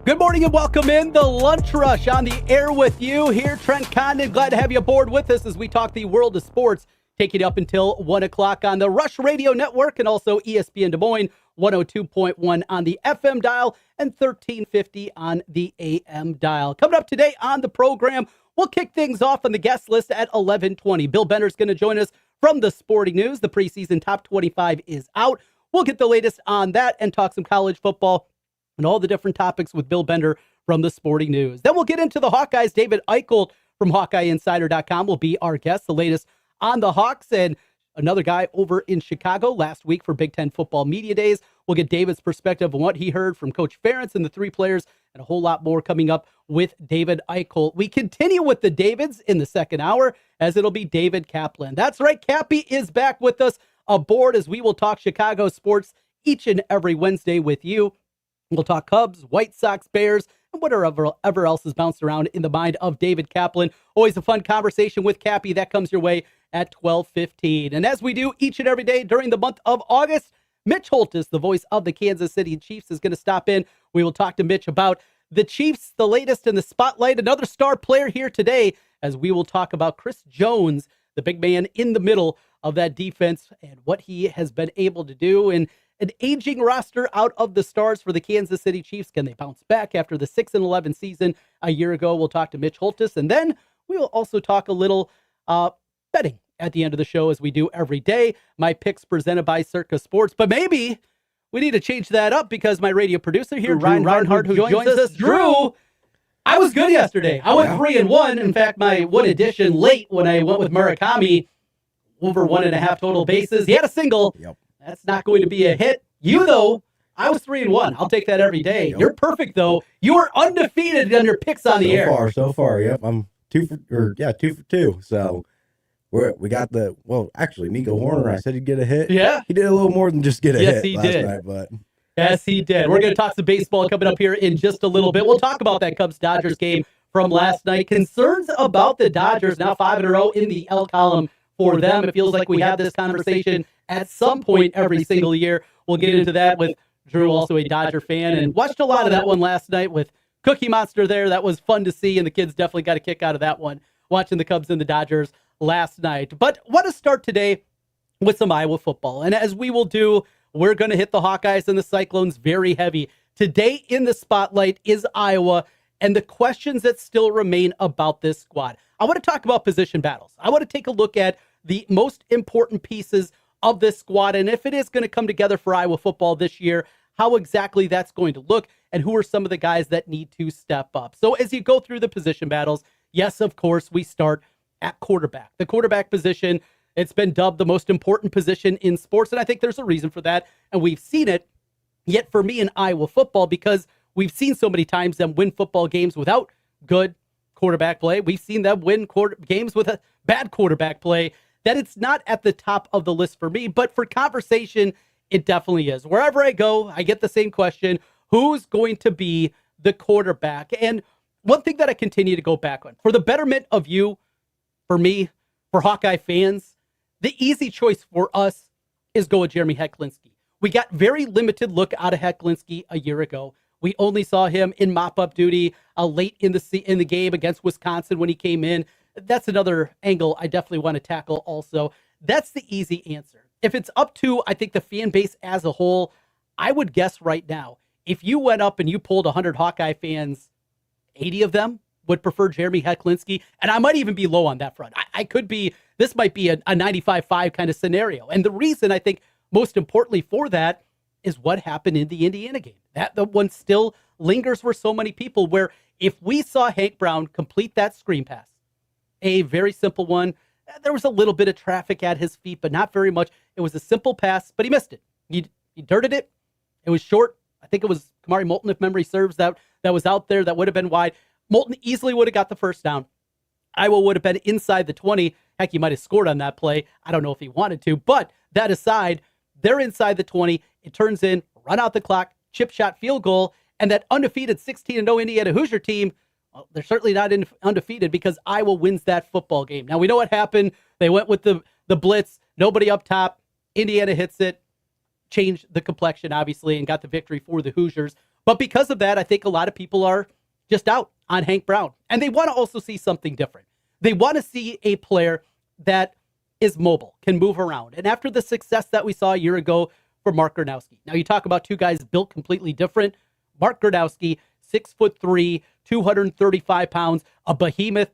Good morning and welcome in the Lunch Rush on the air with you here. Trent Condon, glad to have you aboard with us as we talk the world of sports, taking you up until 1 o'clock on the Rush Radio Network and also ESPN Des Moines, 102.1 on the FM dial and 1350 on the AM dial. Coming up today on the program, we'll kick things off on the guest list at 11:20. Bill Bender's going to join us from the Sporting News. The preseason top 25 is out. We'll get the latest on that and talk some college football and all the different topics with Bill Bender from the Sporting News. Then we'll get into the Hawkeyes. David Eickholt from HawkeyeInsider.com will be our guest, the latest on the Hawks, and another guy over in Chicago last week for Big Ten Football Media Days. We'll get David's perspective on what he heard from Coach Ferentz and the three players, and a whole lot more coming up with David Eickholt. We continue with the Davids in the second hour, as it'll be David Kaplan. That's right, Cappy is back with us aboard as we will talk Chicago sports each and every Wednesday with you. We'll talk Cubs, White Sox, Bears, and whatever else is bounced around in the mind of David Kaplan. Always a fun conversation with Cappy. That comes your way at 12:15. And as we do each and every day during the month of August, Mitch Holthus, the voice of the Kansas City Chiefs, is going to stop in. We will talk to Mitch about the Chiefs, the latest in the spotlight. Another star player here today, as we will talk about Chris Jones, the big man in the middle of that defense, and what he has been able to do. And an aging roster out of the stars for the Kansas City Chiefs. Can they bounce back after the 6-11 season a year ago? We'll talk to Mitch Holthus, and then we will also talk a little betting at the end of the show, as we do every day. My picks presented by Circa Sports, but maybe we need to change that up because my radio producer here, Ryan Reinhardt, who joins us, Drew. I was good yesterday. I went 3-1. In fact, my one addition late when I went with Murakami, over 1.5 total bases. He had a single. Yep. That's not going to be a hit. You, though, I was 3-1. I'll take that every day. Yep. You're perfect, though. You are undefeated on your picks on the air. So far. Yep. I'm 2 for 2. So we got actually, Miko Horner, I said he'd get a hit. Yeah. He did a little more than just get a hit. Yes, he last did. Night, but Yes, he did. We're going to talk some baseball coming up here in just a little bit. We'll talk about that Cubs-Dodgers game from last night. Concerns about the Dodgers, now 5-0 in the L column for them. It feels like we have this conversation at some point every single year. We'll get into that with Drew, also a Dodger fan, and watched a lot of that one last night with Cookie Monster there. That was fun to see, and the kids definitely got a kick out of that one, watching the Cubs and the Dodgers last night. But want to start today with some Iowa football. And as we will do, we're going to hit the Hawkeyes and the Cyclones very heavy. Today in the spotlight is Iowa and the questions that still remain about this squad. I want to talk about position battles. I want to take a look at the most important pieces of this squad, and if it is going to come together for Iowa football this year, how exactly that's going to look, and who are some of the guys that need to step up. So as you go through the position battles, yes, of course, we start at quarterback. The quarterback position, it's been dubbed the most important position in sports, and I think there's a reason for that, and we've seen it. Yet for me in Iowa football, because we've seen so many times them win football games without good quarterback play, we've seen them win games with a bad quarterback play, that it's not at the top of the list for me, but for conversation, it definitely is. Wherever I go, I get the same question: who's going to be the quarterback? And one thing that I continue to go back on, for the betterment of you, for me, for Hawkeye fans, the easy choice for us is go with Jeremy Hecklinski. We got very limited look out of Hecklinski a year ago. We only saw him in mop-up duty late in the game against Wisconsin when he came in. That's another angle I definitely want to tackle also. That's the easy answer. If it's up to, I think, the fan base as a whole, I would guess right now, if you went up and you pulled 100 Hawkeye fans, 80 of them would prefer Jeremy Hecklinski, and I might even be low on that front. This might be a 95-5 kind of scenario. And the reason I think most importantly for that is what happened in the Indiana game. That the one still lingers for so many people, where if we saw Hank Brown complete that screen pass, a very simple one, there was a little bit of traffic at his feet, but not very much. It was a simple pass, but he missed it. He dirted it. It was short. I think it was Kamari Moulton, if memory serves, that was out there. That would have been wide. Moulton easily would have got the first down. Iowa would have been inside the 20. Heck, he might have scored on that play. I don't know if he wanted to, but that aside, they're inside the 20. It turns in, run out the clock, chip shot field goal, and that undefeated 16-0 Indiana Hoosier team, well, they're certainly not undefeated because Iowa wins that football game. Now, we know what happened. They went with the blitz, nobody up top. Indiana hits it, changed the complexion, obviously, and got the victory for the Hoosiers. But because of that, I think a lot of people are just out on Hank Brown. And they want to also see something different. They want to see a player that is mobile, can move around. And after the success that we saw a year ago for Mark Gronowski. Now you talk about two guys built completely different. Mark Gronowski, 6'3", 235 pounds, a behemoth,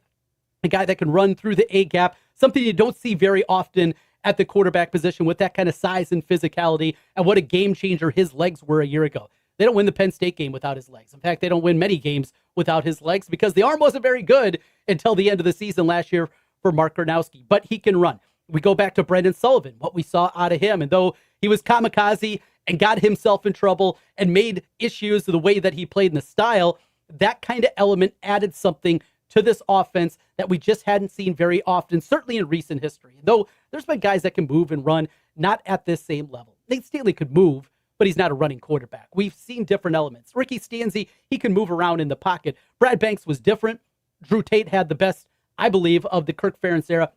a guy that can run through the A gap, something you don't see very often at the quarterback position with that kind of size and physicality, and what a game changer his legs were a year ago. They don't win the Penn State game without his legs. In fact, they don't win many games without his legs because the arm wasn't very good until the end of the season last year for Mark Gronowski. But he can run. We go back to Brendan Sullivan, what we saw out of him. And though he was kamikaze and got himself in trouble and made issues the way that he played in the style, that kind of element added something to this offense that we just hadn't seen very often, certainly in recent history. Though there's been guys that can move and run, not at this same level. Nate Stanley could move, but he's not a running quarterback. We've seen different elements. Ricky Stanzi, he can move around in the pocket. Brad Banks was different. Drew Tate had the best, I believe, of the Kirk Ferentz era,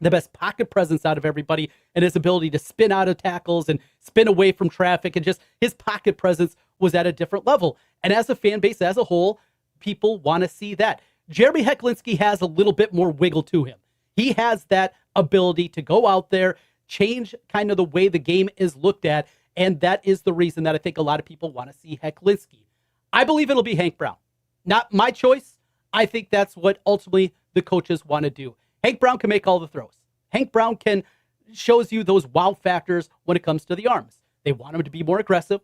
the best pocket presence out of everybody, and his ability to spin out of tackles and spin away from traffic, and just his pocket presence was at a different level. And as a fan base as a whole, people want to see that. Jeremy Hecklinski has a little bit more wiggle to him. He has that ability to go out there, change kind of the way the game is looked at, and that is the reason that I think a lot of people want to see Hecklinski. I believe it'll be Hank Brown. Not my choice. I think that's what ultimately the coaches want to do. Hank Brown can make all the throws. Hank Brown shows you those wow factors when it comes to the arms. They want him to be more aggressive.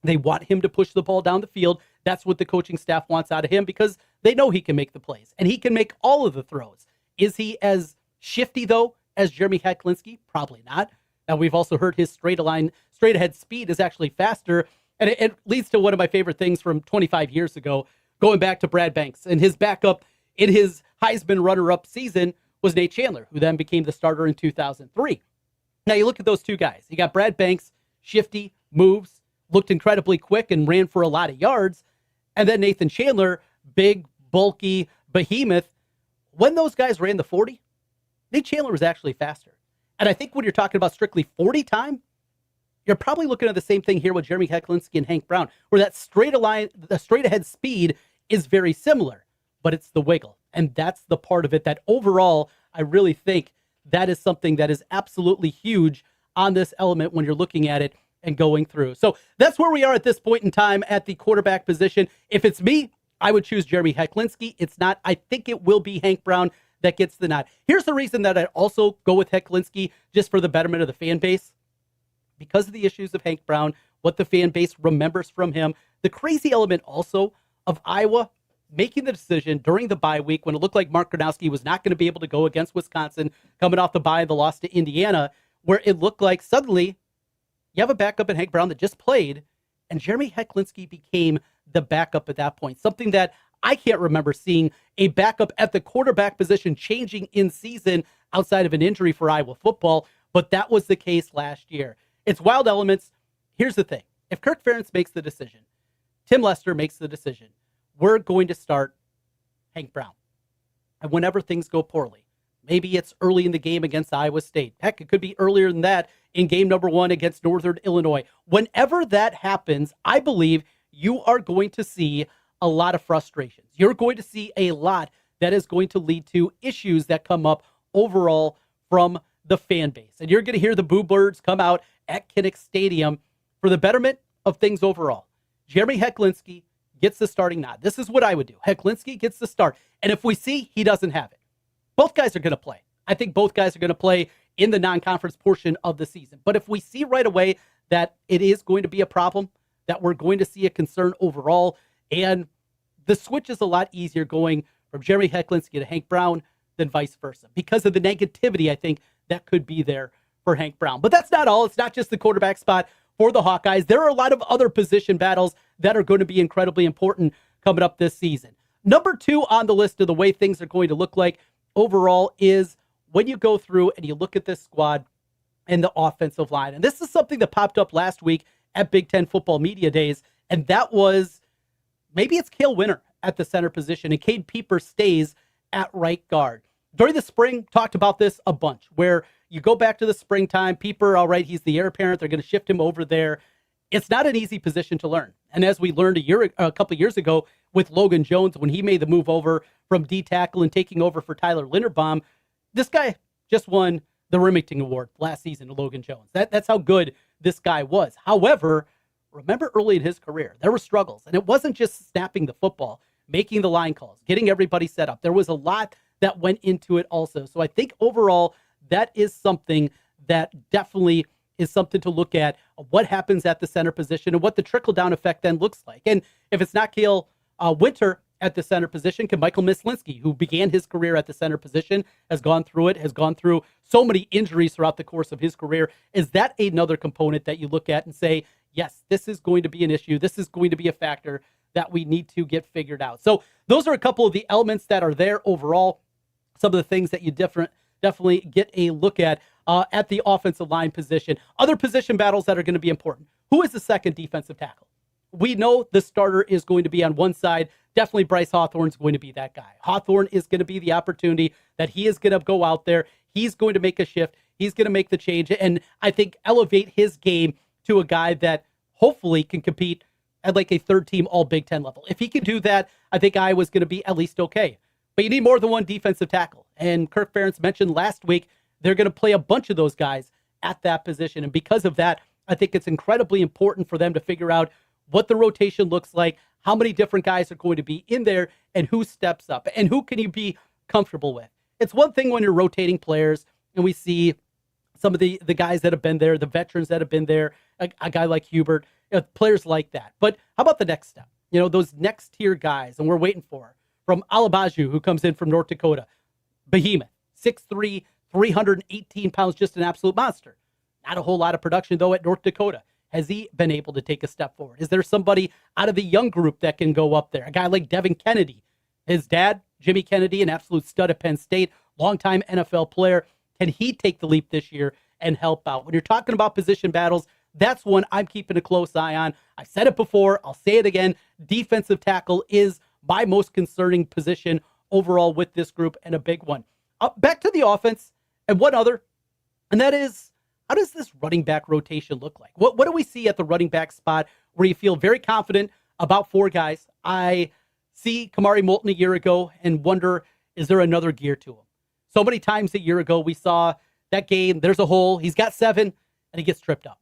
They want him to push the ball down the field. That's what the coaching staff wants out of him because they know he can make the plays and he can make all of the throws. Is he as shifty, though, as Jeremy Hecklinski? Probably not. Now, we've also heard his straight ahead speed is actually faster. And it leads to one of my favorite things from 25 years ago, going back to Brad Banks. And his backup in his Heisman runner-up season was Nate Chandler, who then became the starter in 2003. Now, you look at those two guys. You got Brad Banks, shifty, moves, looked incredibly quick, and ran for a lot of yards. And then Nathan Chandler, big, bulky, behemoth. When those guys ran the 40, Nate Chandler was actually faster. And I think when you're talking about strictly 40 time, you're probably looking at the same thing here with Jeremy Hecklinski and Hank Brown, where that straight ahead speed is very similar, but it's the wiggle. And that's the part of it that overall, I really think that is something that is absolutely huge on this element when you're looking at it and going through. So that's where we are at this point in time at the quarterback position. If it's me, I would choose Jeremy Hecklinski. It's not. I think it will be Hank Brown that gets the nod. Here's the reason that I'd also go with Hecklinski, just for the betterment of the fan base. Because of the issues of Hank Brown, what the fan base remembers from him, the crazy element also of Iowa making the decision during the bye week when it looked like Mark Gronowski was not going to be able to go against Wisconsin, coming off the bye, the loss to Indiana, where it looked like suddenly you have a backup in Hank Brown that just played, and Jeremy Hecklinski became the backup at that point. Something that I can't remember seeing a backup at the quarterback position changing in season outside of an injury for Iowa football, but that was the case last year. It's wild elements. Here's the thing. If Kirk Ferentz makes the decision, Tim Lester makes the decision, we're going to start Hank Brown. And whenever things go poorly, maybe it's early in the game against Iowa State. Heck, it could be earlier than that in game number 1 against Northern Illinois. Whenever that happens, I believe you are going to see a lot of frustrations. You're going to see a lot that is going to lead to issues that come up overall from the fan base. And you're going to hear the boo birds come out at Kinnick Stadium for the betterment of things overall. Jeremy Hecklinski gets the starting nod. This is what I would do. Hecklinski gets the start. And if we see he doesn't have it, both guys are going to play. I think both guys are going to play in the non-conference portion of the season. But if we see right away that it is going to be a problem, that we're going to see a concern overall, and the switch is a lot easier going from Jeremy Hecklinski to Hank Brown than vice versa because of the negativity, I think, that could be there for Hank Brown. But that's not all. It's not just the quarterback spot for the Hawkeyes. There are a lot of other position battles that are going to be incredibly important coming up this season. Number 2 on the list of the way things are going to look like overall is when you go through and you look at this squad and the offensive line. And this is something that popped up last week at Big Ten Football Media Days, and that was maybe it's Cale Winter at the center position, and Cade Pieper stays at right guard. During the spring, talked about this a bunch, where you go back to the springtime, Pieper, all right, he's the heir apparent. They're going to shift him over there. It's not an easy position to learn. And as we learned a couple of years ago with Logan Jones, when he made the move over from D tackle and taking over for Tyler Linderbaum, this guy just won the Remington Award last season to Logan Jones. That's how good this guy was. However, remember early in his career, there were struggles. And it wasn't just snapping the football, making the line calls, getting everybody set up. There was a lot that went into it also. So I think overall, that is something that definitely is something to look at, what happens at the center position and what the trickle-down effect then looks like. And if it's not Cale Winter at the center position, can Michael Myslinski, who began his career at the center position, has gone through so many injuries throughout the course of his career. Is that another component that you look at and say, yes, this is going to be an issue. This is going to be a factor that we need to get figured out. So those are a couple of the elements that are there overall. Some of the things that you definitely get a look at the offensive line position. Other position battles that are going to be important. Who is the second defensive tackle? We know the starter is going to be on one side. Definitely Bryce Hawthorne is going to be that guy. Hawthorne is going to be the opportunity that he is going to go out there. He's going to make a shift. He's going to make the change and I think elevate his game to a guy that hopefully can compete at like a third team all Big Ten level. If he can do that, I think Iowa's going to be at least okay. But you need more than one defensive tackle. And Kirk Ferentz mentioned last week, they're going to play a bunch of those guys at that position. And because of that, I think it's incredibly important for them to figure out what the rotation looks like, how many different guys are going to be in there, and who steps up, and who can you be comfortable with. It's one thing when you're rotating players, and we see some of the guys that have been there, the veterans that have been there, a guy like Hubert, players like that. But how about the next step? Those next tier guys, and we're waiting for, from Alabaju, who comes in from North Dakota, behemoth, 6'3", 318 pounds, just an absolute monster. Not a whole lot of production, though, at North Dakota. Has he been able to take a step forward? Is there somebody out of the young group that can go up there? A guy like Devin Kennedy. His dad, Jimmy Kennedy, an absolute stud at Penn State, longtime NFL player. Can he take the leap this year and help out? When you're talking about position battles, that's one I'm keeping a close eye on. I said it before. I'll say it again. Defensive tackle is my most concerning position overall with this group, and a big one. Back to the offense, and one other, and that is, how does this running back rotation look like? What do we see at the running back spot where you feel very confident about four guys? I see Kamari Moulton a year ago and wonder, is there another gear to him? So many times a year ago, we saw that game, there's a hole, he's got 7, and he gets tripped up.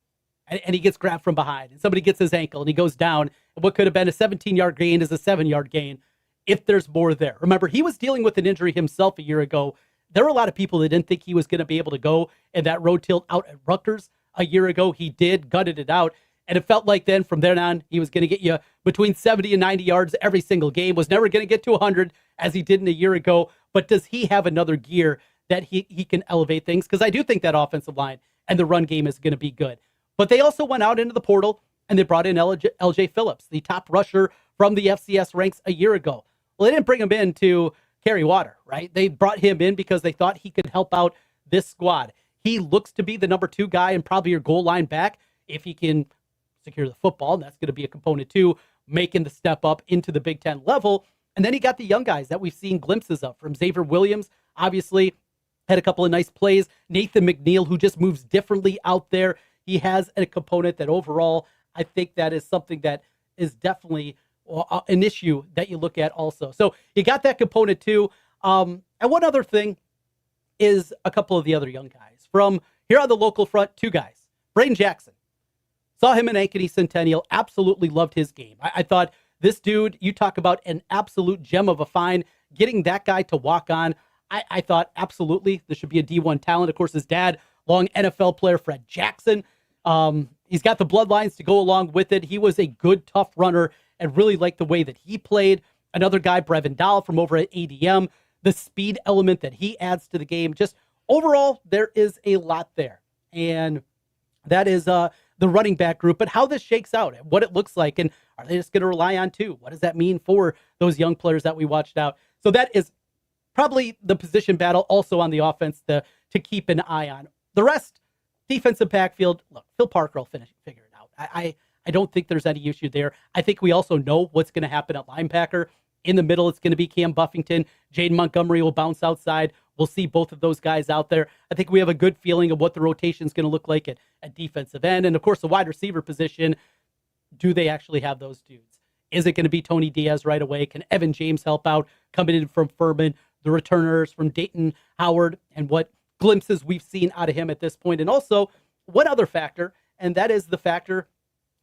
And he gets grabbed from behind, and somebody gets his ankle, and he goes down. And what could have been a 17-yard gain is a 7-yard gain if there's more there. Remember, he was dealing with an injury himself a year ago. There were a lot of people that didn't think he was going to be able to go in that road tilt out at Rutgers a year ago. He did, gutted it out. And it felt like then from then on, he was going to get you between 70 and 90 yards every single game. Was never going to get to 100 as he did in a year ago. But does he have another gear that he can elevate things? Because I do think that offensive line and the run game is going to be good. But they also went out into the portal and they brought in LJ Phillips, the top rusher from the FCS ranks a year ago. Well, they didn't bring him in to carry water, right? They brought him in because they thought he could help out this squad. He looks to be the number 2 guy and probably your goal line back if he can secure the football. And that's going to be a component too, making the step up into the Big Ten level. And then he got the young guys that we've seen glimpses of, from Xavier Williams, obviously had a couple of nice plays. Nathan McNeil, who just moves differently out there. He has a component that overall, I think that is something that is definitely an issue that you look at also. So you got that component too. And one other thing is a couple of the other young guys. From here on the local front, 2 guys. Braden Jackson. Saw him in Ankeny Centennial. Absolutely loved his game. I thought this dude, you talk about an absolute gem of a find. Getting that guy to walk on, I thought absolutely this should be a D1 talent. Of course, his dad, long NFL player, Fred Jackson. He's got the bloodlines to go along with it. He was a good, tough runner and really liked the way that he played. Another guy, Brevin Dahl from over at ADM, the speed element that he adds to the game. Just overall, there is a lot there. And that is the running back group. But how this shakes out and what it looks like, and are they just going to rely on 2? What does that mean for those young players that we watched out? So that is probably the position battle also on the offense to keep an eye on. The rest, defensive backfield, look, Phil Parker will figure it out. I don't think there's any issue there. I think we also know what's going to happen at linebacker. In the middle, it's going to be Cam Buffington. Jaden Montgomery will bounce outside. We'll see both of those guys out there. I think we have a good feeling of what the rotation is going to look like at defensive end. And, of course, the wide receiver position, do they actually have those dudes? Is it going to be Tony Diaz right away? Can Evan James help out coming in from Furman, the returners from Dayton Howard, and what glimpses we've seen out of him at this point? And also, one other factor, and that is the factor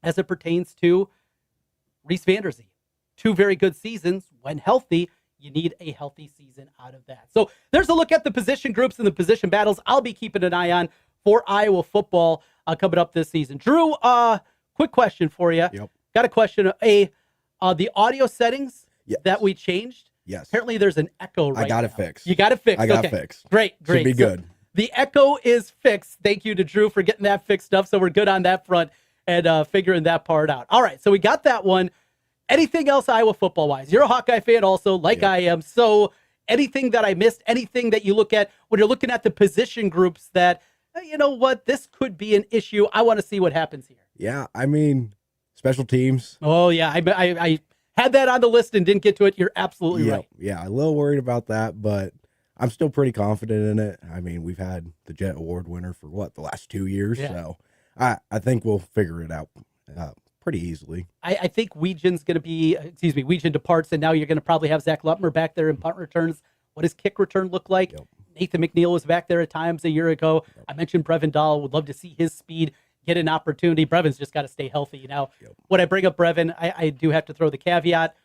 as it pertains to Reese Vanderzee. 2 very good seasons. When healthy, you need a healthy season out of that. So there's a look at the position groups and the position battles I'll be keeping an eye on for Iowa football coming up this season. Drew, quick question for you. Yep. Got a question. The audio settings that we changed. Yes. Apparently there's an echo right now. I got it fixed. You got it fixed. I got okay. it fixed. Great. Should be good. The echo is fixed. Thank you to Drew for getting that fixed up. So we're good on that front and figuring that part out. All right. So we got that one. Anything else Iowa football-wise? You're a Hawkeye fan also, like I am. So anything that I missed, anything that you look at when you're looking at the position groups that, you know what, this could be an issue. I want to see what happens here. Yeah, I mean, special teams. Oh, yeah. I had that on the list and didn't get to it. You're absolutely right. Yeah, a little worried about that, but I'm still pretty confident in it. I mean, we've had the Jet Award winner for, the last 2 years? Yeah. So I think we'll figure it out pretty easily. I think Weegen's going to be, Weegen departs, and now you're going to probably have Zach Lutmer back there in punt returns. What does kick return look like? Yep. Nathan McNeil was back there at times a year ago. Yep. I mentioned Brevin Dahl. Would love to see his speed get an opportunity. Brevin's just got to stay healthy. Now, when I bring up Brevin, I do have to throw the caveat.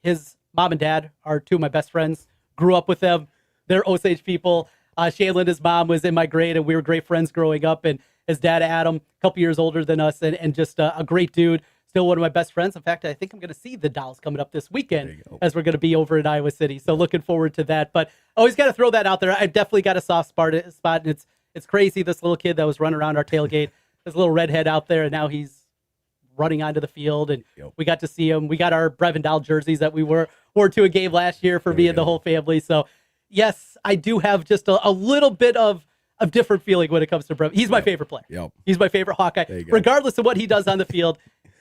His mom and dad are 2 of my best friends. Grew up with them. They're Osage people. Shaylin, his mom, was in my grade, and we were great friends growing up. And his dad, Adam, a couple years older than us, and just a great dude. Still one of my best friends. In fact, I think I'm going to see the Dolls coming up this weekend as we're going to be over in Iowa City. So looking forward to that. But always got to throw that out there. I've definitely got a soft spot, and it's crazy. This little kid that was running around our tailgate, this little redhead out there, and now he's running onto the field, and we got to see him. We got our Brevin Dahl jerseys that we wore to a game last year for me and the whole family. So, yes, I do have just a little bit of different feeling when it comes to Brevin. He's my favorite player. He's my favorite Hawkeye. Regardless of what he does on the field,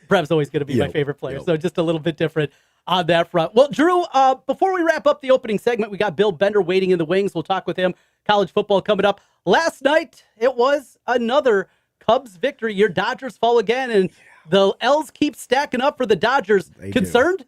Brev's always going to be my favorite player. So just a little bit different on that front. Well, Drew, before we wrap up the opening segment, we got Bill Bender waiting in the wings. We'll talk with him. College football coming up. Last night, it was another Cubs victory. Your Dodgers fall again, and the L's keep stacking up for the Dodgers. Concerned?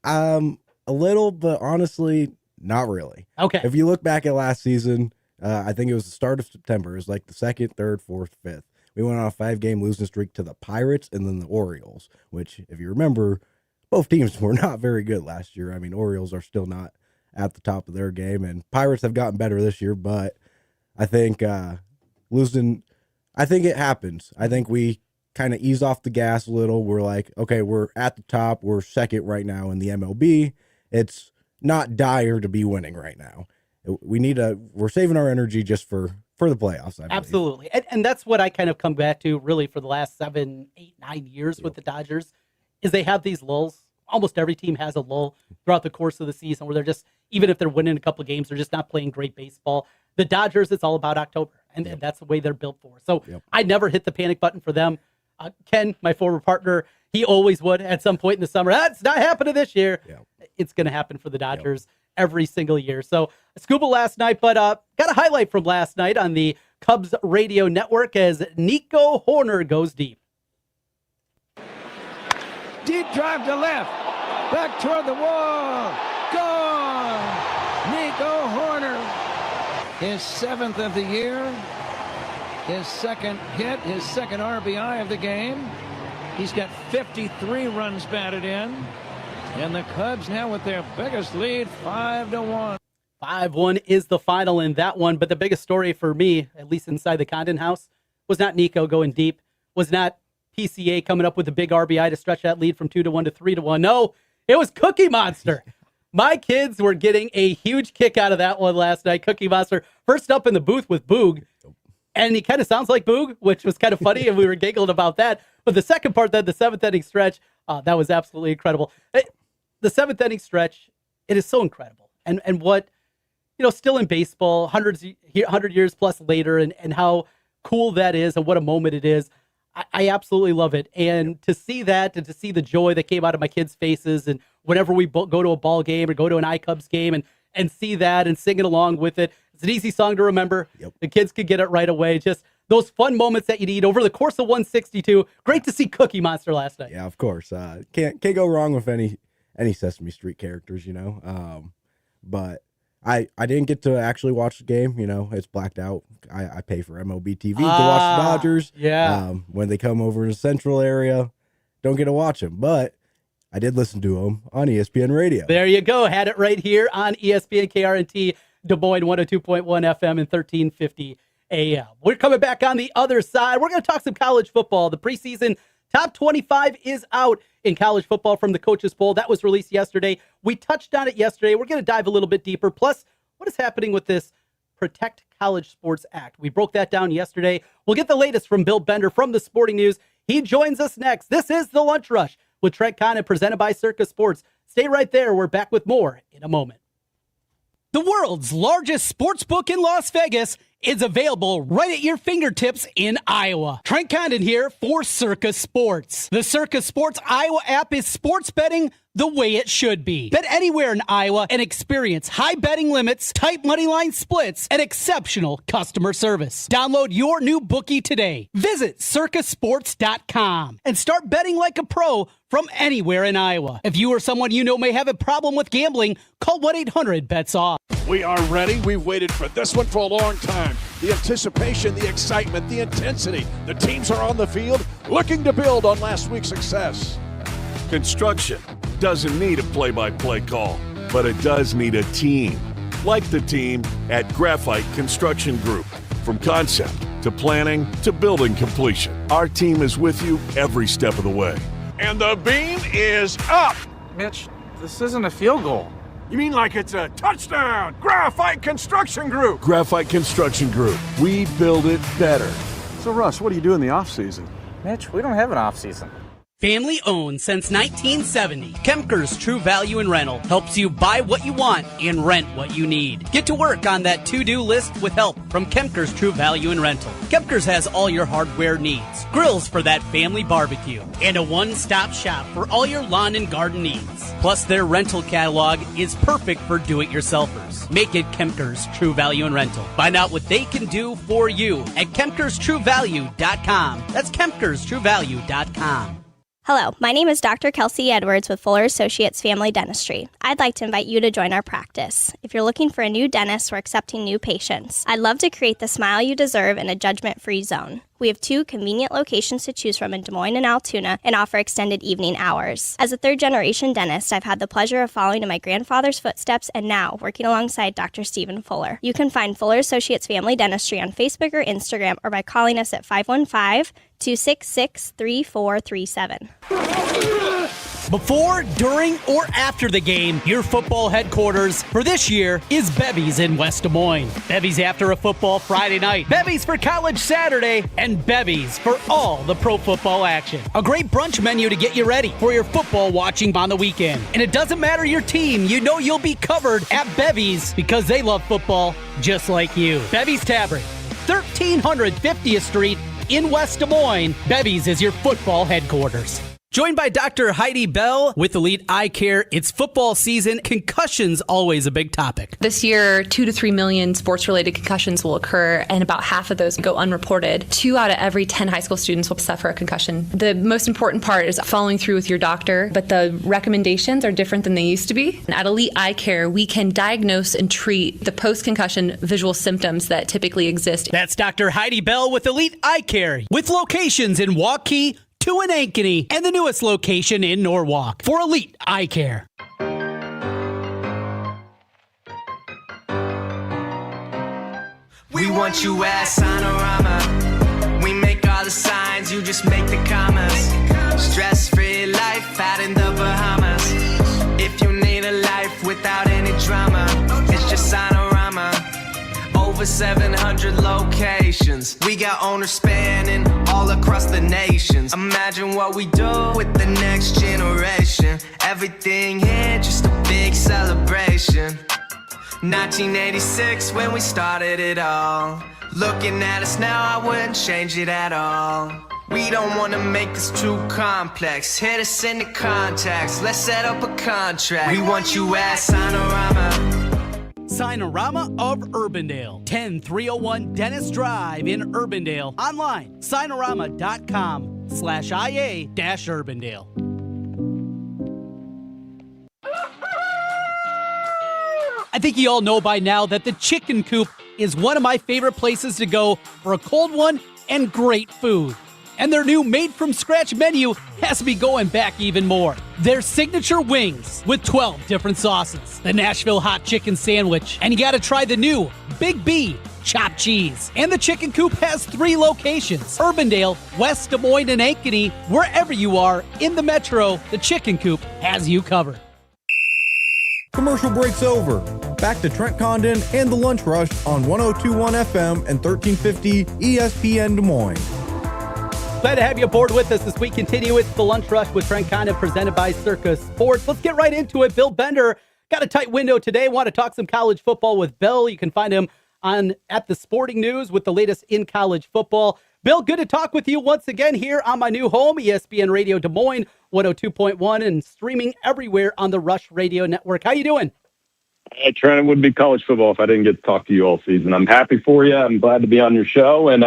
A little, but honestly, not really. Okay. If you look back at last season, I think it was the start of September. It was like the 2nd, 3rd, 4th, 5th. We went on a 5-game losing streak to the Pirates and then the Orioles, which, if you remember, both teams were not very good last year. I mean, Orioles are still not at the top of their game, and Pirates have gotten better this year, but I think I think it happens. I think we kind of ease off the gas a little. We're like, okay, we're at the top. We're 2nd right now in the MLB. It's not dire to be winning right now. We're saving our energy just for the playoffs. I believe. Absolutely. And that's what I kind of come back to really for the last 7, 8, 9 years with the Dodgers is they have these lulls. Almost every team has a lull throughout the course of the season where they're just, even if they're winning a couple of games, they're just not playing great baseball. The Dodgers, it's all about October, and that's the way they're built for. So I never hit the panic button for them. Ken, my former partner, he always would at some point in the summer. That's not happening this year. It's going to happen for the Dodgers every single year. So scuba last night, but got a highlight from last night on the Cubs radio network as Nico Horner goes deep. Deep drive to left. Back toward the wall. Gone. Nico Horner. His 7th of the year. His 2nd hit. His 2nd RBI of the game. He's got 53 runs batted in. And the Cubs now with their biggest lead, 5-1. 5-1 is the final in that one. But the biggest story for me, at least inside the Condon house, was not Nico going deep, was not PCA coming up with a big RBI to stretch that lead from 2-1 to 3-1. No, it was Cookie Monster. My kids were getting a huge kick out of that one last night. Cookie Monster, first up in the booth with Boog. And he kind of sounds like Boog, which was kind of funny, and we were giggling about that. But the second part, then the 7th inning stretch, that was absolutely incredible. The 7th inning stretch, it is so incredible. And what, still in baseball, 100 years plus later, and how cool that is and what a moment it is. I absolutely love it. And to see that and to see the joy that came out of my kids' faces, and whenever we go to a ball game or go to an iCubs game and see that and sing it along with it, it's an easy song to remember. The kids could get it right away. Just those fun moments that you need over the course of 162. Great to see Cookie Monster last night. Yeah, of course. Can't go wrong with any Sesame Street characters, but I didn't get to actually watch the game. It's blacked out. I pay for MLB TV to watch the Dodgers. Yeah. When they come over to the central area, don't get to watch them, but I did listen to them on ESPN Radio. There you go. Had it right here on ESPN KRNT, Des Moines 102.1 FM and 1350 AM. We're coming back on the other side. We're going to talk some college football. The preseason top 25 is out in college football from the Coaches Poll. That was released yesterday. We touched on it yesterday. We're going to dive a little bit deeper. Plus, what is happening with this Protect College Sports Act? We broke that down yesterday. We'll get the latest from Bill Bender from the Sporting News. He joins us next. This is The Lunch Rush with Trent Condon, presented by Circa Sports. Stay right there. We're back with more in a moment. The world's largest sports book in Las Vegas is available right at your fingertips in Iowa. Trent Condon here for Circa Sports. The Circa Sports Iowa app is sports betting the way it should be. Bet anywhere in Iowa and experience high betting limits, tight money line splits, and exceptional customer service. Download your new bookie today. Visit circasports.com and start betting like a pro from anywhere in Iowa. If you or someone you know may have a problem with gambling, call 1-800-BETS-OFF. We are ready. We've waited for this one for a long time. The anticipation, the excitement, the intensity. The teams are on the field looking to build on last week's success. Construction doesn't need a play-by-play call, but it does need a team. Like the team at Graphite Construction Group. From concept to planning to building completion, our team is with you every step of the way. And the beam is up. Mitch, this isn't a field goal. You mean like it's a touchdown? Graphite Construction Group. Graphite Construction Group. We build it better. So, Russ, what do you do in the off-season? Mitch, we don't have an off-season. Family owned since 1970, Kemker's True Value and Rental helps you buy what you want and rent what you need. Get to work on that to-do list with help from Kemker's True Value and Rental. Kemker's has all your hardware needs, grills for that family barbecue, and a one-stop shop for all your lawn and garden needs. Plus, their rental catalog is perfect for do-it-yourselfers. Make it Kemker's True Value and Rental. Find out what they can do for you at KemkersTrueValue.com. That's KemkersTrueValue.com. Hello, my name is Dr. Kelsey Edwards with Fuller Associates Family Dentistry. I'd like to invite you to join our practice. If you're looking for a new dentist, we're accepting new patients. I'd love to create the smile you deserve in a judgment-free zone. We have 2 convenient locations to choose from in Des Moines and Altoona and offer extended evening hours. As a third-generation dentist, I've had the pleasure of following in my grandfather's footsteps and now working alongside Dr. Stephen Fuller. You can find Fuller Associates Family Dentistry on Facebook or Instagram or by calling us at 515-266-3437. Before, during, or after the game, your football headquarters for this year is Bevy's in West Des Moines. Bevy's after a football Friday night, Bevy's for college Saturday, and Bevy's for all the pro football action. A great brunch menu to get you ready for your football watching on the weekend. And it doesn't matter your team, you know you'll be covered at Bevy's because they love football just like you. Bevy's Tavern, 1350th Street in West Des Moines. Bevy's is your football headquarters. Joined by Dr. Heidi Bell with Elite Eye Care. It's football season. Concussions always a big topic. This year, 2 to 3 million sports-related concussions will occur, and about half of those go unreported. 2 out of every 10 high school students will suffer a concussion. The most important part is following through with your doctor, but the recommendations are different than they used to be. At Elite Eye Care, we can diagnose and treat the post-concussion visual symptoms that typically exist. That's Dr. Heidi Bell with Elite Eye Care, with locations in Waukee, 2 in Ankeny, and the newest location in Norwalk for Elite Eye Care. We want you at Sonorama. We make all the signs, you just make the commas. Stress-free life out in the Bahamas. If you need a life without any drama, it's just Sonorama. Over 700 locations. We got owners spanning all across the nations. Imagine what we do with the next generation. Everything here, just a big celebration. 1986 when we started it all. Looking at us now, I wouldn't change it at all. We don't want to make this too complex. Hit us in the contacts, let's set up a contract. We want you at Sonorama. Signorama of Urbandale, 10301 Dennis Drive in Urbandale. Online, signorama.com/IA-Urbandale. I think you all know by now that the Chicken Coop is one of my favorite places to go for a cold one and great food. And their new made-from-scratch menu has me going back even more. Their signature wings with 12 different sauces, the Nashville hot chicken sandwich, and you gotta try the new Big B chopped cheese. And the Chicken Coop has 3 locations: Urbandale, West Des Moines, and Ankeny. Wherever you are in the metro, the Chicken Coop has you covered. Commercial break's over. Back to Trent Condon and the Lunch Rush on 102.1 FM and 1350 ESPN Des Moines. Glad to have you aboard with us as we continue with the Lunch Rush with Trent Condon, presented by Circa Sports. Let's get right into it. Bill Bender got a tight window today. Want to talk some college football with Bill. You can find him at the Sporting News with the latest in college football. Bill, good to talk with you once again here on my new home, ESPN Radio Des Moines, 102.1, and streaming everywhere on the Rush Radio Network. How you doing? Hey, Trent, it wouldn't be college football if I didn't get to talk to you all season. I'm happy for you. I'm glad to be on your show. And,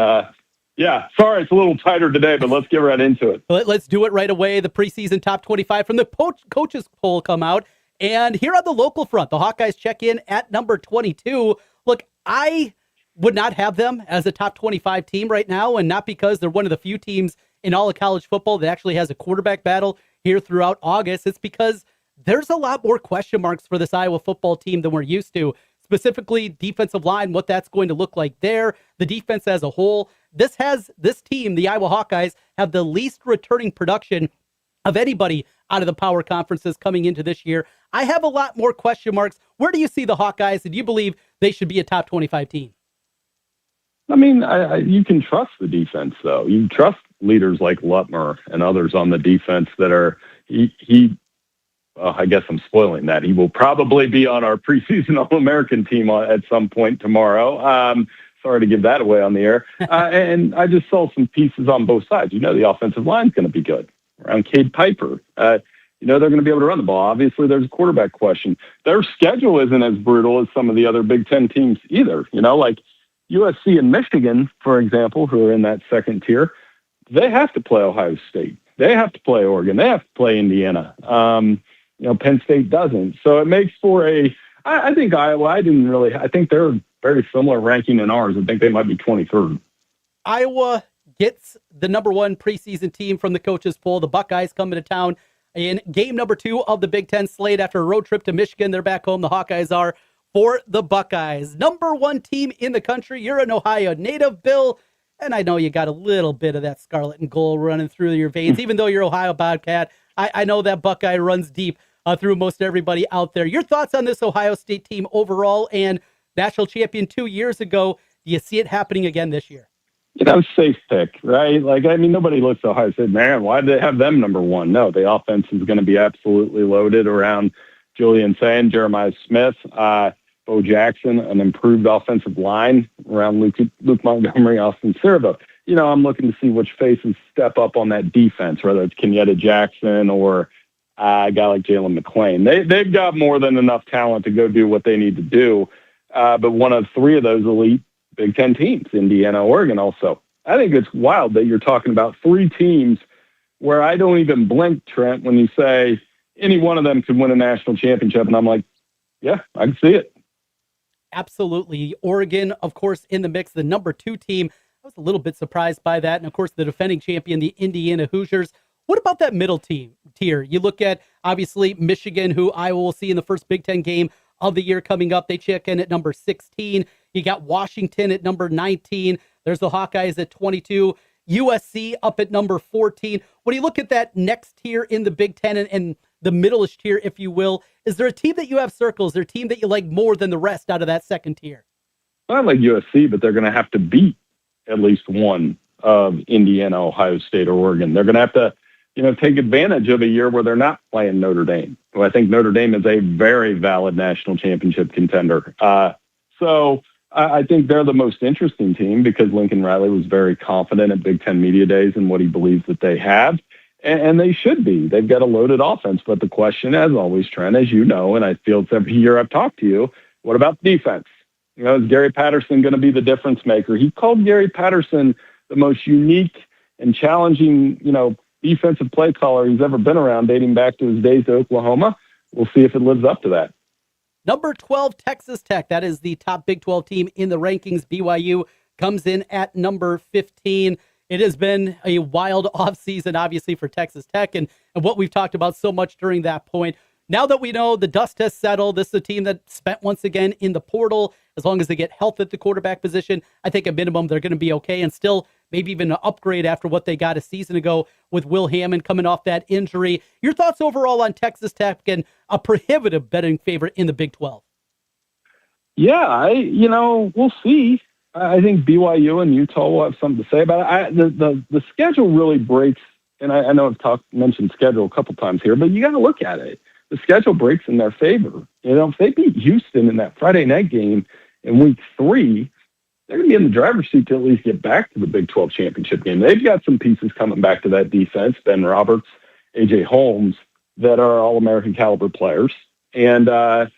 yeah, sorry it's a little tighter today, but let's get right into it. Let's do it right away. The preseason top 25 from the coaches poll come out. And here on the local front, the Hawkeyes check in at number 22. Look, I would not have them as a top 25 team right now, and not because they're one of the few teams in all of college football that actually has a quarterback battle here throughout August. It's because there's a lot more question marks for this Iowa football team than we're used to, specifically defensive line, what that's going to look like there, the defense as a whole. This team, the Iowa Hawkeyes, have the least returning production of anybody out of the power conferences coming into this year. I have a lot more question marks. Where do you see the Hawkeyes, and do you believe they should be a top 25 team? I mean, you can trust the defense, though. You trust leaders like Lutmer and others on the defense that are, I guess I'm spoiling that. He will probably be on our preseason All-American team at some point tomorrow. Sorry to give that away on the air. And I just saw some pieces on both sides. The offensive line's going to be good around Cade Piper. They're going to be able to run the ball. Obviously, there's a quarterback question. Their schedule isn't as brutal as some of the other Big Ten teams either. Like USC and Michigan, for example, who are in that second tier, they have to play Ohio State. They have to play Oregon. They have to play Indiana. Penn State doesn't. So it makes for I think Iowa, I think they're very similar ranking in ours. I think they might be 23rd. Iowa gets the number 1 preseason team from the coaches poll. The Buckeyes coming to town in game number 2 of the Big Ten slate after a road trip to Michigan. They're back home. The Hawkeyes are for the Buckeyes. Number 1 team in the country. You're an Ohio native, Bill, and I know you got a little bit of that scarlet and gold running through your veins, even though you're Ohio Bobcat. I know that Buckeye runs deep through most everybody out there. Your thoughts on this Ohio State team overall and national champion 2 years ago? Do you see it happening again this year? Safe pick, right? Nobody looks at Ohio State, man, why did they have them number 1? No, the offense is going to be absolutely loaded around Julian Sain, Jeremiah Smith, Bo Jackson, an improved offensive line around Luke Montgomery, Austin Servo. I'm looking to see which faces step up on that defense, whether it's Kenyatta Jackson or a guy like Jalen McClain. They've got more than enough talent to go do what they need to do. But one of 3 of those elite Big Ten teams, Indiana, Oregon also. I think it's wild that you're talking about 3 teams where I don't even blink, Trent, when you say any one of them could win a national championship. And I'm like, yeah, I can see it. Absolutely. Oregon, of course, in the mix, the number 2 team. I was a little bit surprised by that. And, of course, the defending champion, the Indiana Hoosiers. What about that middle tier? You look at, obviously, Michigan, who Iowa will see in the first Big Ten game of the year coming up. They check in at number 16. You got Washington at number 19. There's the Hawkeyes at 22. USC up at number 14. When you look at that next tier in the Big Ten and the middle-ish tier, if you will, is there a team that you have circles? Is there a team that you like more than the rest out of that second tier? I like USC, but they're going to have to beat at least one of Indiana, Ohio State, or Oregon. They're going to have to take advantage of a year where they're not playing Notre Dame. Well, I think Notre Dame is a very valid national championship contender. So I think they're the most interesting team because Lincoln Riley was very confident at Big Ten Media Days in what he believes that they have, and they should be. They've got a loaded offense, but the question, as always, Trent, as you know, and I feel it's every year I've talked to you, What about defense? Is Gary Patterson going to be the difference maker? He called Gary Patterson the most unique and challenging, defensive play caller he's ever been around, dating back to his days at Oklahoma. We'll see if it lives up to that. Number 12, Texas Tech. That is the top Big 12 team in the rankings. BYU comes in at number 15. It has been a wild offseason, obviously, for Texas Tech, and what we've talked about so much during that point. Now that we know the dust has settled, this is a team that spent once again in the portal. As long as they get health at the quarterback position, I think at minimum they're going to be okay, and still maybe even an upgrade after what they got a season ago with Will Hammond coming off that injury. Your thoughts overall on Texas Tech and a prohibitive betting favorite in the Big 12? Yeah, we'll see. I think BYU and Utah will have something to say about it. The schedule really breaks, and I know I've mentioned schedule a couple times here, but you got to look at it. The schedule breaks in their favor. If they beat Houston in that Friday night game in week 3, they're going to be in the driver's seat to at least get back to the Big 12 championship game. They've got some pieces coming back to that defense, Ben Roberts, A.J. Holmes, that are All-American caliber players. And I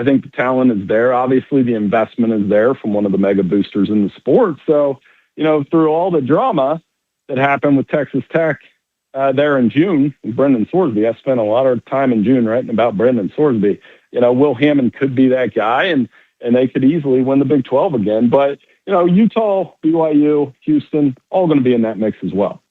think the talent is there. Obviously, the investment is there from one of the mega boosters in the sport. So, through all the drama that happened with Texas Tech there in June, Brendan Sorsby, I spent a lot of time in June writing about Brendan Sorsby. Will Hammond could be that guy, and they could easily win the Big 12 again. But, Utah, BYU, Houston, all going to be in that mix as well.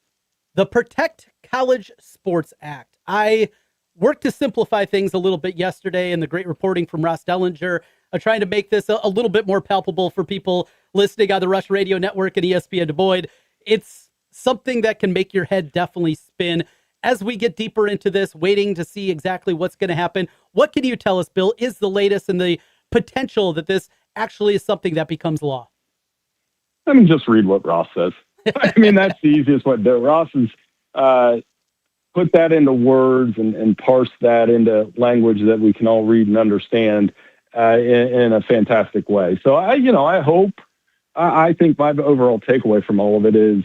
The Protect College Sports Act. I worked to simplify things a little bit yesterday in the great reporting from Ross Dellinger, trying to make this a little bit more palpable for people listening on the Rush Radio Network and ESPN Des Moines. It's something that can make your head definitely spin. As we get deeper into this, waiting to see exactly what's going to happen, what can you tell us, Bill, is the latest and the potential that this actually is something that becomes law? Just read what Ross says. That's the easiest way to do it. Ross has put that into words and parse that into language that we can all read and understand in a fantastic way. So I think my overall takeaway from all of it is,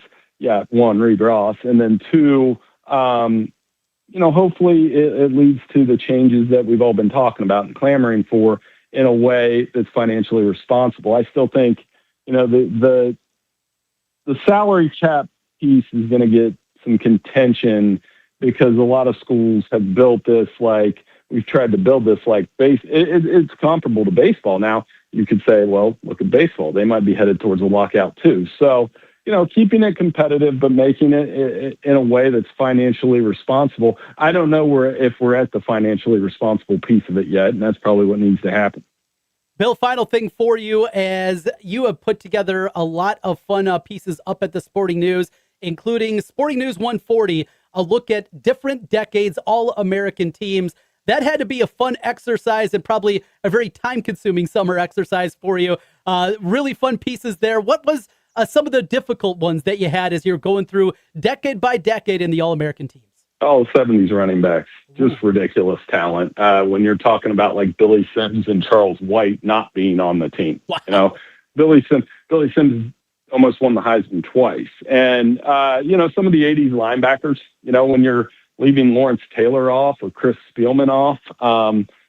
one, read Ross, and then two, hopefully it leads to the changes that we've all been talking about and clamoring for in a way that's financially responsible. I still think, the salary cap piece is going to get some contention because a lot of schools have built this we've tried to build this it's comparable to baseball. Now you could say, well, look at baseball. They might be headed towards a lockout too. So, keeping it competitive, but making it in a way that's financially responsible. I don't know if we're at the financially responsible piece of it yet, and that's probably what needs to happen. Bill, final thing for you, as you have put together a lot of fun pieces up at the Sporting News, including Sporting News 140, a look at different decades, All-American teams. That had to be a fun exercise and probably a very time-consuming summer exercise for you. Really fun pieces there. What was some of the difficult ones that you had as you're going through decade by decade in the All-American teams? 70s running backs, just ridiculous talent. When you're talking about Billy Sims and Charles White not being on the team, wow. Billy Sims almost won the Heisman twice. And, some of the 80s linebackers, when you're leaving Lawrence Taylor off or Chris Spielman off,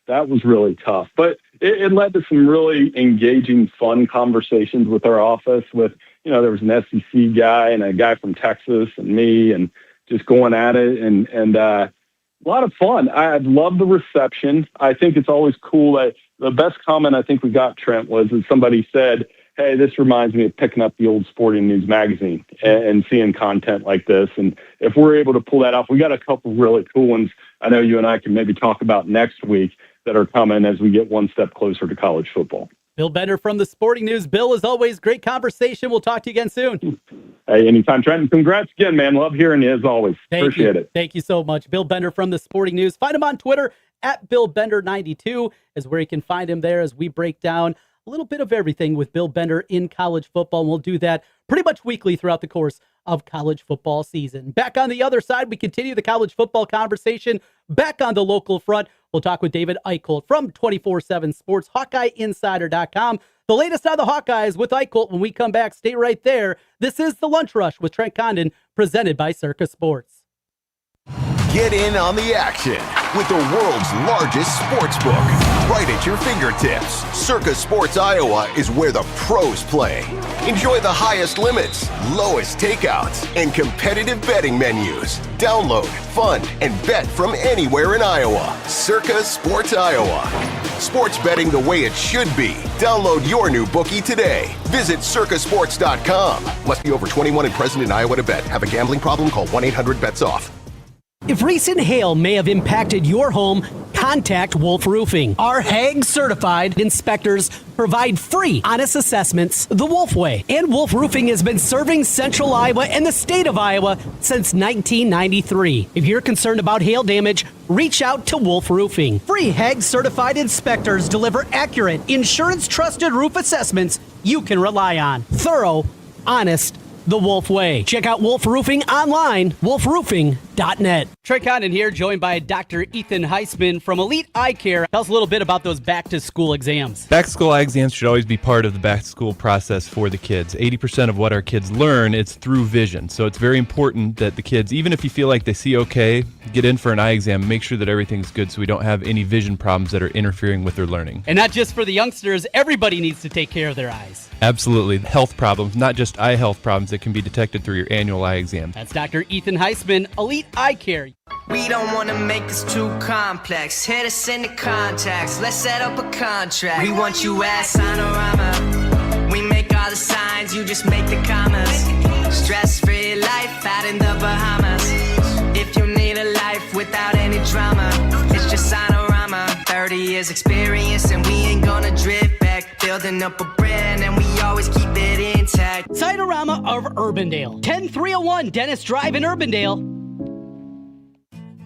that was really tough. But it led to some really engaging, fun conversations with our office with, there was an SEC guy and a guy from Texas and me, and just going at it and a lot of fun. I love the reception. I think it's always cool. The best comment I think we got, Trent, was that somebody said, hey, this reminds me of picking up the old Sporting News magazine and seeing content like this. And if we're able to pull that off, we got a couple really cool ones I know you and I can maybe talk about next week that are coming as we get one step closer to college football. Bill Bender from the Sporting News. Bill, as always, great conversation. We'll talk to you again soon. Hey, anytime, Trent. And congrats again, man. Love hearing you as always. Appreciate it. Thank you so much. Bill Bender from the Sporting News. Find him on Twitter at BillBender92 is where you can find him there as we break down a little bit of everything with Bill Bender in college football. And we'll do that pretty much weekly throughout the course of college football season. Back on the other side, we continue the college football conversation. Back on the local front, we'll talk with David Eickholt from 24/7 Sports, HawkeyeInsider.com. The latest on the Hawkeyes with Eickholt when we come back. Stay right there. This is The Lunch Rush with Trent Condon, presented by Circa Sports. Get in on the action with the world's largest sports book. right at your fingertips. Circa Sports Iowa is where the pros play. Enjoy the highest limits, lowest takeouts, and competitive betting menus. Download, fund, and bet from anywhere in Iowa. Circa Sports Iowa. Sports betting the way it should be. Download your new bookie today. Visit circasports.com. Must be over 21 and present in Iowa to bet. Have a gambling problem? Call 1-800-BETS-OFF. If recent hail may have impacted your home, contact Wolf Roofing. Our Hague-certified inspectors provide free, honest assessments the Wolf way. And Wolf Roofing has been serving Central Iowa and the state of Iowa since 1993. If you're concerned about hail damage, reach out to Wolf Roofing. Free Hague-certified inspectors deliver accurate, insurance-trusted roof assessments you can rely on. Thorough, honest, the Wolf way. Check out Wolf Roofing online, wolfroofing.net. Trent Condon here, joined by Dr. Ethan Heisman from Elite Eye Care. Tell us a little bit about those back-to-school exams. Back-to-school eye exams should always be part of the back-to-school process for the kids. 80% of what our kids learn is through vision. So it's very important that the kids, even if you feel like they see okay, get in for an eye exam, make sure that everything's good so we don't have any vision problems that are interfering with their learning. And not just for the youngsters, everybody needs to take care of their eyes. Absolutely. Health problems, not just eye health problems that can be detected through your annual eye exam. That's Dr. Ethan Heisman, Elite Eye Care. We don't want to make this too complex. Hit us in the contacts. Let's set up a contract. We want you at Sonorama. We make all the signs. You just make the commas. Stress-free life out in the Bahamas. If you need a life without any drama, it's just Sonorama. 30 years experience and we ain't gonna drift back. Building up a brand and we always keep it intact. Sightorama of Urbandale. 10301 Dennis Drive in Urbandale.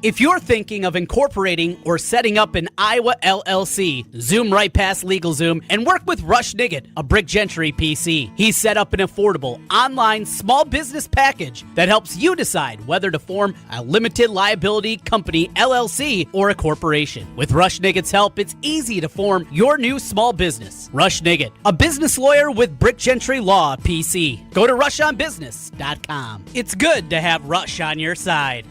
If you're thinking of incorporating or setting up an Iowa LLC, zoom right past LegalZoom and work with Rush Niggett, a Brick Gentry PC. He's set up an affordable online small business package that helps you decide whether to form a limited liability company LLC or a corporation. With Rush Niggett's help, it's easy to form your new small business. Rush Niggett, a business lawyer with Brick Gentry Law PC. Go to rushonbusiness.com. It's good to have Rush on your side.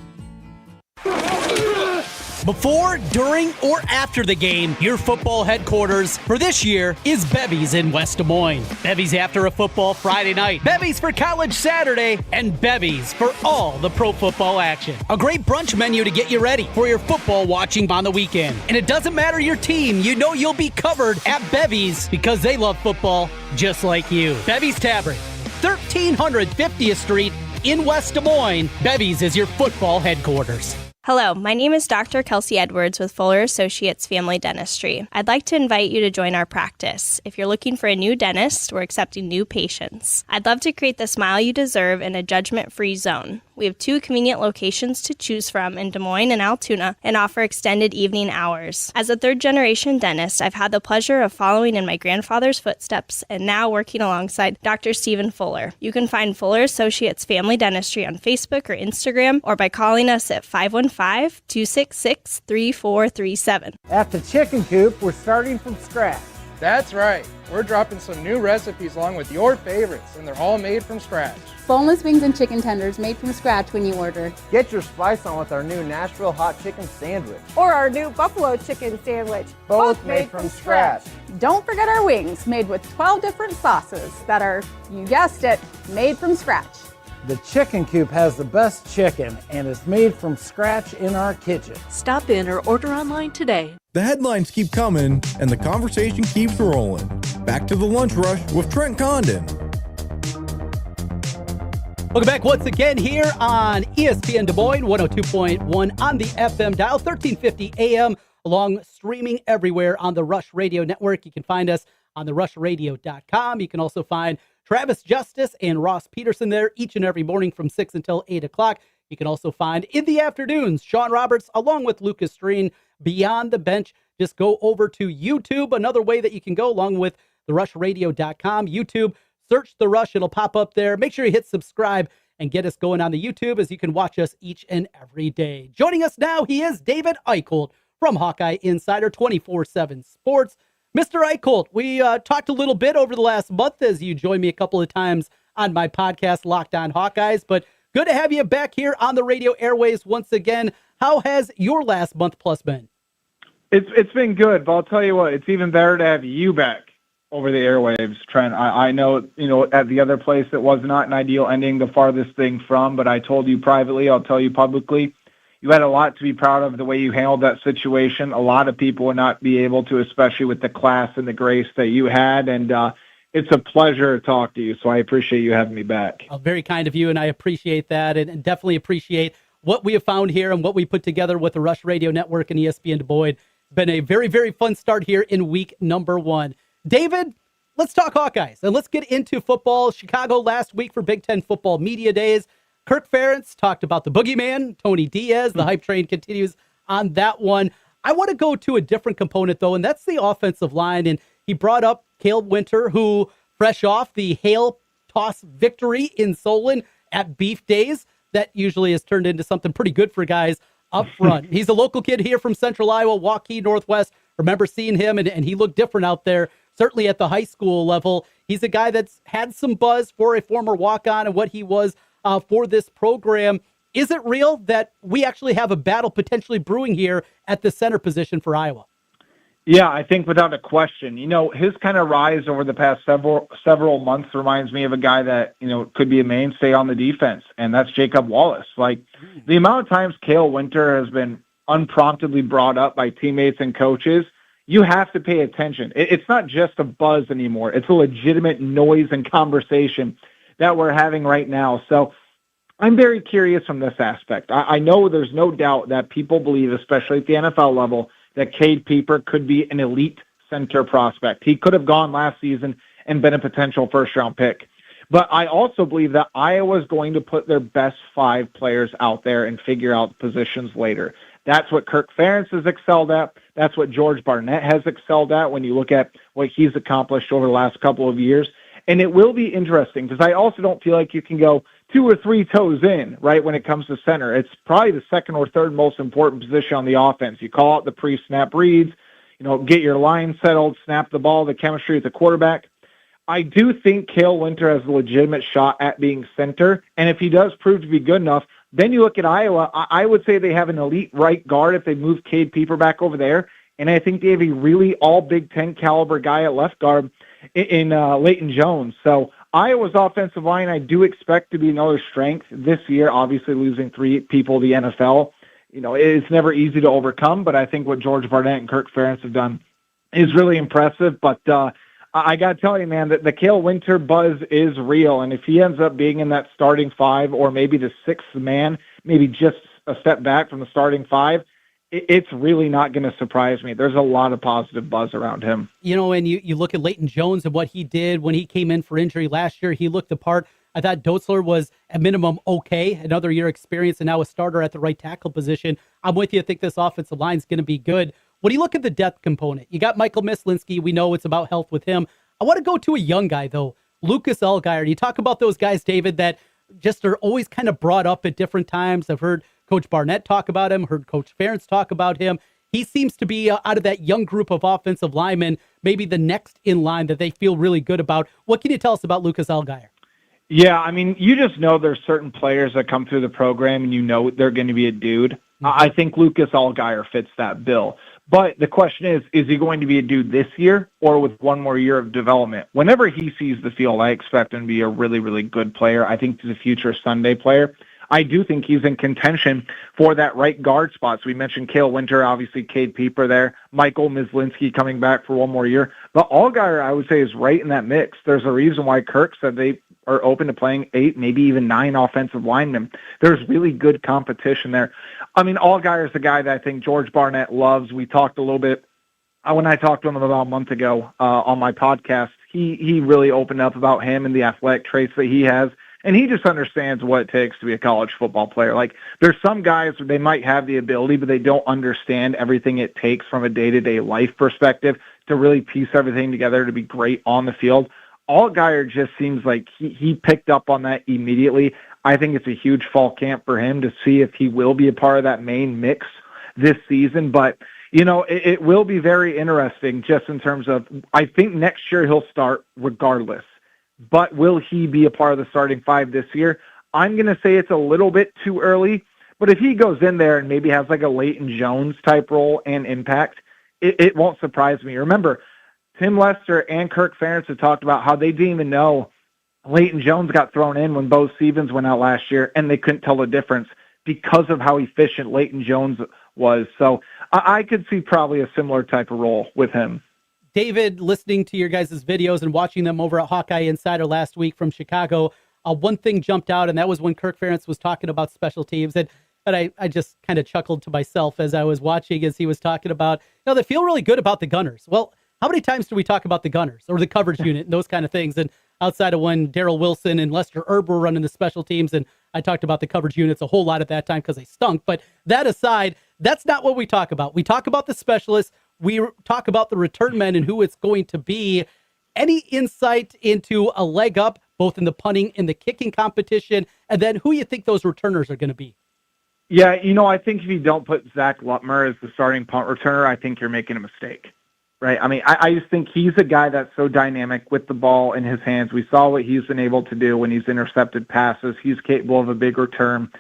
Before, during, or after the game, your football headquarters for this year is Bevy's in West Des Moines. Bevy's after a football Friday night, Bevy's for college Saturday, and Bevy's for all the pro football action. A great brunch menu to get you ready for your football watching on the weekend. And it doesn't matter your team, you know you'll be covered at Bevy's because they love football just like you. Bevy's Tavern, 1350th Street in West Des Moines. Bevy's is your football headquarters. Hello, my name is Dr. Kelsey Edwards with Fuller Associates Family Dentistry. I'd like to invite you to join our practice. If you're looking for a new dentist, we're accepting new patients. I'd love to create the smile you deserve in a judgment-free zone. We have 2 convenient locations to choose from in Des Moines and Altoona and offer extended evening hours. As a third-generation dentist, I've had the pleasure of following in my grandfather's footsteps and now working alongside Dr. Stephen Fuller. You can find Fuller Associates Family Dentistry on Facebook or Instagram or by calling us at 515-266-3437. At the Chicken Coop, we're starting from scratch. That's right. We're dropping some new recipes along with your favorites, and they're all made from scratch. Boneless wings and chicken tenders made from scratch when you order. Get your spice on with our new Nashville hot chicken sandwich. Or our new buffalo chicken sandwich. Both made from scratch. Don't forget our wings, made with 12 different sauces that are, you guessed it, made from scratch. The Chicken Coop has the best chicken and is made from scratch in our kitchen. Stop in or order online today. The headlines keep coming and the conversation keeps rolling. Back to the Lunch Rush with Trent Condon. Welcome back once again here on ESPN Des Moines, 102.1 on the FM dial, 1350 AM, along streaming everywhere on the Rush Radio Network. You can find us on therushladio.com. You can also find Travis Justice and Ross Peterson there each and every morning from 6 until 8 o'clock. You can also find in the afternoons Sean Roberts along with Lucas Streen Beyond the Bench. Just go over to YouTube, another way that you can go along with therushladio.com. YouTube, search The Rush. It'll pop up there. Make sure you hit subscribe and get us going on the YouTube as you can watch us each and every day. Joining us now, he is David Eickholt from Hawkeye Insider 24/7 Sports. Mr. Eickholt, we talked a little bit over the last month as you joined me a couple of times on my podcast, Locked On Hawkeyes, but good to have you back here on the radio airways once again. How has your last month plus been? It's been good, but I'll tell you what, it's even better to have you back over the airwaves, Trent. I know, at the other place it was not an ideal ending, the farthest thing from, but I told you privately, I'll tell you publicly, you had a lot to be proud of the way you handled that situation. A lot of people would not be able to, especially with the class and the grace that you had, and it's a pleasure to talk to you, so I appreciate you having me back. Very kind of you, and I appreciate that, and definitely appreciate what we have found here and what we put together with the Rush Radio Network and ESPN Des Moines. It's been a very, very fun start here in week number 1. David, let's talk Hawkeyes, and let's get into football. Chicago last week for Big Ten Football Media Days. Kirk Ferentz talked about the boogeyman, Tony Diaz. The hype train continues on that one. I want to go to a different component, though, and that's the offensive line. And he brought up Cale Winter, who, fresh off the hail toss victory in Solon at Beef Days, that usually has turned into something pretty good for guys up front. He's a local kid here from Central Iowa, Waukee Northwest. Remember seeing him, and he looked different out there, certainly at the high school level. He's a guy that's had some buzz for a former walk-on and what he was for this program. Is it real that we actually have a battle potentially brewing here at the center position for Iowa? Yeah, I think without a question. His kind of rise over the past several months reminds me of a guy that, could be a mainstay on the defense, and that's Jacob Wallace. Like, the amount of times Cale Winter has been unpromptedly brought up by teammates and coaches, you have to pay attention. It's not just a buzz anymore. It's a legitimate noise and conversation that we're having right now. So I'm very curious from this aspect. I know there's no doubt that people believe, especially at the NFL level, that Cade Pieper could be an elite center prospect. He could have gone last season and been a potential first-round pick. But I also believe that Iowa is going to put their best 5 players out there and figure out positions later. That's what Kirk Ferentz has excelled at. That's what George Barnett has excelled at when you look at what he's accomplished over the last couple of years. And it will be interesting because I also don't feel like you can go 2 or 3 toes in, right, when it comes to center. It's probably the second or third most important position on the offense. You call out the pre-snap reads, get your line settled, snap the ball, the chemistry at the quarterback. I do think Cale Winter has a legitimate shot at being center, and if he does prove to be good enough, then you look at Iowa, I would say they have an elite right guard if they move Cade Pieper back over there, and I think they have a really all Big Ten caliber guy at left guard in Leighton Jones. So Iowa's offensive line, I do expect to be another strength this year. Obviously, losing 3 people to the NFL, it's never easy to overcome. But I think what George Barnett and Kirk Ferentz have done is really impressive. But I got to tell you, man, that the Cale Winter buzz is real. And if he ends up being in that starting 5 or maybe the 6th man, maybe just a step back from the starting 5, it's really not going to surprise me. There's a lot of positive buzz around him. And you look at Leighton Jones and what he did when he came in for injury last year. He looked the part. I thought Dotzler was at minimum okay, another year experience, and now a starter at the right tackle position. I'm with you. I think this offensive line is going to be good. When you look at the depth component, you got Michael Mislinski. We know it's about health with him. I want to go to a young guy, though, Lucas Allgaier. You talk about those guys, David, that just are always kind of brought up at different times. I've heard Coach Barnett talk about him, heard Coach Ferentz talk about him. He seems to be out of that young group of offensive linemen, maybe the next in line that they feel really good about. What can you tell us about Lucas Allgaier? Yeah, I mean, you just know there's certain players that come through the program and they're going to be a dude. Mm-hmm. I think Lucas Allgaier fits that bill. But the question is he going to be a dude this year or with one more year of development? Whenever he sees the field, I expect him to be a really, really good player. I think he's a future Sunday player. I do think he's in contention for that right guard spot. So we mentioned Cale Winter, obviously Cade Pieper there, Michael Mislinski coming back for one more year. But Allgaier, I would say, is right in that mix. There's a reason why Kirk said they are open to playing 8, maybe even 9 offensive linemen. There's really good competition there. I mean, Allgaier is the guy that I think George Barnett loves. We talked a little bit when I talked to him about a month ago on my podcast. He really opened up about him and the athletic traits that he has. And he just understands what it takes to be a college football player. Like, there's some guys, they might have the ability, but they don't understand everything it takes from a day-to-day life perspective to really piece everything together to be great on the field. Allgaier just seems like he picked up on that immediately. I think it's a huge fall camp for him to see if he will be a part of that main mix this season. But, it will be very interesting just in terms of, I think next year he'll start regardless. But will he be a part of the starting 5 this year? I'm going to say it's a little bit too early. But if he goes in there and maybe has like a Leighton Jones type role and impact, it won't surprise me. Remember, Tim Lester and Kirk Ferentz have talked about how they didn't even know Leighton Jones got thrown in when Bo Stevens went out last year, and they couldn't tell the difference because of how efficient Leighton Jones was. So I could see probably a similar type of role with him. David, listening to your guys' videos and watching them over at Hawkeye Insider last week from Chicago, one thing jumped out, and that was when Kirk Ferentz was talking about special teams. And I just kind of chuckled to myself as I was watching as he was talking about, they feel really good about the Gunners. Well, how many times do we talk about the Gunners or the coverage unit and those kind of things? And outside of when Darrell Wilson and Lester Erb were running the special teams, and I talked about the coverage units a whole lot at that time because they stunk. But that aside, that's not what we talk about. We talk about the specialists. We talk about the return men and who it's going to be. Any insight into a leg up, both in the punting and the kicking competition, and then who you think those returners are going to be? Yeah, I think if you don't put Zach Lutmer as the starting punt returner, I think you're making a mistake, right? I mean, I just think he's a guy that's so dynamic with the ball in his hands. We saw what he's been able to do when he's intercepted passes. He's capable of a big return.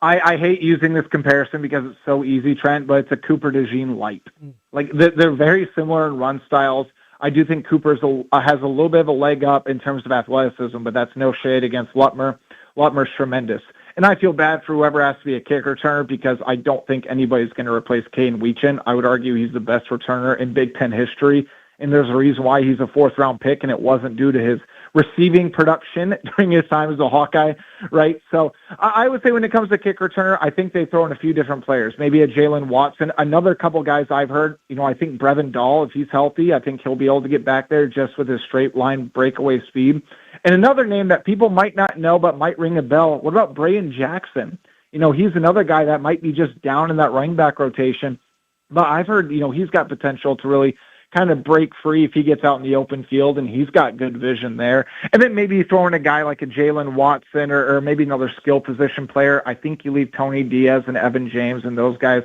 I hate using this comparison because it's so easy, Trent, but it's a Cooper DeJean light. Like, they're very similar in run styles. I do think Cooper has a little bit of a leg up in terms of athleticism, but that's no shade against Lutmer. Lutmer's tremendous. And I feel bad for whoever has to be a kick returner because I don't think anybody's going to replace Caden Weechin. I would argue he's the best returner in Big Ten history, and there's a reason why he's a fourth-round pick, and it wasn't due to his receiving production during his time as a Hawkeye, right? So I would say when it comes to kick returner, I think they throw in a few different players, maybe a Jalen Watson. Another couple guys I've heard, I think Brevin Dahl, if he's healthy, I think he'll be able to get back there just with his straight line breakaway speed. And another name that people might not know but might ring a bell, what about Braden Jackson? He's another guy that might be just down in that running back rotation, but I've heard, he's got potential to really kind of break free if he gets out in the open field, and he's got good vision there. And then maybe throw in a guy like a Jalen Watson or maybe another skill position player. I think you leave Tony Diaz and Evan James and those guys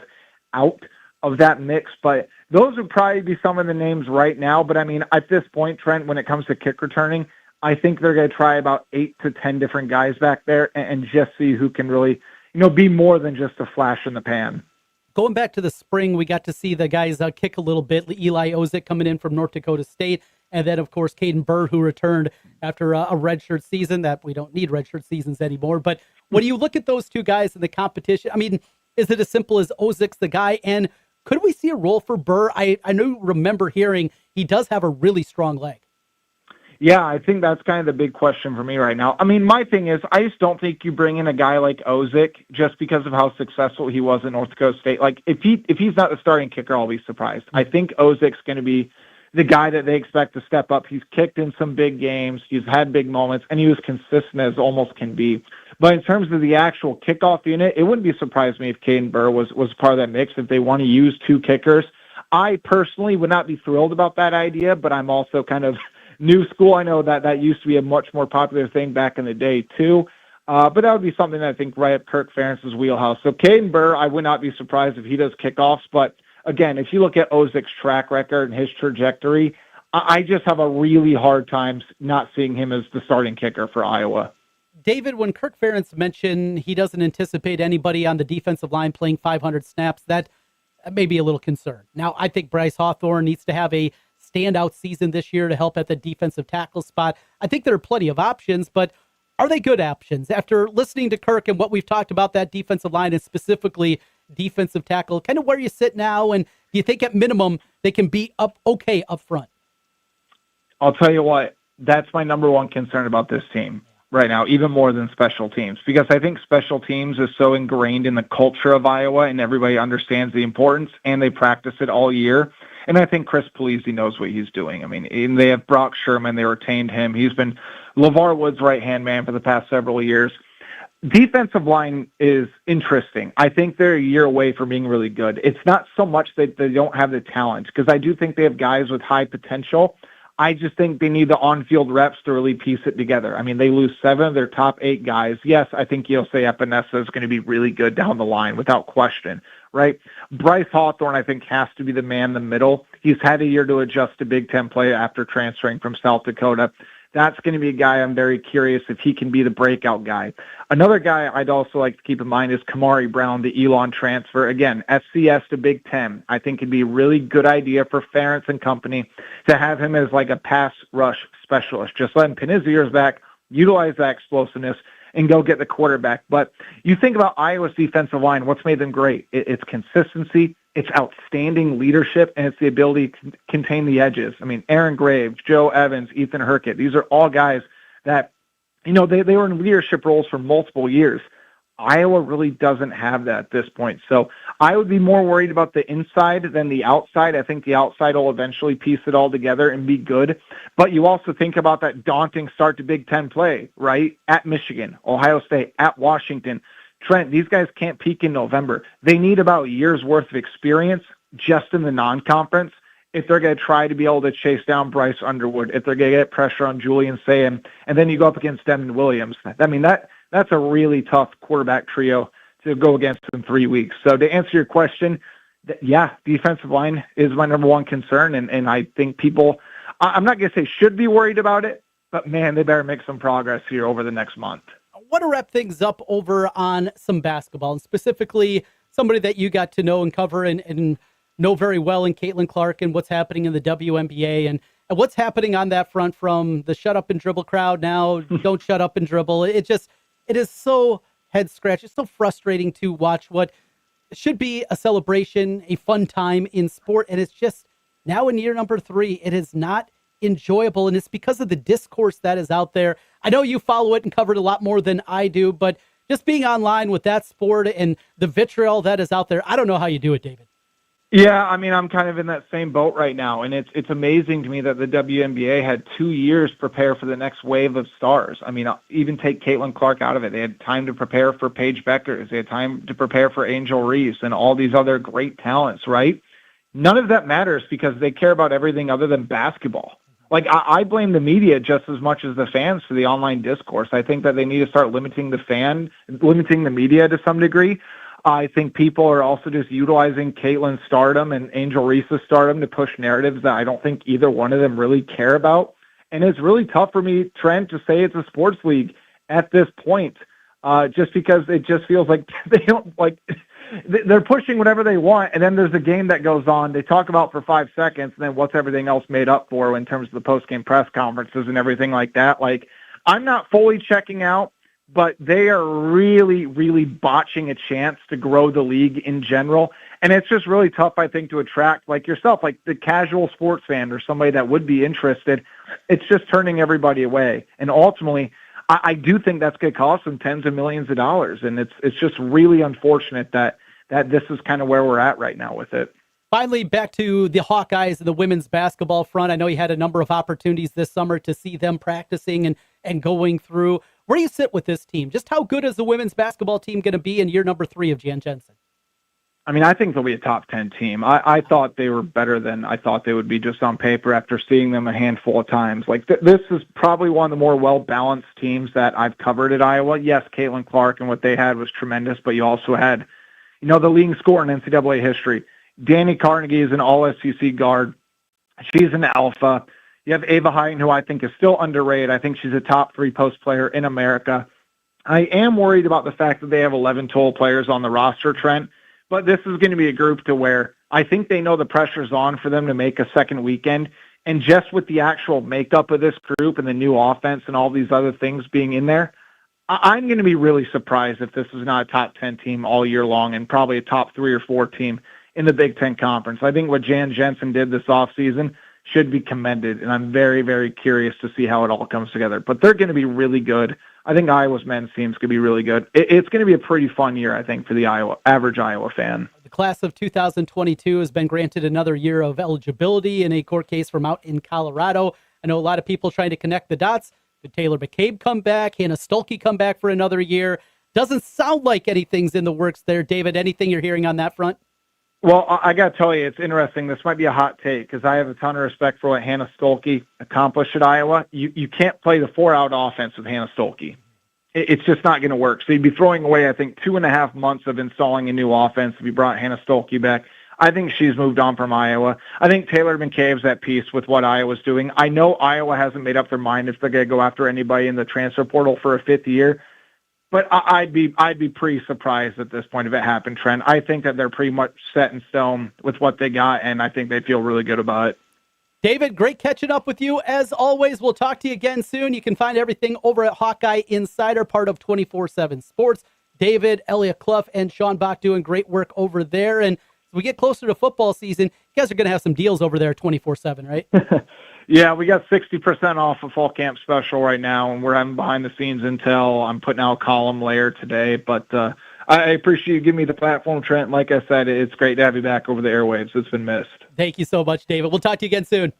out of that mix, but those would probably be some of the names right now. But I mean, at this point, Trent, when it comes to kick returning, I think they're going to try about 8 to 10 different guys back there and just see who can really, be more than just a flash in the pan. Going back to the spring, we got to see the guys kick a little bit. Eli Ozick coming in from North Dakota State. And then, of course, Caden Burr, who returned after a redshirt season that we don't need redshirt seasons anymore. But when you look at those two guys in the competition, I mean, is it as simple as Ozick's the guy? And could we see a role for Burr? I remember hearing he does have a really strong leg. Yeah, I think that's kind of the big question for me right now. I mean, my thing is, I just don't think you bring in a guy like Ozick just because of how successful he was at North Dakota State. Like, if he's not the starting kicker, I'll be surprised. I think Ozick's going to be the guy that they expect to step up. He's kicked in some big games. He's had big moments, and he was consistent as almost can be. But in terms of the actual kickoff unit, it wouldn't be surprised me if Caden Burr was part of that mix if they want to use two kickers. I personally would not be thrilled about that idea, but I'm also kind of new school. I know that used to be a much more popular thing back in the day too, but that would be something that I think right up Kirk Ferentz's wheelhouse. So Caden Burr, I would not be surprised if he does kickoffs, but again, if you look at Ozick's track record and his trajectory, I just have a really hard time not seeing him as the starting kicker for Iowa. David, when Kirk Ferentz mentioned he doesn't anticipate anybody on the defensive line playing 500 snaps, that may be a little concerned. Now, I think Bryce Hawthorne needs to have a standout season this year to help at the defensive tackle spot. I think there are plenty of options, but are they good options? After listening to Kirk and what we've talked about that defensive line and specifically defensive tackle, kind of where you sit now, and do you think at minimum they can be up front? I'll tell you what, that's my number one concern about this team right now, even more than special teams, because I think special teams is so ingrained in the culture of Iowa and everybody understands the importance and they practice it all year. And I think Chris Polizzi knows what he's doing. I mean, they have Brock Sherman. They retained him. He's been LeVar Wood's right-hand man for the past several years. Defensive line is interesting. I think they're a year away from being really good. It's not so much that they don't have the talent, because I do think they have guys with high potential. I just think they need the on-field reps to really piece it together. I mean, they lose 7 of their top 8 guys. Yes, I think you'll say Epinesa is going to be really good down the line without question, right? Bryce Hawthorne, I think, has to be the man in the middle. He's had a year to adjust to Big Ten play after transferring from South Dakota. That's going to be a guy I'm very curious if he can be the breakout guy. Another guy I'd also like to keep in mind is Kamari Brown, the Elon transfer. Again, FCS to Big Ten. I think it'd be a really good idea for Ferentz and company to have him as like a pass rush specialist. Just let him pin his ears back, utilize that explosiveness, and go get the quarterback. But you think about Iowa's defensive line, what's made them great? It's consistency, it's outstanding leadership, and it's the ability to contain the edges. I mean, Aaron Graves, Joe Evans, Ethan Herkett, these are all guys that, they were in leadership roles for multiple years. Iowa really doesn't have that at this point. So I would be more worried about the inside than the outside. I think the outside will eventually piece it all together and be good. But you also think about that daunting start to Big Ten play, right? At Michigan, Ohio State, at Washington. Trent, these guys can't peak in November. They need about a year's worth of experience just in the non-conference if they're going to try to be able to chase down Bryce Underwood, if they're going to get pressure on Julian Sayin, and then you go up against Devin Williams. I mean, that's a really tough quarterback trio to go against in 3 weeks. So to answer your question, defensive line is my number one concern, and I think people, I'm not going to say should be worried about it, but man, they better make some progress here over the next month. I want to wrap things up over on some basketball, and specifically somebody that you got to know and cover and know very well in Caitlin Clark and what's happening in the WNBA and what's happening on that front from the shut up and dribble crowd now, don't shut up and dribble. It is so head scratch. It's so frustrating to watch what should be a celebration, a fun time in sport. And it's just now in year number 3, it is not enjoyable. And it's because of the discourse that is out there. I know you follow it and cover it a lot more than I do, but just being online with that sport and the vitriol that is out there, I don't know how you do it, David. Yeah, I mean, I'm kind of in that same boat right now, and it's amazing to me that the WNBA had 2 years to prepare for the next wave of stars. I mean, even take Caitlin Clark out of it. They had time to prepare for Paige Beckers. They had time to prepare for Angel Reese and all these other great talents, right? None of that matters because they care about everything other than basketball. Like, I blame the media just as much as the fans for the online discourse. I think that they need to start limiting the media to some degree. I think people are also just utilizing Caitlin's stardom and Angel Reese's stardom to push narratives that I don't think either one of them really care about. And it's really tough for me, Trent, to say it's a sports league at this point, just because it just feels like they don't they're pushing whatever they want. And then there's a game that goes on. They talk about for 5 seconds, and then what's everything else made up for in terms of the post-game press conferences and everything like that. Like, I'm not fully checking out, but they are really, really botching a chance to grow the league in general. And it's just really tough, I think, to attract, like yourself, like the casual sports fan or somebody that would be interested. It's just turning everybody away. And ultimately, I do think that's going to cost them tens of millions of dollars. And it's just really unfortunate that this is kind of where we're at right now with it. Finally, back to the Hawkeyes and the women's basketball front. I know you had a number of opportunities this summer to see them practicing and going through. Where do you sit with this team? Just how good is the women's basketball team going to be in year number 3 of Jan Jensen? I mean, I think they'll be a top 10 team. I thought they were better than I thought they would be just on paper after seeing them a handful of times. Like, this is probably one of the more well-balanced teams that I've covered at Iowa. Yes, Caitlin Clark and what they had was tremendous, but you also had, the leading scorer in NCAA history. Danny Carnegie is an all-SEC guard. She's an alpha. You have Ava Heighton, who I think is still underrated. I think she's a top 3 post player in America. I am worried about the fact that they have 11 total players on the roster, Trent, but this is going to be a group to where I think they know the pressure's on for them to make a second weekend. And just with the actual makeup of this group and the new offense and all these other things being in there, I'm going to be really surprised if this is not a top 10 team all year long and probably a top 3 or 4 team in the Big Ten Conference. I think what Jan Jensen did this offseason should be commended, and I'm very, very curious to see how it all comes together. But they're going to be really good. I think Iowa's men's team's going to be really good. It's going to be a pretty fun year, I think, for the average Iowa fan. The class of 2022 has been granted another year of eligibility in a court case from out in Colorado. I know a lot of people trying to connect the dots. Did Taylor McCabe come back? Hannah Stolke come back for another year? Doesn't sound like anything's in the works there. David, anything you're hearing on that front? Well, I got to tell you, it's interesting. This might be a hot take because I have a ton of respect for what Hannah Stolke accomplished at Iowa. You can't play the 4-out offense with Hannah Stolke. It's just not going to work. So you'd be throwing away, I think, 2.5 months of installing a new offense if you brought Hannah Stolke back. I think she's moved on from Iowa. I think Taylor McCabe's at peace with what Iowa's doing. I know Iowa hasn't made up their mind if they're going to go after anybody in the transfer portal for a fifth year, but I'd be pretty surprised at this point if it happened, Trent. I think that they're pretty much set in stone with what they got, and I think they feel really good about it. David, great catching up with you. As always, we'll talk to you again soon. You can find everything over at Hawkeye Insider, part of 24/7 Sports. David, Elliot Clough, and Sean Bach doing great work over there. And as we get closer to football season, you guys are going to have some deals over there 24/7, right? Yeah, we got 60% off a fall camp special right now, and we're having behind-the-scenes intel. I'm putting out a column later today, but I appreciate you giving me the platform, Trent. Like I said, it's great to have you back over the airwaves. It's been missed. Thank you so much, David. We'll talk to you again soon.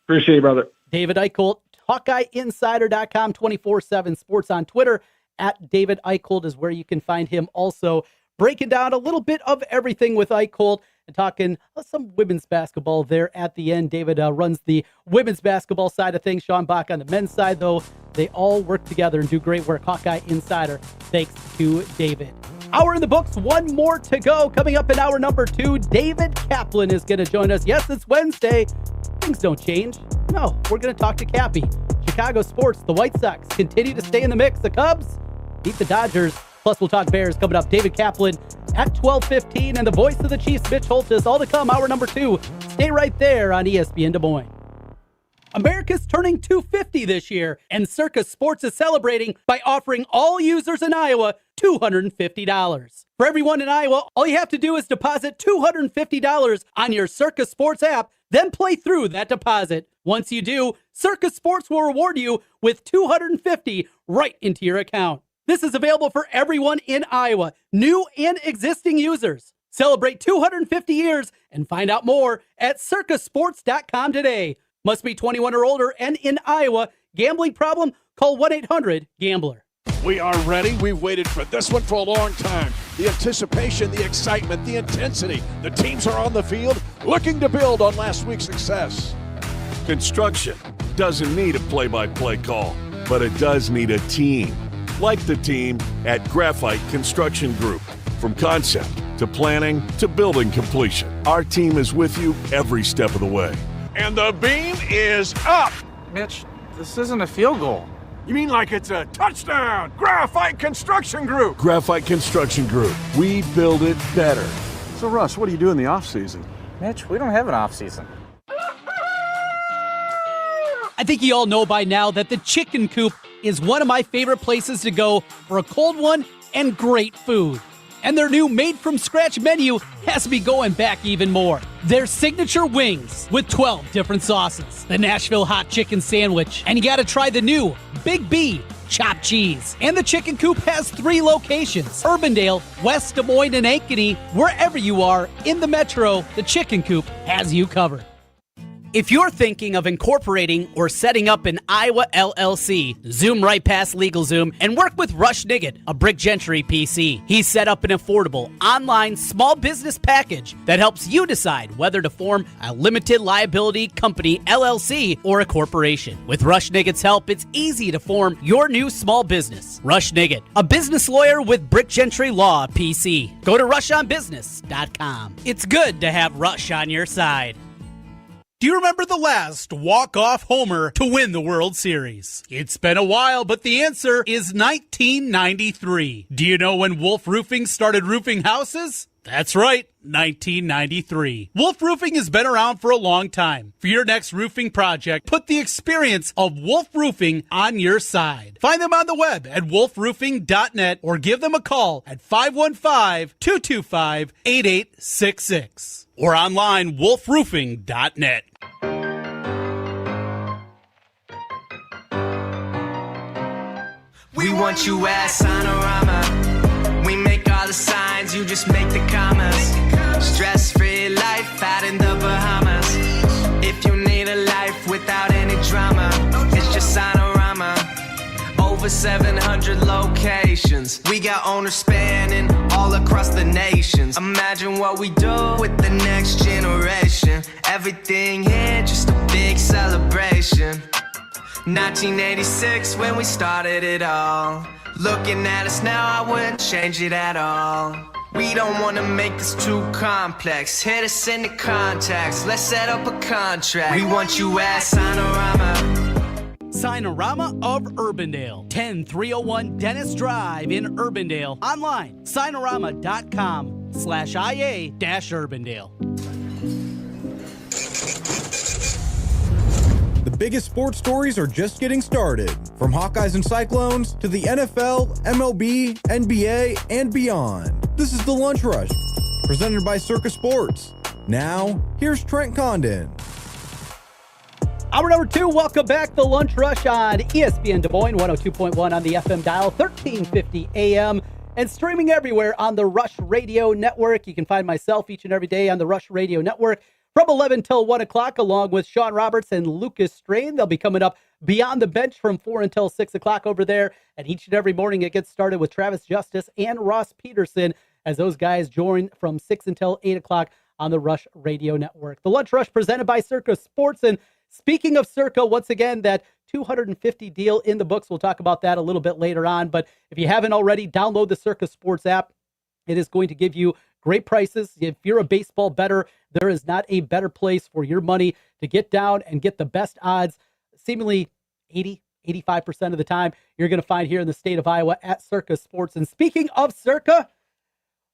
Appreciate you, brother. David Eickholt, HawkeyeInsider.com, 24/7 Sports on Twitter. At David Eickholt is where you can find him also breaking down a little bit of everything with Eickholt and talking some women's basketball there at the end. David runs the women's basketball side of things. Sean Bach on the men's side, though. They all work together and do great work. Hawkeye Insider, thanks to David. Hour in the books, one more to go. Coming up in hour number 2, David Kaplan is going to join us. Yes, it's Wednesday. Things don't change. No, we're going to talk to Cappy. Chicago sports, the White Sox continue to stay in the mix. The Cubs beat the Dodgers. Plus, we'll talk Bears coming up. David Kaplan at 12:15, and the voice of the Chiefs, Mitch Holthus, all to come. Hour number 2. Stay right there on ESPN Des Moines. America's turning 250 this year, and Circa Sports is celebrating by offering all users in Iowa $250. For everyone in Iowa, all you have to do is deposit $250 on your Circa Sports app, then play through that deposit. Once you do, Circa Sports will reward you with $250 right into your account. This is available for everyone in Iowa, new and existing users. Celebrate 250 years and find out more at circasports.com today. Must be 21 or older and in Iowa. Gambling problem? Call 1-800-GAMBLER. We are ready. We've waited for this one for a long time. The anticipation, the excitement, the intensity. The teams are on the field looking to build on last week's success. Construction doesn't need a play-by-play call, but it does need a team. Like the team at Graphite Construction Group. From concept to planning to building completion, our team is with you every step of the way. And the beam is up. Mitch, this isn't a field goal. You mean like it's a touchdown? Graphite Construction Group. Graphite Construction Group. We build it better. So, Russ, what do you do in the offseason? Mitch, we don't have an offseason. I think you all know by now that the Chicken Coop is one of my favorite places to go for a cold one and great food. And their new made-from-scratch menu has me going back even more. Their signature wings with 12 different sauces, the Nashville Hot Chicken Sandwich, and you gotta try the new Big B chopped cheese. And the Chicken Coop has 3 locations: Urbandale, West Des Moines, and Ankeny. Wherever you are in the metro, the Chicken Coop has you covered. If you're thinking of incorporating or setting up an Iowa LLC, zoom right past LegalZoom and work with Rush Niggett, a Brick Gentry PC. He's set up an affordable online small business package that helps you decide whether to form a limited liability company, LLC, or a corporation. With Rush Niggett's help, it's easy to form your new small business. Rush Niggett, a business lawyer with Brick Gentry Law PC. Go to rushonbusiness.com. It's good to have Rush on your side. Do you remember the last walk-off homer to win the World Series? It's been a while, but the answer is 1993. Do you know when Wolf Roofing started roofing houses? That's right, 1993. Wolf Roofing has been around for a long time. For your next roofing project, put the experience of Wolf Roofing on your side. Find them on the web at wolfroofing.net or give them a call at 515-225-8866 or online wolfroofing.net. We want you at Sonorama. We make all the signs, you just make the commas. Stress-free life out in the Bahamas. If you need a life without any drama, it's just Sonorama. Over 700 locations. We got owners spanning all across the nations. Imagine what we do with the next generation. Everything here, just a big celebration. 1986 when we started it all. Looking at us now, I wouldn't change it at all. We don't wanna make this too complex. Hit us in the contacts, let's set up a contract. We want you at Signorama. Signorama of Urbandale, 10301 Dennis Drive in Urbandale. Online, signorama.com/IA-Urbandale. The biggest sports stories are just getting started. From Hawkeyes and Cyclones to the NFL, MLB, NBA, and beyond. This is The Lunch Rush, presented by Circa Sports. Now, here's Trent Condon. Hour number 2, welcome back. The Lunch Rush on ESPN Des Moines, 102.1 on the FM dial, 1350 AM, and streaming everywhere on the Rush Radio Network. You can find myself each and every day on the Rush Radio Network from 11 till 1 o'clock, along with Sean Roberts and Lucas Strain. They'll be coming up beyond the bench from 4 until 6 o'clock over there. And each and every morning it gets started with Travis Justice and Ross Peterson as those guys join from 6 until 8 o'clock on the Rush Radio Network. The Lunch Rush presented by Circa Sports. And speaking of Circa, once again, that 250 deal in the books. We'll talk about that a little bit later on. But if you haven't already, download the Circa Sports app. It is going to give you great prices. If you're a baseball bettor, there is not a better place for your money to get down and get the best odds. Seemingly 85% of the time you're going to find here in the state of Iowa at Circa Sports. And speaking of Circa,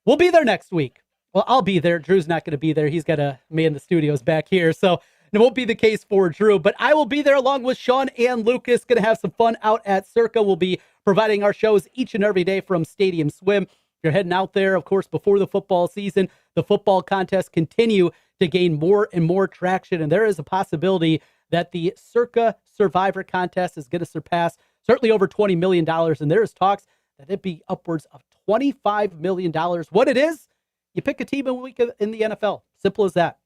we'll be there next week. Well, I'll be there. Drew's not going to be there. He's got to man the studios back here. So it won't be the case for Drew, but I will be there along with Sean and Lucas. Going to have some fun out at Circa. We'll be providing our shows each and every day from Stadium Swim. You're heading out there, of course, before the football season. The football contests continue to gain more and more traction, and there is a possibility that the Circa Survivor Contest is going to surpass certainly over $20 million, and there is talks that it be upwards of $25 million. What it is, you pick a team in the NFL. Simple as that.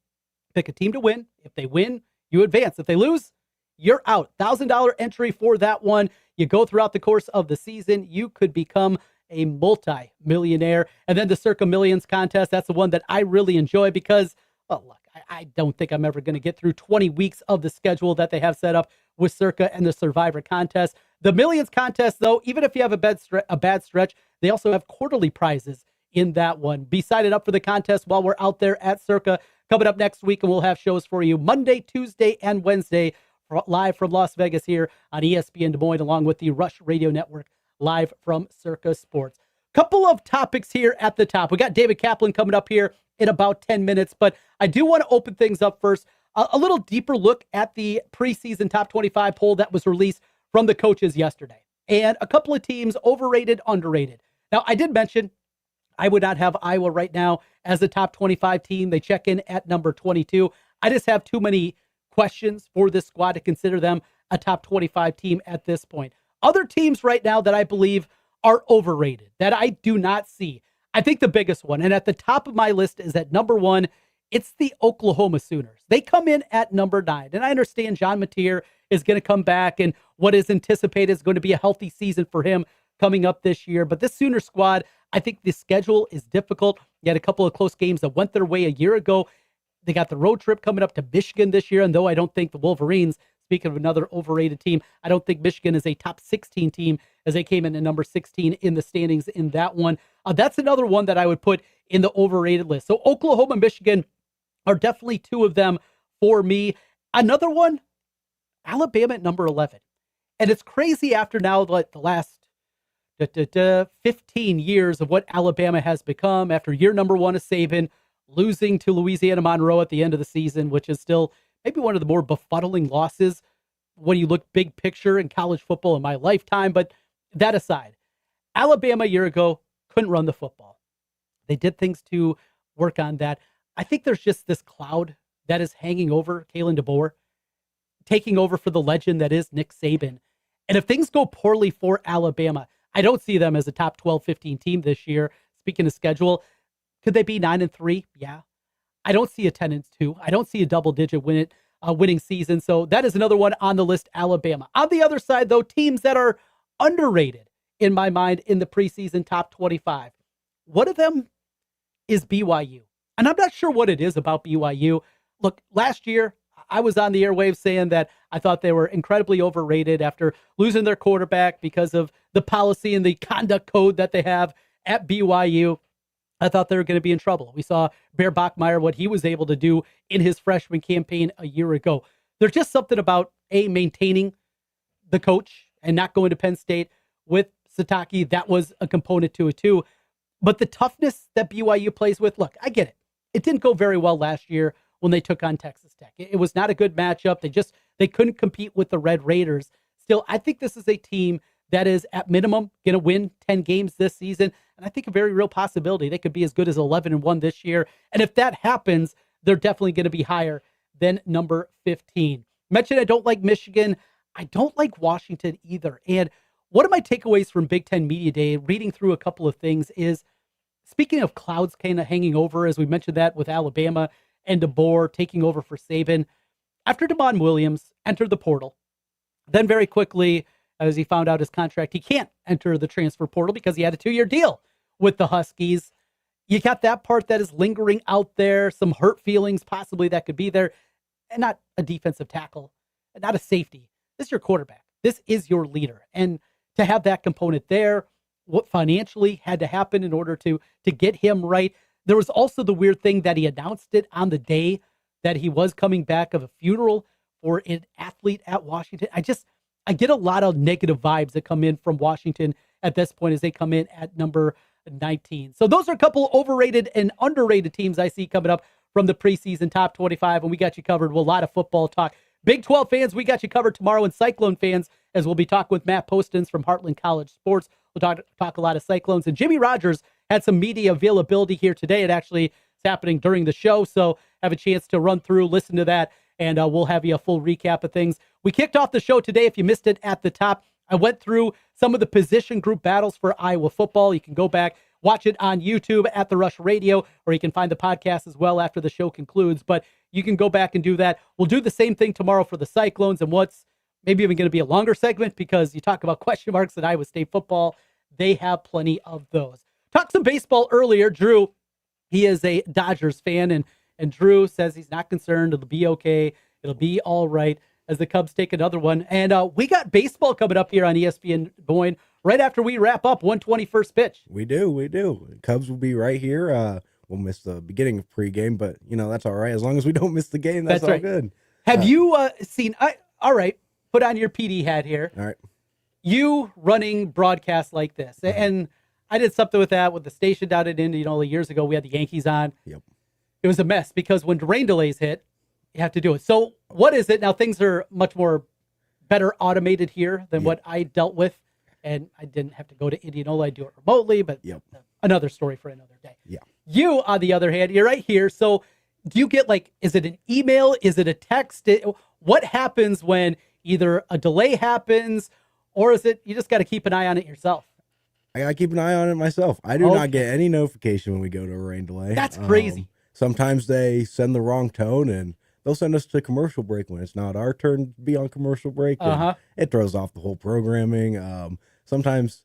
Pick a team to win. If they win, you advance. If they lose, you're out. $1,000 entry for that one. You go throughout the course of the season, you could become a multi-millionaire. And then the Circa Millions contest, that's the one that I really enjoy because, well, look, I don't think I'm ever going to get through 20 weeks of the schedule that they have set up with Circa and the Survivor contest. The Millions contest, though, even if you have a bad stretch, they also have quarterly prizes in that one. Be signed up for the contest while we're out there at Circa. Coming up next week, and we'll have shows for you Monday, Tuesday, and Wednesday, live from Las Vegas here on ESPN Des Moines, along with the Rush Radio Network, live from Circa Sports. Couple of topics here at the top. We got David Kaplan coming up here in about 10 minutes, but I do want to open things up first. A little deeper look at the preseason top 25 poll that was released from the coaches yesterday. And a couple of teams overrated, underrated. Now, I did mention I would not have Iowa right now as a top 25 team. They check in at number 22. I just have too many questions for this squad to consider them a top 25 team at this point. Other teams right now that I believe are overrated, that I do not see. I think the biggest one, and at the top of my list is at number 1, it's the Oklahoma Sooners. They come in at number 9. And I understand John Mateer is going to come back, and what is anticipated is going to be a healthy season for him coming up this year. But this Sooner squad, I think the schedule is difficult. You had a couple of close games that went their way a year ago. They got the road trip coming up to Michigan this year. And though I don't think the Wolverines, speaking of another overrated team, I don't think Michigan is a top 16 team as they came in at number 16 in the standings in that one. That's another one that I would put in the overrated list. So Oklahoma and Michigan are definitely two of them for me. Another one, Alabama at number 11. And it's crazy after now, like the last 15 years of what Alabama has become after year number 1 of Saban, losing to Louisiana Monroe at the end of the season, which is still maybe one of the more befuddling losses when you look big picture in college football in my lifetime. But that aside, Alabama a year ago couldn't run the football. They did things to work on that. I think there's just this cloud that is hanging over Kalen DeBoer, taking over for the legend that is Nick Saban. And if things go poorly for Alabama, I don't see them as a top 12, 15 team this year. Speaking of schedule, could they be 9-3? Yeah. I don't see a 10-2. I don't see a double-digit winning season. So that is another one on the list, Alabama. On the other side, though, teams that are underrated in my mind in the preseason top 25. One of them is BYU. And I'm not sure what it is about BYU. Look, last year, I was on the airwaves saying that I thought they were incredibly overrated after losing their quarterback because of the policy and the conduct code that they have at BYU. I thought they were going to be in trouble. We saw Bear Bachmeier, what he was able to do in his freshman campaign a year ago. There's just something about, maintaining the coach and not going to Penn State with Satake. That was a component to it too. But the toughness that BYU plays with, look, I get it. It didn't go very well last year when they took on Texas Tech. It was not a good matchup. They couldn't compete with the Red Raiders. Still, I think this is a team that is at minimum going to win 10 games this season. And I think a very real possibility they could be as good as 11-1 this year. And if that happens, they're definitely going to be higher than number 15. Mentioned I don't like Michigan. I don't like Washington either. And one of my takeaways from Big Ten Media Day, reading through a couple of things, is speaking of clouds kind of hanging over, as we mentioned that with Alabama and DeBoer taking over for Saban. After Damon Williams entered the portal, then very quickly, as he found out his contract, he can't enter the transfer portal because he had a 2-year deal with the Huskies. You got that part that is lingering out there, some hurt feelings possibly that could be there, and not a defensive tackle, not a safety. This is your quarterback. This is your leader. And to have that component there, what financially had to happen in order to get him right. There was also the weird thing that he announced it on the day that he was coming back of a funeral for an athlete at Washington. I get a lot of negative vibes that come in from Washington at this point as they come in at number 19. So those are a couple overrated and underrated teams I see coming up from the preseason top 25, and we got you covered with a lot of football talk. Big 12 fans, we got you covered tomorrow, and Cyclone fans, as we'll be talking with Matt Postins from Heartland College Sports. We'll talk a lot of Cyclones. And Jimmy Rogers had some media availability here today. It actually is happening during the show, so have a chance to run through, listen to that, and we'll have you a full recap of things. We kicked off the show today. If you missed it at the top, I went through some of the position group battles for Iowa football. You can go back, watch it on YouTube at The Rush Radio, or you can find the podcast as well after the show concludes. But you can go back and do that. We'll do the same thing tomorrow for the Cyclones, and what's maybe even going to be a longer segment because you talk about question marks in Iowa State football. They have plenty of those. Talked some baseball earlier. Drew, he is a Dodgers fan, and Drew says he's not concerned. It'll be okay. It'll be all right as the Cubs take another one. And we got baseball coming up here on ESPN Des Moines right after we wrap up 121st pitch. We do. Cubs will be right here. We'll miss the beginning of pregame, but, that's all right. As long as we don't miss the game, that's all right. Good. Have you seen all right, put on your PD hat here. All right. You running broadcasts like this. Mm-hmm. And I did something with that with the station down in Indy, years ago. We had the Yankees on. Yep. It was a mess because when rain delays hit, you have to do it. So what is it? Now, things are much more better automated here than what I dealt with. And I didn't have to go to Indianola. I do it remotely, but another story for another day. Yeah. You, on the other hand, you're right here. So do you get is it an email? Is it a text? What happens when either a delay happens or is it you just got to keep an eye on it yourself? I got to keep an eye on it myself. I do not get any notification when we go to a rain delay. That's crazy. Sometimes they send the wrong tone and they'll send us to commercial break when it's not our turn to be on commercial break. And it throws off the whole programming. Sometimes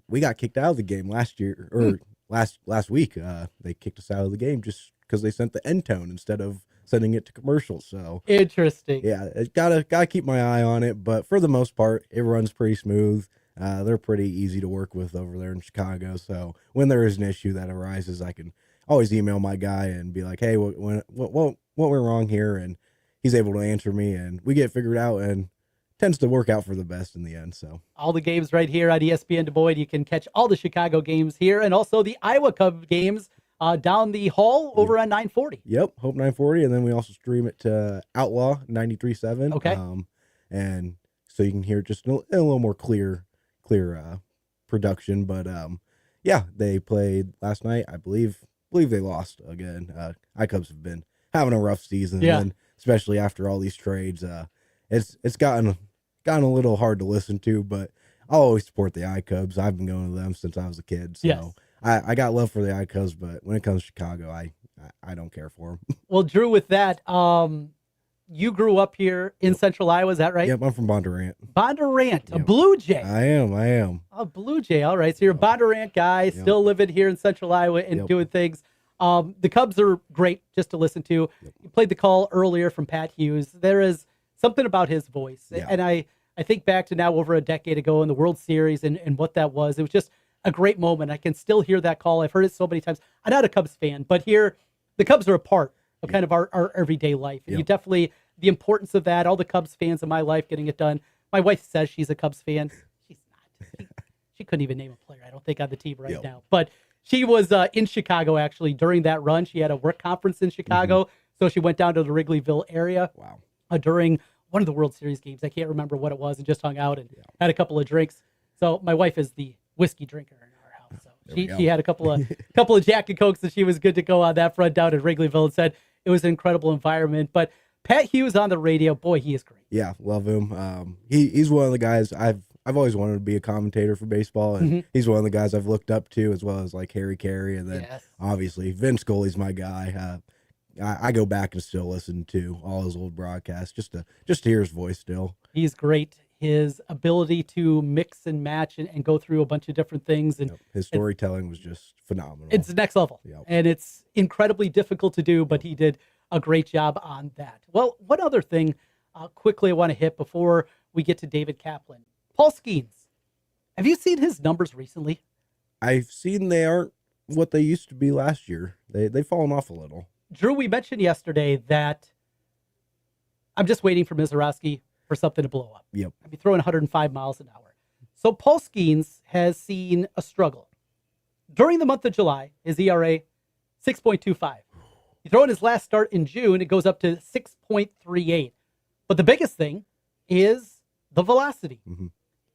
we got kicked out of the game last year or last week. They kicked us out of the game just because they sent the end tone instead of sending it to commercials. So interesting. Yeah, gotta keep my eye on it. But for the most part, it runs pretty smooth. They're pretty easy to work with over there in Chicago. So when there is an issue that arises, I can always email my guy and be like, "Hey, what went wrong here?" And he's able to answer me, and we get figured out, and tends to work out for the best in the end. So all the games right here on ESPN Des Moines. You can catch all the Chicago games here, and also the Iowa Cub games down the hall over on 940. Yep, Hope 940, and then we also stream it to Outlaw 93.7. Okay, and so you can hear just a little more clear production. But yeah, they played last night. I believe they lost again. Cubs have been having a rough season, and especially after all these trades. It's gotten a little hard to listen to, but I'll always support the Cubs. I've been going to them since I was a kid, so I got love for the Cubs. But when it comes to Chicago, I don't care for them. Well, Drew, with that, you grew up here in Central Iowa, is that right? Yep, I'm from Bondurant. Bondurant, a Blue Jay. I am. A Blue Jay, all right. So you're a Bondurant guy, still living here in Central Iowa and doing things. The Cubs are great just to listen to. You played the call earlier from Pat Hughes. There is something about his voice. And I think back to now over a decade ago in the World Series and what that was. It was just a great moment. I can still hear that call. I've heard it so many times. I'm not a Cubs fan, but here the Cubs are a part of kind of our everyday life. And you definitely, the importance of that, all the Cubs fans in my life getting it done. My wife says she's a Cubs fan. She's not. She couldn't even name a player, I don't think, on the team right now. But she was in Chicago, actually, during that run. She had a work conference in Chicago, so she went down to the Wrigleyville area during one of the World Series games. I can't remember what it was, and just hung out and had a couple of drinks. So my wife is the whiskey drinker in our house. So she had a couple of Jack and Cokes, and she was good to go on that front down at Wrigleyville, and said it was an incredible environment. But Pat Hughes on the radio, boy, he is great. Yeah, love him. He's one of the guys I've always wanted to be a commentator for baseball, and he's one of the guys I've looked up to, as well as like Harry Carey, and then obviously Vince Scully's my guy. I go back and still listen to all his old broadcasts just to hear his voice still. He's great. His ability to mix and match and go through a bunch of different things, and his storytelling was just phenomenal. It's next level, and it's incredibly difficult to do, but he did a great job on that. Well, one other thing quickly I want to hit before we get to David Kaplan. Paul Skeens, have you seen his numbers recently? I've seen they aren't what they used to be last year. They've fallen off a little. Drew, we mentioned yesterday that I'm just waiting for Mizorowski for something to blow up. Yep. I'd be throwing 105 miles an hour. So Paul Skeens has seen a struggle. During the month of July, his ERA, 6.25. You throw in his last start in June, it goes up to 6.38. But the biggest thing is the velocity.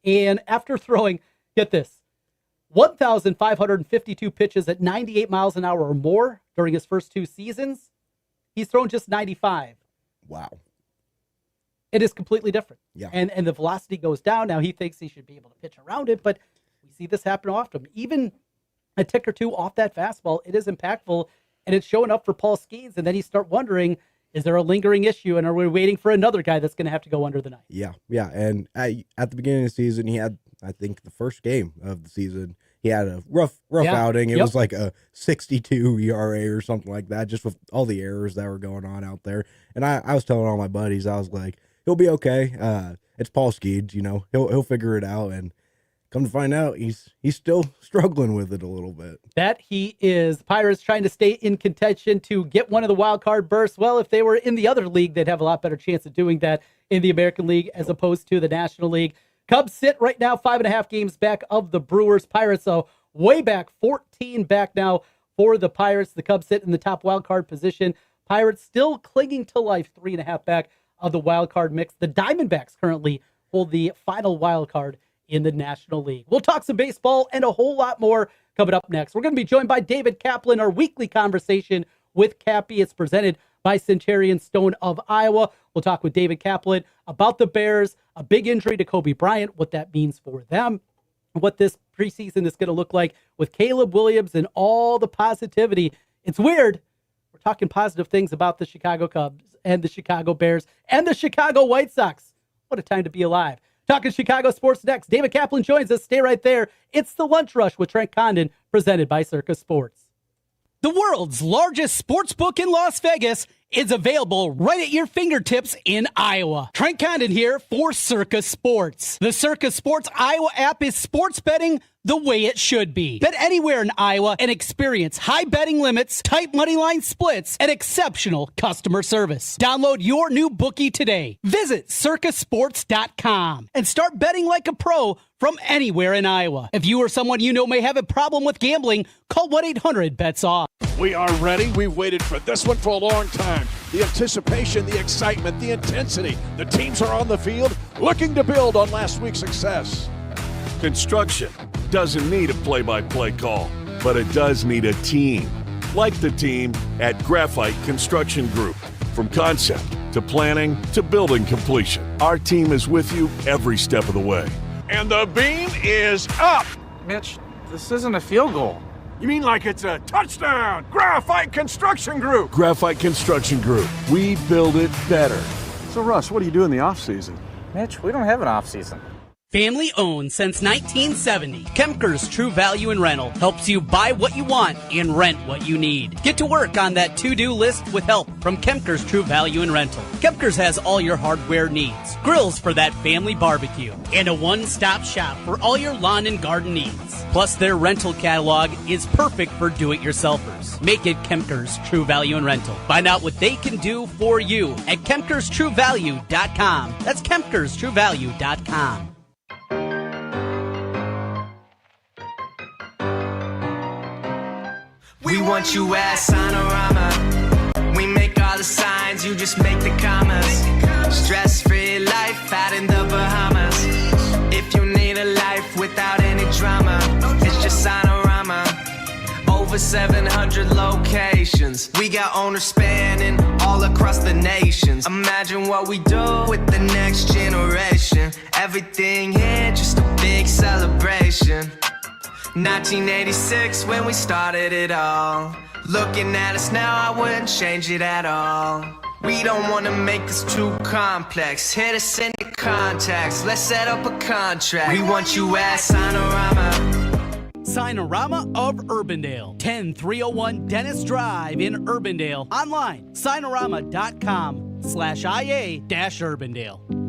And after throwing, get this, 1,552 pitches at 98 miles an hour or more during his first 2 seasons, he's thrown just 95. Wow. It is completely different. Yeah. And the velocity goes down. Now he thinks he should be able to pitch around it, but we see this happen often. Even a tick or two off that fastball, it is impactful, and it's showing up for Paul Skeens. And then you start wondering, is there a lingering issue, and are we waiting for another guy that's going to have to go under the knife? Yeah. And at the beginning of the season, he had, I think, the first game of the season, he had a rough outing. It was like a 62 ERA or something like that, just with all the errors that were going on out there. And I was telling all my buddies, I was like, he'll be okay. It's Paul Skeens, he'll figure it out. And come to find out, he's still struggling with it a little bit. That he is. Pirates trying to stay in contention to get one of the wild card berths. Well, if they were in the other league, they'd have a lot better chance of doing that in the American League as opposed to the National League. Cubs sit right now 5.5 games back of the Brewers. Pirates are way back, 14 back now for the Pirates. The Cubs sit in the top wild card position. Pirates still clinging to life, 3.5 back of the wild card mix. The Diamondbacks currently hold the final wild card in the National League. We'll talk some baseball and a whole lot more coming up next. We're going to be joined by David Kaplan, our weekly conversation with Cappy. It's presented by Centurion Stone of Iowa. We'll talk with David Kaplan about the Bears, a big injury to Kobe Bryant, what that means for them, what this preseason is going to look like with Caleb Williams and all the positivity. It's weird. We're talking positive things about the Chicago Cubs and the Chicago Bears and the Chicago White Sox. What a time to be alive. Talking Chicago sports next. David Kaplan joins us. Stay right there. It's the Lunch Rush with Trent Condon, presented by Circa Sports. The world's largest sports book in Las Vegas is available right at your fingertips in Iowa. Trent Condon here for Circa Sports. The Circa Sports Iowa app is sports betting the way it should be. Bet anywhere in Iowa and experience high betting limits, tight money line splits, and exceptional customer service. Download your new bookie today. Visit circasports.com and start betting like a pro from anywhere in Iowa. If you or someone you know may have a problem with gambling, call 1-800-BETS-OFF. We are ready. We've waited for this one for a long time. The anticipation, the excitement, the intensity. The teams are on the field looking to build on last week's success. Construction doesn't need a play-by-play call, but it does need a team. Like the team at Graphite Construction Group. From concept to planning to building completion, our team is with you every step of the way. And the beam is up. Mitch, this isn't a field goal. You mean like it's a touchdown? Graphite Construction Group. Graphite Construction Group. We build it better. So, Russ, what do you do in the off-season? Mitch, we don't have an off-season. Family owned since 1970, Kemker's True Value in Rental helps you buy what you want and rent what you need. Get to work on that to-do list with help from Kemker's True Value in Rental. Kemker's has all your hardware needs, grills for that family barbecue, and a one-stop shop for all your lawn and garden needs. Plus, their rental catalog is perfect for do-it-yourselfers. Make it Kemker's True Value in Rental. Find out what they can do for you at KemkersTrueValue.com. That's KemkersTrueValue.com. We want you at Sonorama. We make all the signs, you just make the commas. Stress-free life out in the Bahamas. If you need a life without any drama, it's just Sonorama. Over 700 locations. We got owners spanning all across the nations. Imagine what we do with the next generation. Everything here, just a big celebration. 1986 when we started it all. Looking at us now, I wouldn't change it at all. We don't want to make this too complex. Hit us in the contacts, let's set up a contract. We want you at Sonorama. Sinorama of Urbandale, 10301 Dennis Drive in Urbandale. Online, sinorama.com/IA-Urbandale.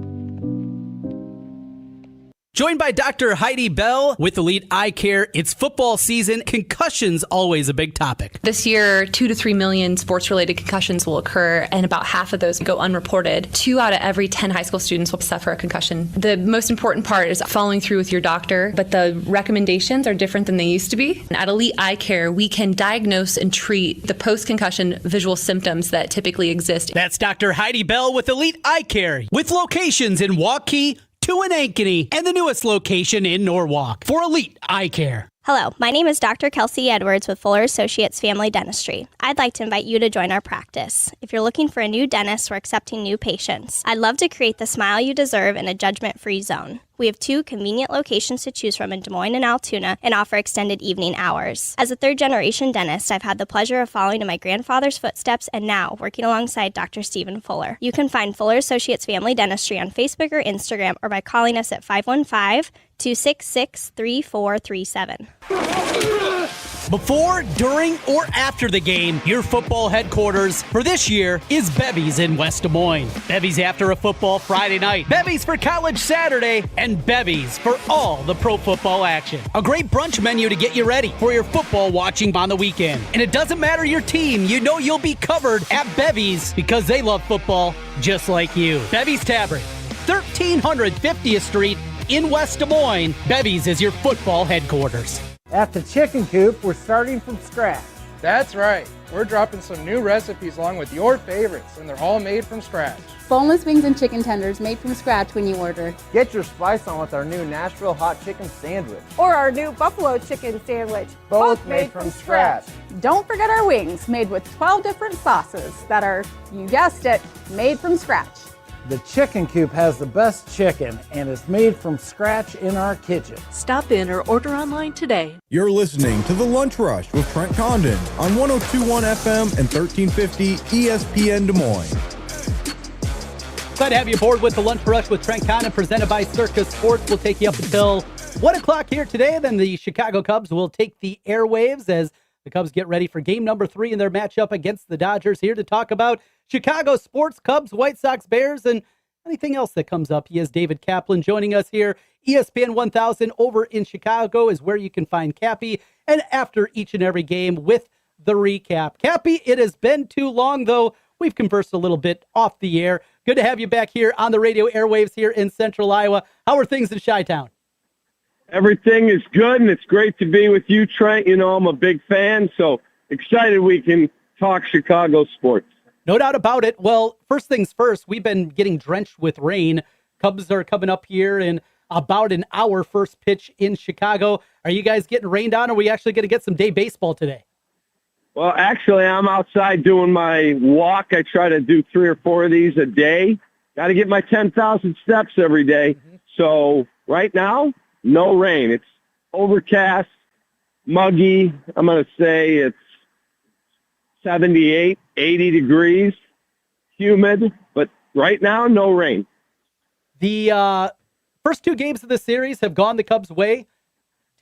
Joined by Dr. Heidi Bell with Elite Eye Care. It's football season. Concussions always a big topic. This year, 2 to 3 million sports-related concussions will occur, and about half of those go unreported. 2 out of every 10 high school students will suffer a concussion. The most important part is following through with your doctor, but the recommendations are different than they used to be. And at Elite Eye Care, we can diagnose and treat the post-concussion visual symptoms that typically exist. That's Dr. Heidi Bell with Elite Eye Care, with locations in Waukee, 2 in Ankeny, and the newest location in Norwalk for Elite Eye Care. Hello, my name is Dr. Kelsey Edwards with Fuller Associates Family Dentistry. I'd like to invite you to join our practice. If you're looking for a new dentist, we're accepting new patients. I'd love to create the smile you deserve in a judgment-free zone. We have 2 convenient locations to choose from in Des Moines and Altoona and offer extended evening hours. As a third-generation dentist, I've had the pleasure of following in my grandfather's footsteps and now working alongside Dr. Stephen Fuller. You can find Fuller Associates Family Dentistry on Facebook or Instagram or by calling us at 515-266-3437. Before, during, or after the game, your football headquarters for this year is Bevy's in West Des Moines. Bevy's after a football Friday night, Bevy's for college Saturday, and Bevy's for all the pro football action. A great brunch menu to get you ready for your football watching on the weekend. And it doesn't matter your team, you know you'll be covered at Bevy's because they love football just like you. Bevy's Tavern, 1350th Street in West Des Moines. Bevy's is your football headquarters. At the Chicken Coop, we're starting from scratch. That's right. We're dropping some new recipes along with your favorites, and they're all made from scratch. Boneless wings and chicken tenders made from scratch when you order. Get your spice on with our new Nashville hot chicken sandwich. Or our new buffalo chicken sandwich. Both made from scratch. Don't forget our wings, made with 12 different sauces that are, you guessed it, made from scratch. The Chicken Coop has the best chicken and is made from scratch in our kitchen. Stop in or order online today. You're listening to The Lunch Rush with Trent Condon on 102.1 FM and 1350 ESPN Des Moines. Glad to have you aboard with The Lunch Rush with Trent Condon, presented by Circa Sports. We'll take you up until 1 o'clock here today. Then the Chicago Cubs will take the airwaves as the Cubs get ready for game number 3 in their matchup against the Dodgers. Here to talk about Chicago sports, Cubs, White Sox, Bears, and anything else that comes up. He is David Kaplan joining us here. ESPN 1000 over in Chicago is where you can find Cappy, and after each and every game with the recap. Cappy, it has been too long, though. We've conversed a little bit off the air. Good to have you back here on the radio airwaves here in Central Iowa. How are things in Chi-Town? Everything is good, and it's great to be with you, Trent. You know, I'm a big fan, so excited we can talk Chicago sports. No doubt about it. Well, first things first, we've been getting drenched with rain. Cubs are coming up here in about an hour, first pitch in Chicago. Are you guys getting rained on, or are we actually going to get some day baseball today? Well, actually, I'm outside doing my walk. I try to do 3 or 4 of these a day. Got to get my 10,000 steps every day. So right now, no rain. It's overcast, muggy. I'm going to say it's 78, 80 degrees, humid, but right now, no rain. The First 2 games of the series have gone the Cubs' way.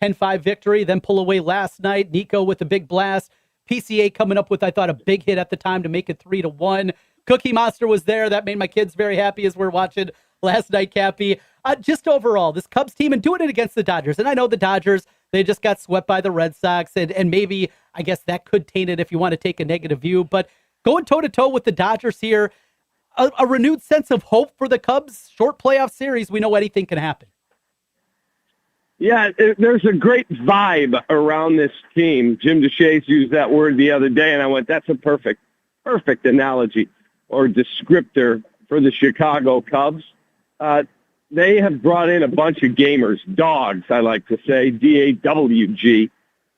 10-5 victory, then pull away last night. Nico with a big blast. PCA coming up with, I thought, a big hit at the time to make it 3-1. Cookie Monster was there. That made my kids very happy as we're watching last night, Cappy. Just overall, this Cubs team and doing it against the Dodgers. And I know the Dodgers, they just got swept by the Red Sox. And maybe, I guess that could taint it if you want to take a negative view. But going toe-to-toe with the Dodgers here, a renewed sense of hope for the Cubs. Short playoff series, we know anything can happen. Yeah, there's a great vibe around this team. Jim DeShays used that word the other day, and I went, that's a perfect analogy or descriptor for the Chicago Cubs. They have brought in a bunch of gamers, dogs, I like to say, D-A-W-G,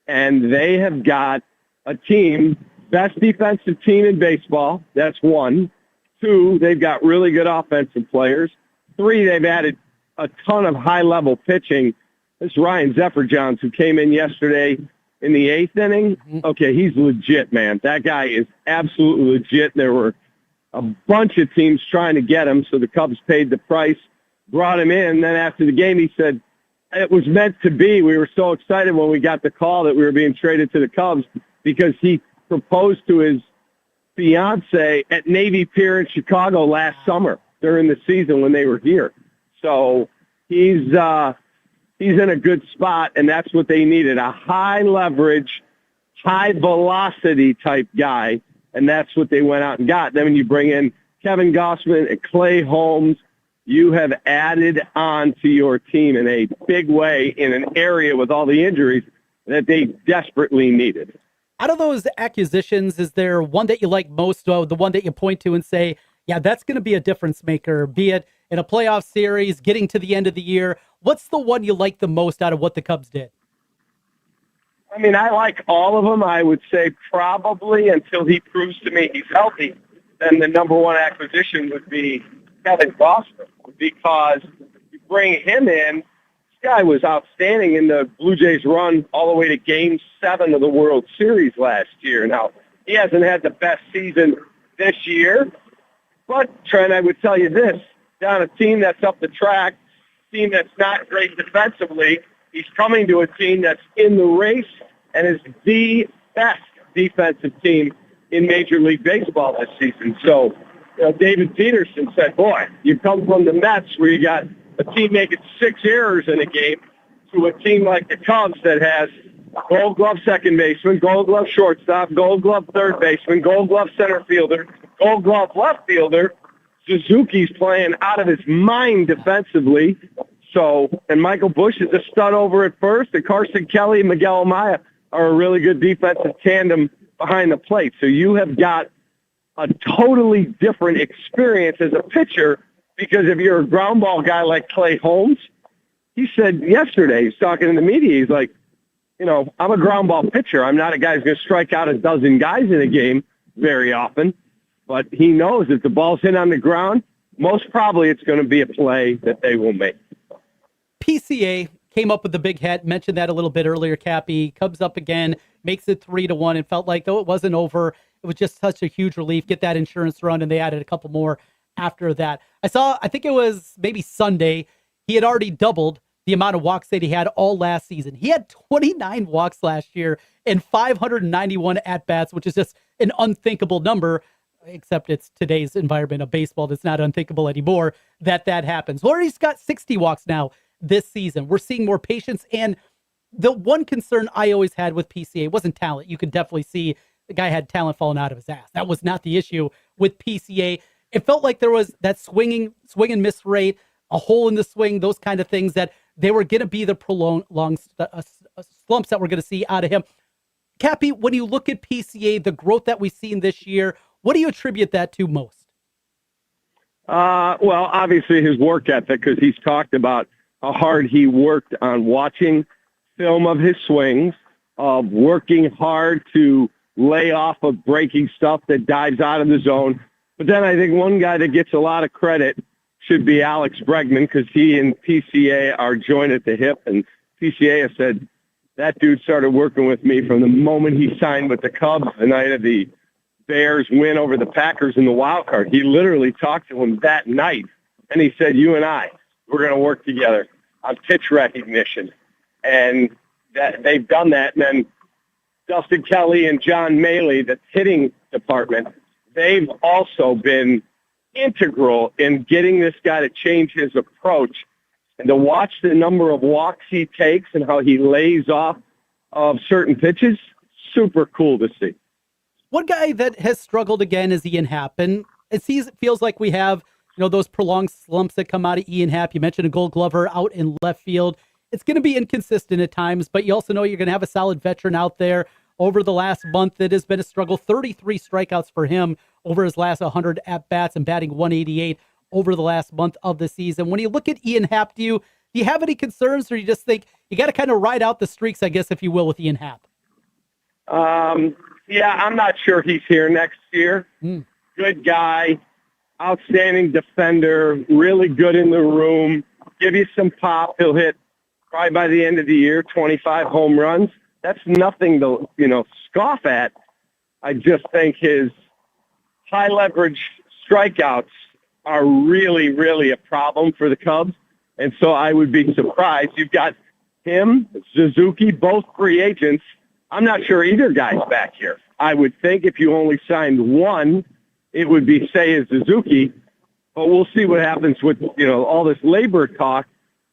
and they have got a team, best defensive team in baseball. That's 1. 2, they've got really good offensive players. 3, they've added a ton of high-level pitching. This Ryan Zephyr-Johns, who came in yesterday in the 8th inning, okay, he's legit, man. That guy is absolutely legit. There were a bunch of teams trying to get him, so the Cubs paid the price, brought him in. Then after the game, he said, it was meant to be. We were so excited when we got the call that we were being traded to the Cubs because he proposed to his fiance at Navy Pier in Chicago last summer during the season when they were here. So he's in a good spot, and that's what they needed, a high-leverage, high-velocity type guy, and that's what they went out and got. Then when you bring in Kevin Gossman and Clay Holmes, you have added on to your team in a big way in an area with all the injuries that they desperately needed. Out of those acquisitions, is there one that you like most, the one that you point to and say, yeah, that's going to be a difference maker, be it in a playoff series, getting to the end of the year? What's the one you like the most out of what the Cubs did? I mean, I like all of them. I would say probably until he proves to me he's healthy, then the number one acquisition would be Kevin Gossman, because you bring him in. This guy was outstanding in the Blue Jays run all the way to Game 7 of the World Series last year. Now, he hasn't had the best season this year, but, Trent, I would tell you this, down a team that's up the track, team that's not great defensively, he's coming to a team that's in the race and is the best defensive team in Major League Baseball this season. So, David Peterson said, boy, you come from the Mets where you got a team making 6 errors in a game to a team like the Cubs that has Gold Glove second baseman, Gold Glove shortstop, Gold Glove third baseman, Gold Glove center fielder, Gold Glove left fielder. Suzuki's playing out of his mind defensively. So, and Michael Busch is a stud over at first, and Carson Kelly and Miguel Amaya are a really good defensive tandem behind the plate. So you have got a totally different experience as a pitcher, because if you're a ground ball guy like Clay Holmes, he said yesterday, he's talking in the media, he's like, I'm a ground ball pitcher. I'm not a guy who's going to strike out a dozen guys in a game very often, but he knows if the ball's hit on the ground, most probably it's going to be a play that they will make. PCA came up with the big hit, mentioned that a little bit earlier, Cappy. Cubs up again, makes it 3-1, and felt like, though it wasn't over, it was just such a huge relief, get that insurance run, and they added a couple more after that. I think it was maybe Sunday, he had already doubled the amount of walks that he had all last season. He had 29 walks last year and 591 at-bats, which is just an unthinkable number, except it's today's environment of baseball that's not unthinkable anymore that happens. Well, he's got 60 walks now this season. We're seeing more patience, and the one concern I always had with PCA wasn't talent. You could definitely see the guy had talent falling out of his ass. That was not the issue with PCA. It felt like there was that swing and miss rate, a hole in the swing, those kind of things, that they were going to be the prolonged slumps that we're going to see out of him. Cappy, when you look at PCA, the growth that we've seen this year, what do you attribute that to most? Well, obviously his work ethic, because he's talked about how hard he worked on watching film of his swings, of working hard to lay off of breaking stuff that dives out of the zone. But then I think one guy that gets a lot of credit should be Alex Bregman, because he and PCA are joined at the hip, and PCA has said, that dude started working with me from the moment he signed with the Cubs the night of the Bears win over the Packers in the wild card. He literally talked to him that night, and he said, you and I, we're going to work together on pitch recognition. And that they've done that. And then Dustin Kelly and John Maley, the hitting department, they've also been integral in getting this guy to change his approach. And to watch the number of walks he takes and how he lays off of certain pitches, super cool to see. One guy that has struggled again is Ian Happ. And it feels like we have, those prolonged slumps that come out of Ian Happ. You mentioned a Gold Glover out in left field. It's going to be inconsistent at times, but you also know you're going to have a solid veteran out there. Over the last month, it has been a struggle. 33 strikeouts for him over his last 100 at-bats and batting 188 over the last month of the season. When you look at Ian Happ, do you have any concerns, or you just think you got to kind of ride out the streaks, I guess, if you will, with Ian Happ? Yeah, I'm not sure he's here next year. Good guy, outstanding defender, really good in the room, give you some pop. He'll hit probably by the end of the year 25 home runs. That's nothing to, scoff at. I just think his high leverage strikeouts are really, really a problem for the Cubs. And so I would be surprised. You've got him, Suzuki, both free agents. I'm not sure either guy's back here. I would think if you only signed one, it would be Seiya Suzuki. But we'll see what happens with, all this labor talk.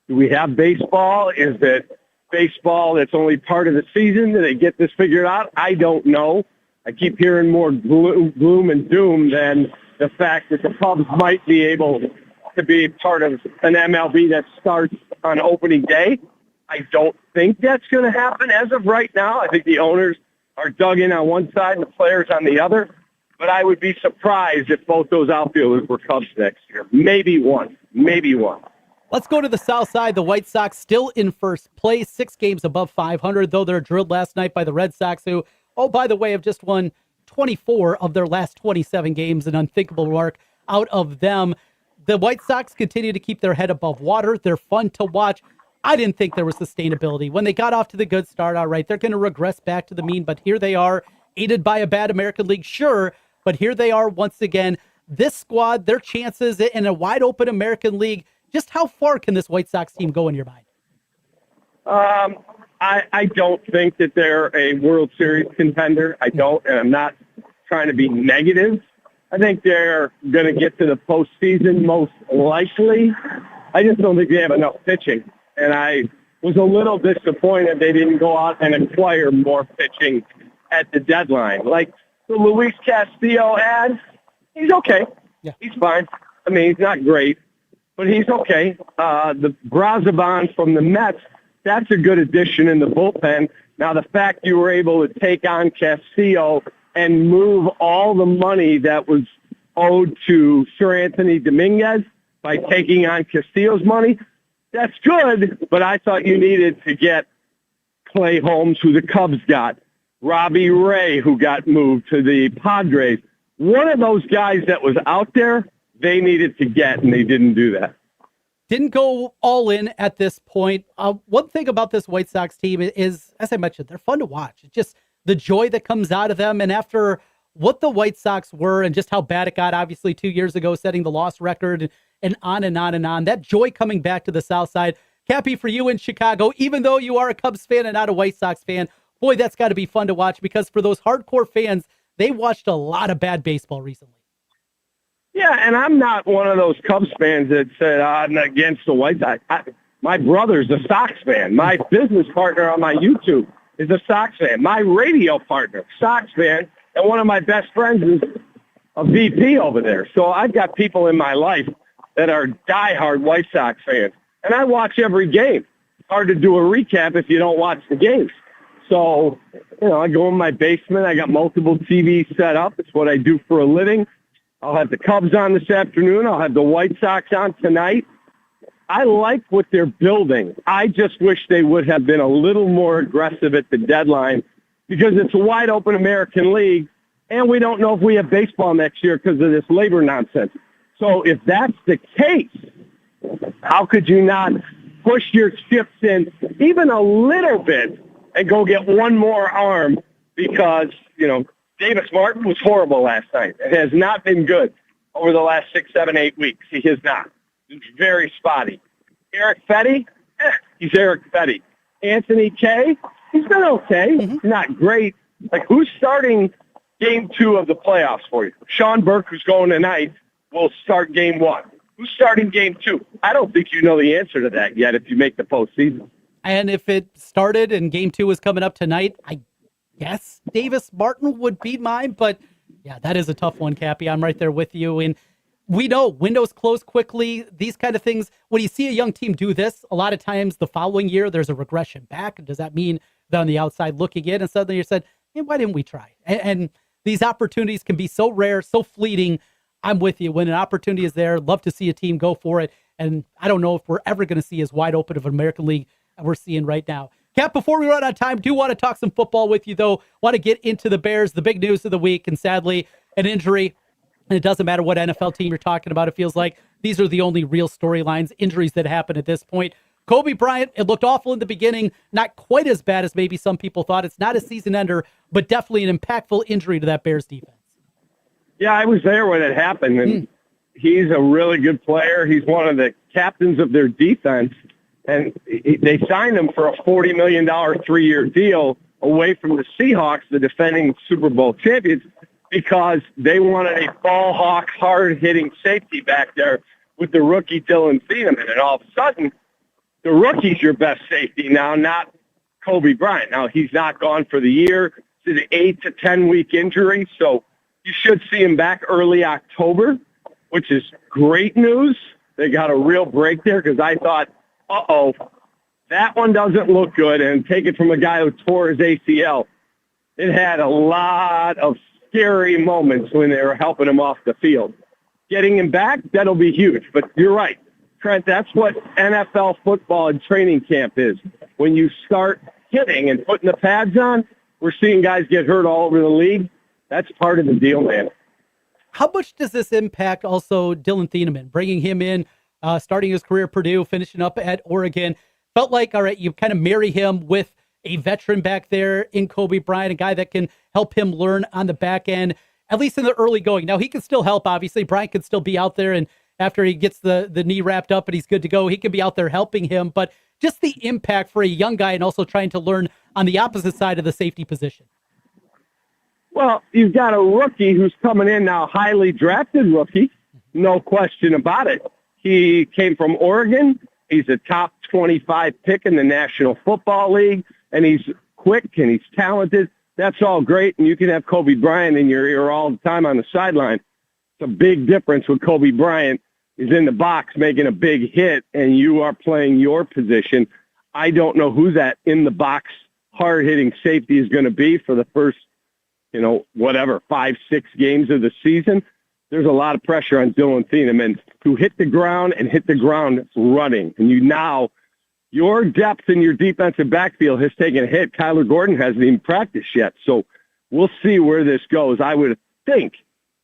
Do we have baseball? Is it baseball that's only part of the season? Do they get this figured out? I don't know. I keep hearing more gloom and doom than the fact that the Cubs might be able to be part of an MLB that starts on opening day. I don't think that's going to happen as of right now. I think the owners are dug in on one side and the players on the other. But I would be surprised if both those outfielders were Cubs next year. Maybe one. Let's go to the south side. The White Sox still in first place, 6 games above 500, though they're drilled last night by the Red Sox, who, by the way, have just won 24 of their last 27 games, an unthinkable mark out of them. The White Sox continue to keep their head above water. They're fun to watch. I didn't think there was sustainability. When they got off to the good start, all right, they're going to regress back to the mean, but here they are, aided by a bad American League, sure, but here they are once again. This squad, their chances in a wide-open American League, just how far can this White Sox team go in your mind? I don't think that they're a World Series contender. I don't, and I'm not trying to be negative. I think they're going to get to the postseason most likely. I just don't think they have enough pitching. And I was a little disappointed they didn't go out and acquire more pitching at the deadline. Like the Luis Castillo ad, he's okay. Yeah. He's fine. I mean, he's not great, but he's okay. The Brazoban from the Mets, that's a good addition in the bullpen. Now, the fact you were able to take on Castillo and move all the money that was owed to Sir Anthony Dominguez by taking on Castillo's money, that's good, but I thought you needed to get Clay Holmes, who the Cubs got, Robbie Ray, who got moved to the Padres. One of those guys that was out there, they needed to get, and they didn't do that. Didn't go all in at this point. One thing about this White Sox team is, as I mentioned, they're fun to watch. It's just the joy that comes out of them. And after what the White Sox were and just how bad it got, obviously 2 years ago, setting the loss record and on and on and on, that joy coming back to the South Side. Cappy, for you in Chicago, even though you are a Cubs fan and not a White Sox fan, boy, that's got to be fun to watch, because for those hardcore fans, they watched a lot of bad baseball recently. Yeah, and I'm not one of those Cubs fans that said I'm against the White Sox. My brother's a Sox fan. My business partner on my YouTube is a Sox fan. My radio partner, Sox fan, and one of my best friends is a VP over there. So I've got people in my life that are diehard White Sox fans, and I watch every game. It's hard to do a recap if you don't watch the games. So, I go in my basement. I got multiple TVs set up. It's what I do for a living. I'll have the Cubs on this afternoon. I'll have the White Sox on tonight. I like what they're building. I just wish they would have been a little more aggressive at the deadline, because it's a wide open American League, and we don't know if we have baseball next year because of this labor nonsense. So if that's the case, how could you not push your chips in even a little bit and go get one more arm? Because, Davis Martin was horrible last night. It has not been good over the last 6, 7, 8 weeks. He has not. It's very spotty. Eric Fetty, he's Eric Fetty. Anthony Kay, he's been okay. Not great. Like, who's starting game 2 of the playoffs for you? Sean Burke, who's going tonight, will start game 1. Who's starting game 2? I don't think you know the answer to that yet if you make the postseason. And if it started and game 2 was coming up tonight, I guess Davis Martin would be mine. But, yeah, that is a tough one, Cappy. I'm right there with you. And we know windows close quickly. These kind of things, when you see a young team do this, a lot of times the following year there's a regression back. Does that mean they're on the outside looking in and suddenly you said, hey, why didn't we try? And these opportunities can be so rare, so fleeting. I'm with you. When an opportunity is there, love to see a team go for it. And I don't know if we're ever going to see as wide open of an American League as we're seeing right now. Cap, before we run out of time, do want to talk some football with you, though. Want to get into the Bears, the big news of the week, and sadly, an injury. And it doesn't matter what NFL team you're talking about. It feels like these are the only real storylines, injuries that happen at this point. Kobe Bryant, it looked awful in the beginning, not quite as bad as maybe some people thought. It's not a season ender, but definitely an impactful injury to that Bears defense. Yeah, I was there when it happened, and he's a really good player. He's one of the captains of their defense, and they signed him for a $40 million 3-year deal away from the Seahawks, the defending Super Bowl champions, because they wanted a ball hawk, hard-hitting safety back there with the rookie Dylan Thieneman. And all of a sudden, the rookie's your best safety now, not Kobe Bryant. Now, he's not gone for the year. It's an 8 to 10-week injury, so you should see him back early October, which is great news. They got a real break there because I thought, that one doesn't look good. And take it from a guy who tore his ACL. It had a lot of scary moments when they were helping him off the field. Getting him back, that'll be huge. But you're right, Trent, that's what NFL football and training camp is. When you start hitting and putting the pads on, we're seeing guys get hurt all over the league. That's part of the deal, man. How much does this impact also Dylan Thieneman, bringing him in, starting his career at Purdue, finishing up at Oregon? Felt like, all right, you kind of marry him with a veteran back there in Kobe Bryant, a guy that can help him learn on the back end, at least in the early going. Now, he can still help, obviously. Bryant can still be out there, and after he gets the knee wrapped up and he's good to go, he can be out there helping him. But just the impact for a young guy and also trying to learn on the opposite side of the safety position. Well, you've got a rookie who's coming in now, highly drafted rookie, no question about it. He came from Oregon. He's a top 25 pick in the National Football League, and he's quick and he's talented. That's all great, and you can have Kobe Bryant in your ear all the time on the sideline. It's a big difference when Kobe Bryant is in the box making a big hit and you are playing your position. I don't know who that in-the-box hard-hitting safety is going to be for the first, 5-6 games of the season. There's a lot of pressure on Dylan Thieneman to hit the ground and hit the ground running. And your depth in your defensive backfield has taken a hit. Kyler Gordon hasn't even practiced yet. So we'll see where this goes. I would think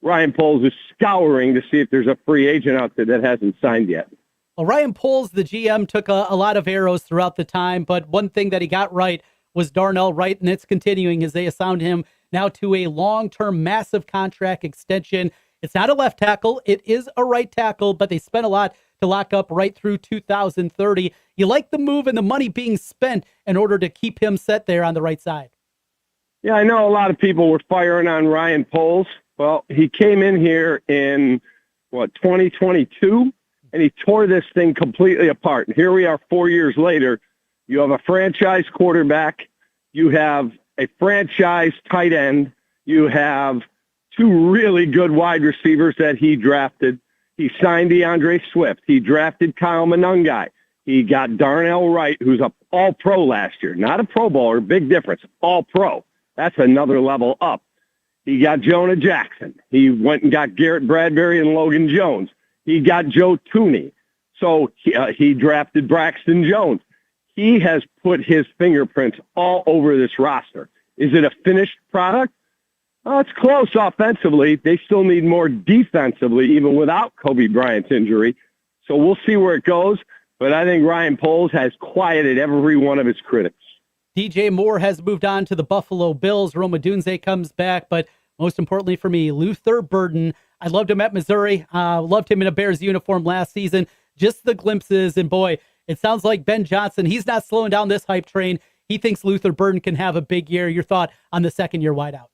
Ryan Poles is scouring to see if there's a free agent out there that hasn't signed yet. Well, Ryan Poles, the GM, took a lot of arrows throughout the time, but one thing that he got right was Darnell Wright, and it's continuing as they assigned him now to a long-term massive contract extension. It's not a left tackle. It is a right tackle, but they spent a lot to lock up right through 2030. You like the move and the money being spent in order to keep him set there on the right side. Yeah, I know a lot of people were firing on Ryan Poles. Well, he came in here in, 2022, and he tore this thing completely apart. And here we are 4 years later. You have a franchise quarterback. You have a franchise tight end. You have two really good wide receivers that he drafted. He signed DeAndre Swift. He drafted Kyle Monangai. He got Darnell Wright, who's an all-pro last year. Not a Pro Bowler, big difference, all-pro. That's another level up. He got Jonah Jackson. He went and got Garrett Bradbury and Logan Jones. He got Joe Tooney. So he drafted Braxton Jones. He has put his fingerprints all over this roster. Is it a finished product? Oh, it's close offensively. They still need more defensively, even without Kobe Bryant's injury. So we'll see where it goes. But I think Ryan Poles has quieted every one of his critics. DJ Moore has moved on to the Buffalo Bills. Roma Dunze comes back. But most importantly for me, Luther Burden. I loved him at Missouri. Loved him in a Bears uniform last season. Just the glimpses. And boy, It sounds like Ben Johnson, he's not slowing down this hype train. He thinks Luther Burden can have a big year. Your thought on the second-year wideout?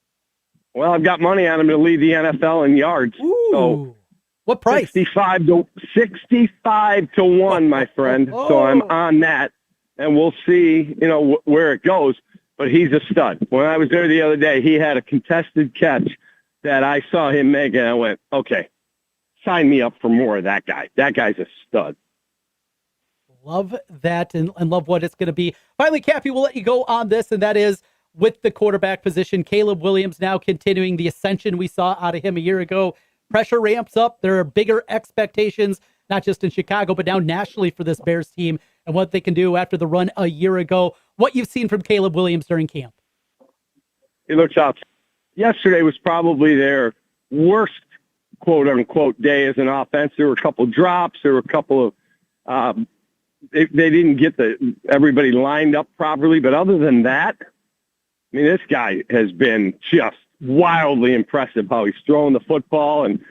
Well, I've got money on him to lead the NFL in yards. Ooh. So what price? 65 to 1, my friend. So I'm on that, and we'll see, where it goes. But he's a stud. When I was there the other day, he had a contested catch that I saw him make, and I went, okay, sign me up for more of that guy. That guy's a stud. Love that and love what it's going to be. Finally, Cappy, we'll let you go on this, and that is with the quarterback position. Caleb Williams now continuing the ascension we saw out of him a year ago. Pressure ramps up. There are bigger expectations, not just in Chicago, but now nationally for this Bears team and what they can do after the run a year ago. What you've seen from Caleb Williams during camp? He looks out. Yesterday was probably their worst, quote-unquote, day as an offense. There were a couple drops. There were a couple of they didn't get everybody lined up properly. But other than that, I mean, this guy has been just wildly impressive how he's throwing the football. And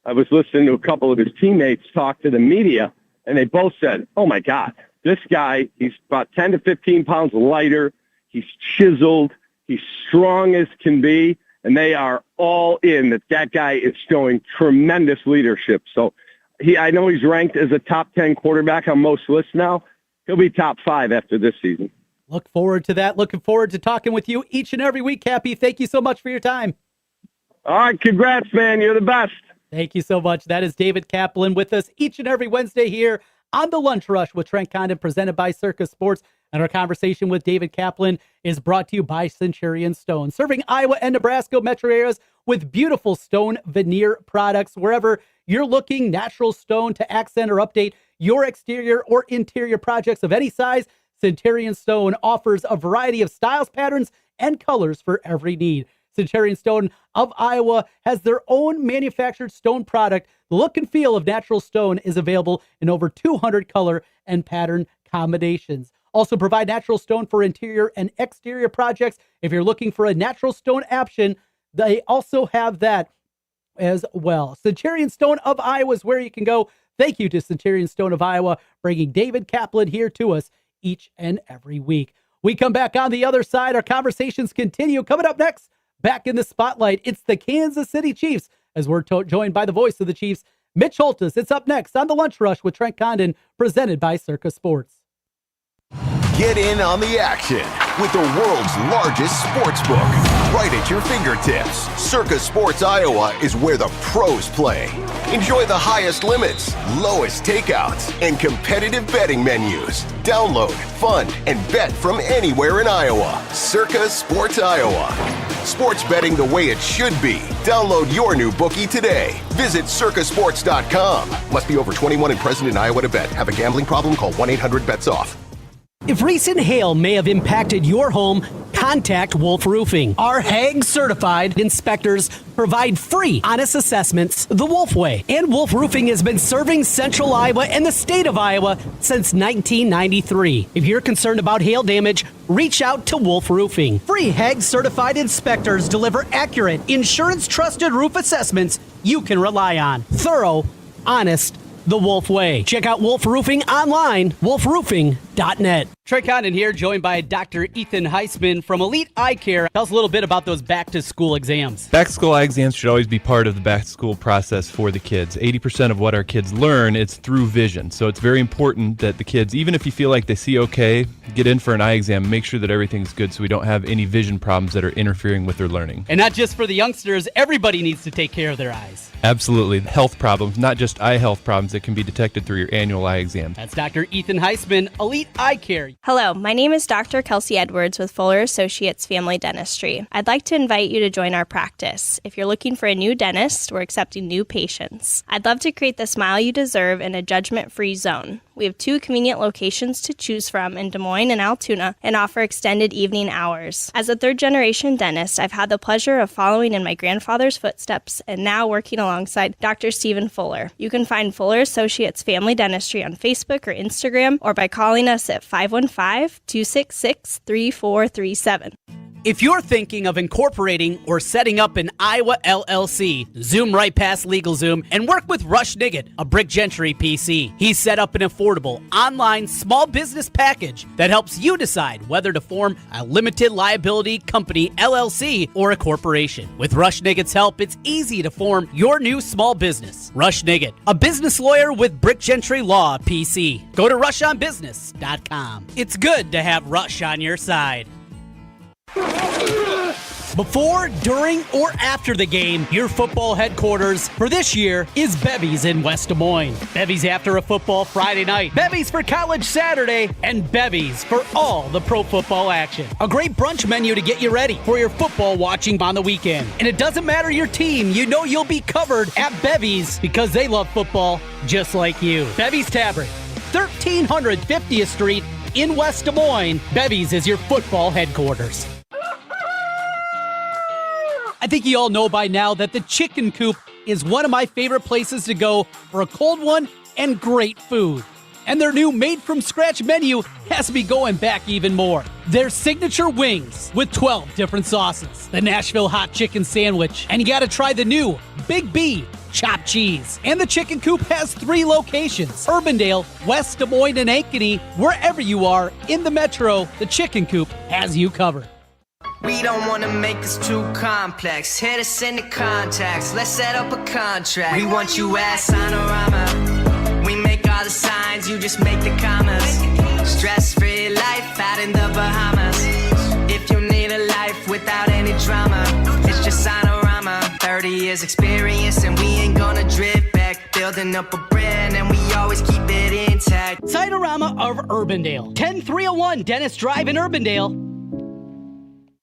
I was listening to a couple of his teammates talk to the media, and they both said, oh, my God, this guy, he's about 10 to 15 pounds lighter. He's chiseled. He's strong as can be. And they are all in that guy is showing tremendous leadership. So I know he's ranked as a top 10 quarterback on most lists now. He'll be top 5 after this season. Look forward to that. Looking forward to talking with you each and every week, Cappy. Thank you so much for your time. All right, congrats, man. You're the best. Thank you so much. That is David Kaplan with us each and every Wednesday here on The Lunch Rush with Trent Condon, presented by Circa Sports. And our conversation with David Kaplan is brought to you by Centurion Stone, serving Iowa and Nebraska metro areas with beautiful stone veneer products. Wherever you're looking, natural stone to accent or update your exterior or interior projects of any size, Centurion Stone offers a variety of styles, patterns, and colors for every need. Centurion Stone of Iowa has their own manufactured stone product. The look and feel of natural stone is available in over 200 color and pattern combinations. Also provide natural stone for interior and exterior projects. If you're looking for a natural stone option, they also have that as well. Centurion Stone of Iowa is where you can go. Thank you to Centurion Stone of Iowa, bringing David Kaplan here to us each and every week. We come back on the other side. Our conversations continue. Coming up next, back in the spotlight, it's the Kansas City Chiefs, as we're joined by the voice of the Chiefs, Mitch Holthus. It's up next on The Lunch Rush with Trent Condon, presented by Circa Sports. Get in on the action with the world's largest sports book right at your fingertips. Circa Sports Iowa is where the pros play. Enjoy the highest limits, lowest takeouts, and competitive betting menus. Download, fund, and bet from anywhere in Iowa. Circa Sports Iowa. Sports betting the way it should be. Download your new bookie today. Visit circasports.com. Must be over 21 and present in Iowa to bet. Have a gambling problem? Call 1-800-BETS-OFF. If recent hail may have impacted your home, contact Wolf Roofing. Our Hague certified inspectors provide free, honest assessments the Wolf way. And Wolf Roofing has been serving Central Iowa and the state of Iowa since 1993. If you're concerned about hail damage, reach out to Wolf Roofing. Free Hague certified inspectors deliver accurate, insurance trusted roof assessments you can rely on. Thorough, honest, the Wolf way. Check out Wolf Roofing online, wolfroofing.net. Trent Condon here, joined by Dr. Ethan Heisman from Elite Eye Care. Tell us a little bit about those back-to-school exams. Back-to-school eye exams should always be part of the back-to-school process for the kids. 80% of what our kids learn, it's through vision. So it's very important that the kids, even if you feel like they see okay, get in for an eye exam and make sure that everything's good so we don't have any vision problems that are interfering with their learning. And not just for the youngsters, everybody needs to take care of their eyes. Absolutely. Health problems, not just eye health problems that can be detected through your annual eye exam. That's Dr. Ethan Heisman, Elite Eye Care. Hello, my name is Dr. Kelsey Edwards with Fuller Associates Family Dentistry. I'd like to invite you to join our practice. If you're looking for a new dentist, we're accepting new patients. I'd love to create the smile you deserve in a judgment-free zone. We have 2 convenient locations to choose from in Des Moines and Altoona and offer extended evening hours. As a third-generation dentist, I've had the pleasure of following in my grandfather's footsteps and now working alongside Dr. Stephen Fuller. You can find Fuller Associates Family Dentistry on Facebook or Instagram or by calling us at 515-266-3437. If you're thinking of incorporating or setting up an Iowa LLC, zoom right past LegalZoom and work with Rush Niggett, a Brick Gentry PC. He's set up an affordable online small business package that helps you decide whether to form a limited liability company LLC or a corporation. With Rush Niggett's help, it's easy to form your new small business. Rush Niggett, a business lawyer with Brick Gentry Law PC. Go to rushonbusiness.com. It's good to have Rush on your side. Before, during, or after the game, your football headquarters for this year is Bevy's in West Des Moines. Bevy's after a football Friday night, Bevy's for college Saturday, and Bevy's for all the pro football action. A great brunch menu to get you ready for your football watching on the weekend. And it doesn't matter your team, you know you'll be covered at Bevy's because they love football just like you. Bevy's Tavern, 1350th Street in West Des Moines. Bevy's is your football headquarters. I think you all know by now that the Chicken Coop is one of my favorite places to go for a cold one and great food. And their new made-from-scratch menu has me going back even more. Their signature wings with 12 different sauces, the Nashville Hot Chicken Sandwich, and you gotta try the new Big B chopped cheese. And the Chicken Coop has 3 locations: Urbandale, West Des Moines, and Ankeny. Wherever you are in the metro, the Chicken Coop has you covered. We don't want to make this too complex. Hit us in the contacts. Let's set up a contract. We want you at Sonorama. We make all the signs. You just make the commas. Stress-free life out in the Bahamas. If you need a life without any drama, it's just Sonorama. 30 years experience and we ain't gonna drift back. Building up a brand and we always keep it intact. Sinorama of Urbandale, 10301 Dennis Drive in Urbandale.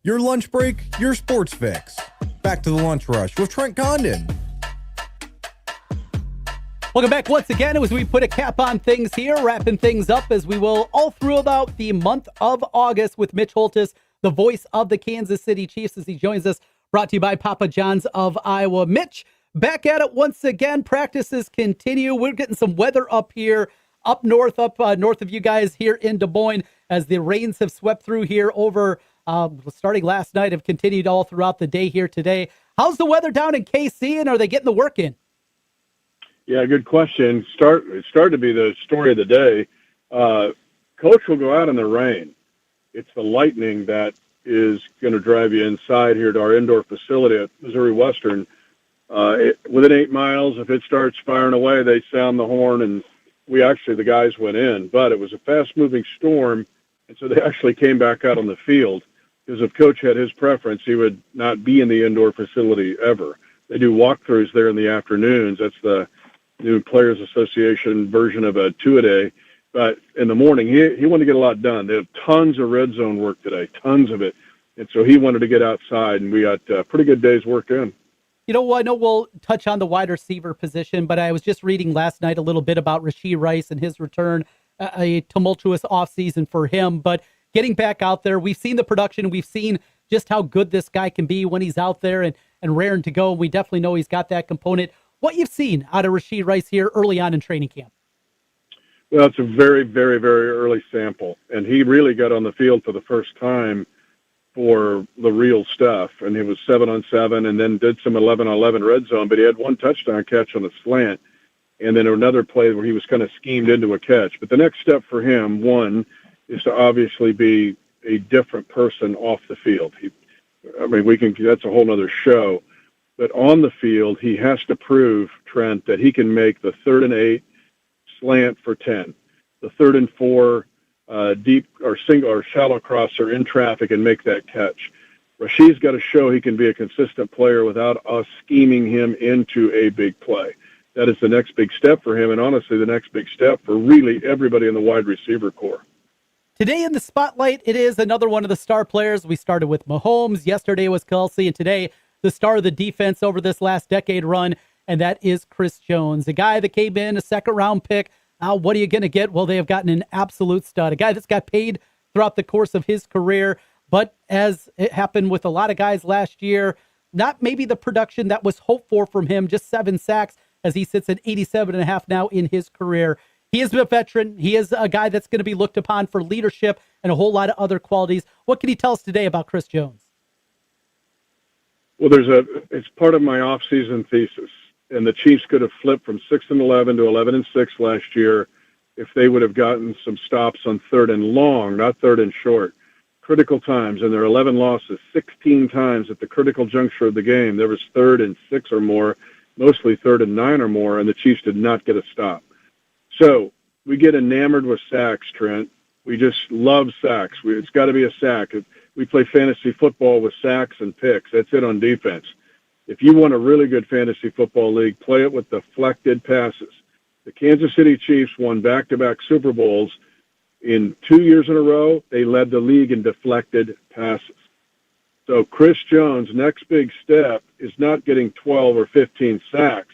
Your lunch break, your sports fix. Back to the Lunch Rush with Trent Condon. Welcome back once again as we put a cap on things here, wrapping things up as we will all throughout the month of August with Mitch Holthus, the voice of the Kansas City Chiefs, as he joins us, brought to you by Papa John's of Iowa. Mitch, back at it once again. Practices continue. We're getting some weather up here, up north of you guys here in Des Moines, as the rains have swept through here over starting last night, have continued all throughout the day here today. How's the weather down in KC, and are they getting the work in? Yeah, good question. It started to be the story of the day. Coach will go out in the rain. It's the lightning that is going to drive you inside here to our indoor facility at Missouri Western. Within 8 miles, if it starts firing away, they sound the horn, and the guys went in. But it was a fast-moving storm, and so they actually came back out on the field. Because if Coach had his preference, he would not be in the indoor facility ever. They do walkthroughs there in the afternoons. That's the new Players Association version of a two-a-day. But in the morning, he wanted to get a lot done. They have tons of red zone work today, tons of it. And so he wanted to get outside, and we got a pretty good day's work in. You know, I know we'll touch on the wide receiver position, but I was just reading last night a little bit about Rashee Rice and his return, a tumultuous offseason for him. But getting back out there, we've seen the production. We've seen just how good this guy can be when he's out there and raring to go. We definitely know he's got that component. What you've seen out of Rashee Rice here early on in training camp? Well, it's a very, very, very early sample. And he really got on the field for the first time for the real stuff. And he was 7-on-7 and then did some 11-on-11 red zone, but he had one touchdown catch on a slant. And then another play where he was kind of schemed into a catch. But the next step for him, one, is to obviously be a different person off the field. That's a whole nother show. But on the field, he has to prove, Trent, that he can make the 3rd and 8 slant for 10, the 3rd and 4 deep or single or shallow crosser in traffic and make that catch. Rashee's got to show he can be a consistent player without us scheming him into a big play. That is the next big step for him, and honestly, the next big step for really everybody in the wide receiver corps. Today in the spotlight, it is another one of the star players. We started with Mahomes. Yesterday was Kelsey, and today the star of the defense over this last decade run, and that is Chris Jones, a guy that came in a second-round pick. What are you going to get? Well, they have gotten an absolute stud, a guy that's got paid throughout the course of his career, but as it happened with a lot of guys last year, not maybe the production that was hoped for from him, just 7 sacks as he sits at 87.5 now in his career. He is a veteran. He is a guy that's going to be looked upon for leadership and a whole lot of other qualities. What can you tell us today about Chris Jones? Well, it's part of my off-season thesis, and the Chiefs could have flipped from 6-11 to 11-6 last year if they would have gotten some stops on 3rd and long, not 3rd and short. Critical times, and their 11 losses, 16 times at the critical juncture of the game, there was 3rd and 6 or more, mostly 3rd and 9 or more, and the Chiefs did not get a stop. So we get enamored with sacks, Trent. We just love sacks. It's got to be a sack. We play fantasy football with sacks and picks. That's it on defense. If you want a really good fantasy football league, play it with deflected passes. The Kansas City Chiefs won back-to-back Super Bowls. In 2 years in a row, they led the league in deflected passes. So Chris Jones' next big step is not getting 12 or 15 sacks.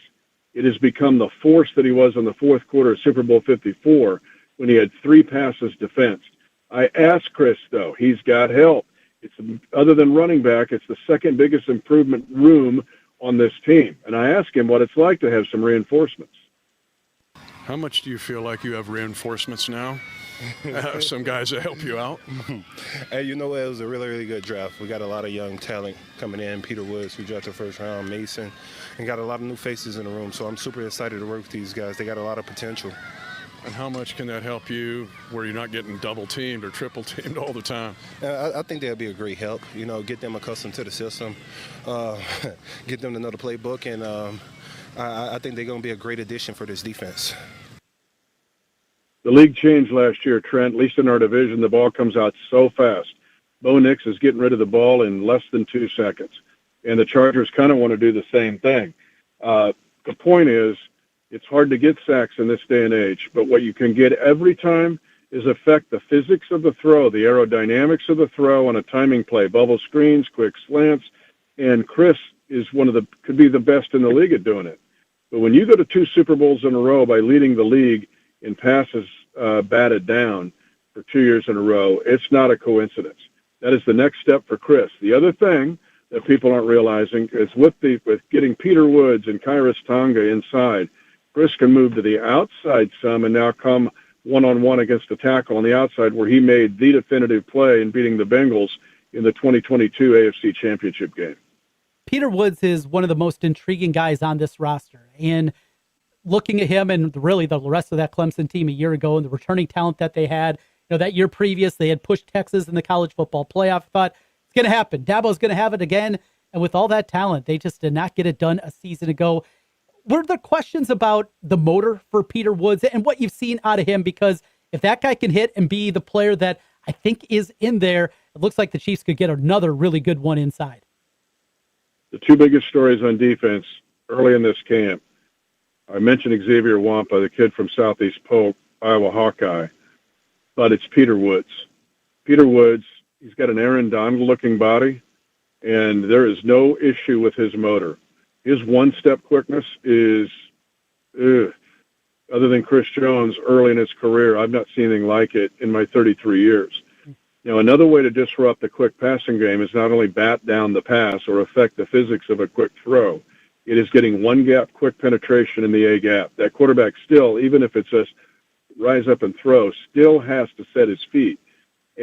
It has become the force that he was in the fourth quarter of Super Bowl 54 when he had 3 passes defensed. I asked Chris, though. He's got help. It's other than running back, it's the second biggest improvement room on this team. And I asked him what it's like to have some reinforcements. How much do you feel like you have reinforcements now? Some guys that help you out? Hey, you know what? It was a really, really good draft. We got a lot of young talent coming in. Peter Woods, who drafted first round, Mason, and got a lot of new faces in the room. So I'm super excited to work with these guys. They got a lot of potential. And how much can that help you where you're not getting double-teamed or triple-teamed all the time? I think that'll be a great help. You know, get them accustomed to the system, get them to know the playbook, and I think they're going to be a great addition for this defense. The league changed last year, Trent. At least in our division, the ball comes out so fast. Bo Nix is getting rid of the ball in less than 2 seconds. And the Chargers kind of want to do the same thing. The point is, it's hard to get sacks in this day and age, but what you can get every time is affect the physics of the throw, the aerodynamics of the throw on a timing play, bubble screens, quick slants, and Chris is could be the best in the league at doing it. But when you go to 2 Super Bowls in a row by leading the league in passes batted down for 2 years in a row, it's not a coincidence. That is the next step for Chris. The other thing that people aren't realizing is with getting Peter Woods and Kairos Tonga inside, Chris can move to the outside some and now come one-on-one against a tackle on the outside where he made the definitive play in beating the Bengals in the 2022 AFC Championship game. Peter Woods is one of the most intriguing guys on this roster. And looking at him and really the rest of that Clemson team a year ago and the returning talent that they had, that year previous, they had pushed Texas in the college football playoff. I thought it's going to happen. Dabo's going to have it again. And with all that talent, they just did not get it done a season ago. Were there questions about the motor for Peter Woods and what you've seen out of him? Because if that guy can hit and be the player that I think is in there, it looks like the Chiefs could get another really good one inside. The 2 biggest stories on defense early in this camp, I mentioned Xavier Wampa, the kid from Southeast Polk, Iowa Hawkeye, but it's Peter Woods. Peter Woods, he's got an Aaron Donald-looking body, and there is no issue with his motor. His one-step quickness is, other than Chris Jones early in his career, I've not seen anything like it in my 33 years. Now, another way to disrupt the quick passing game is not only bat down the pass or affect the physics of a quick throw, it is getting one-gap quick penetration in the A-gap. That quarterback still, even if it's a rise up and throw, still has to set his feet.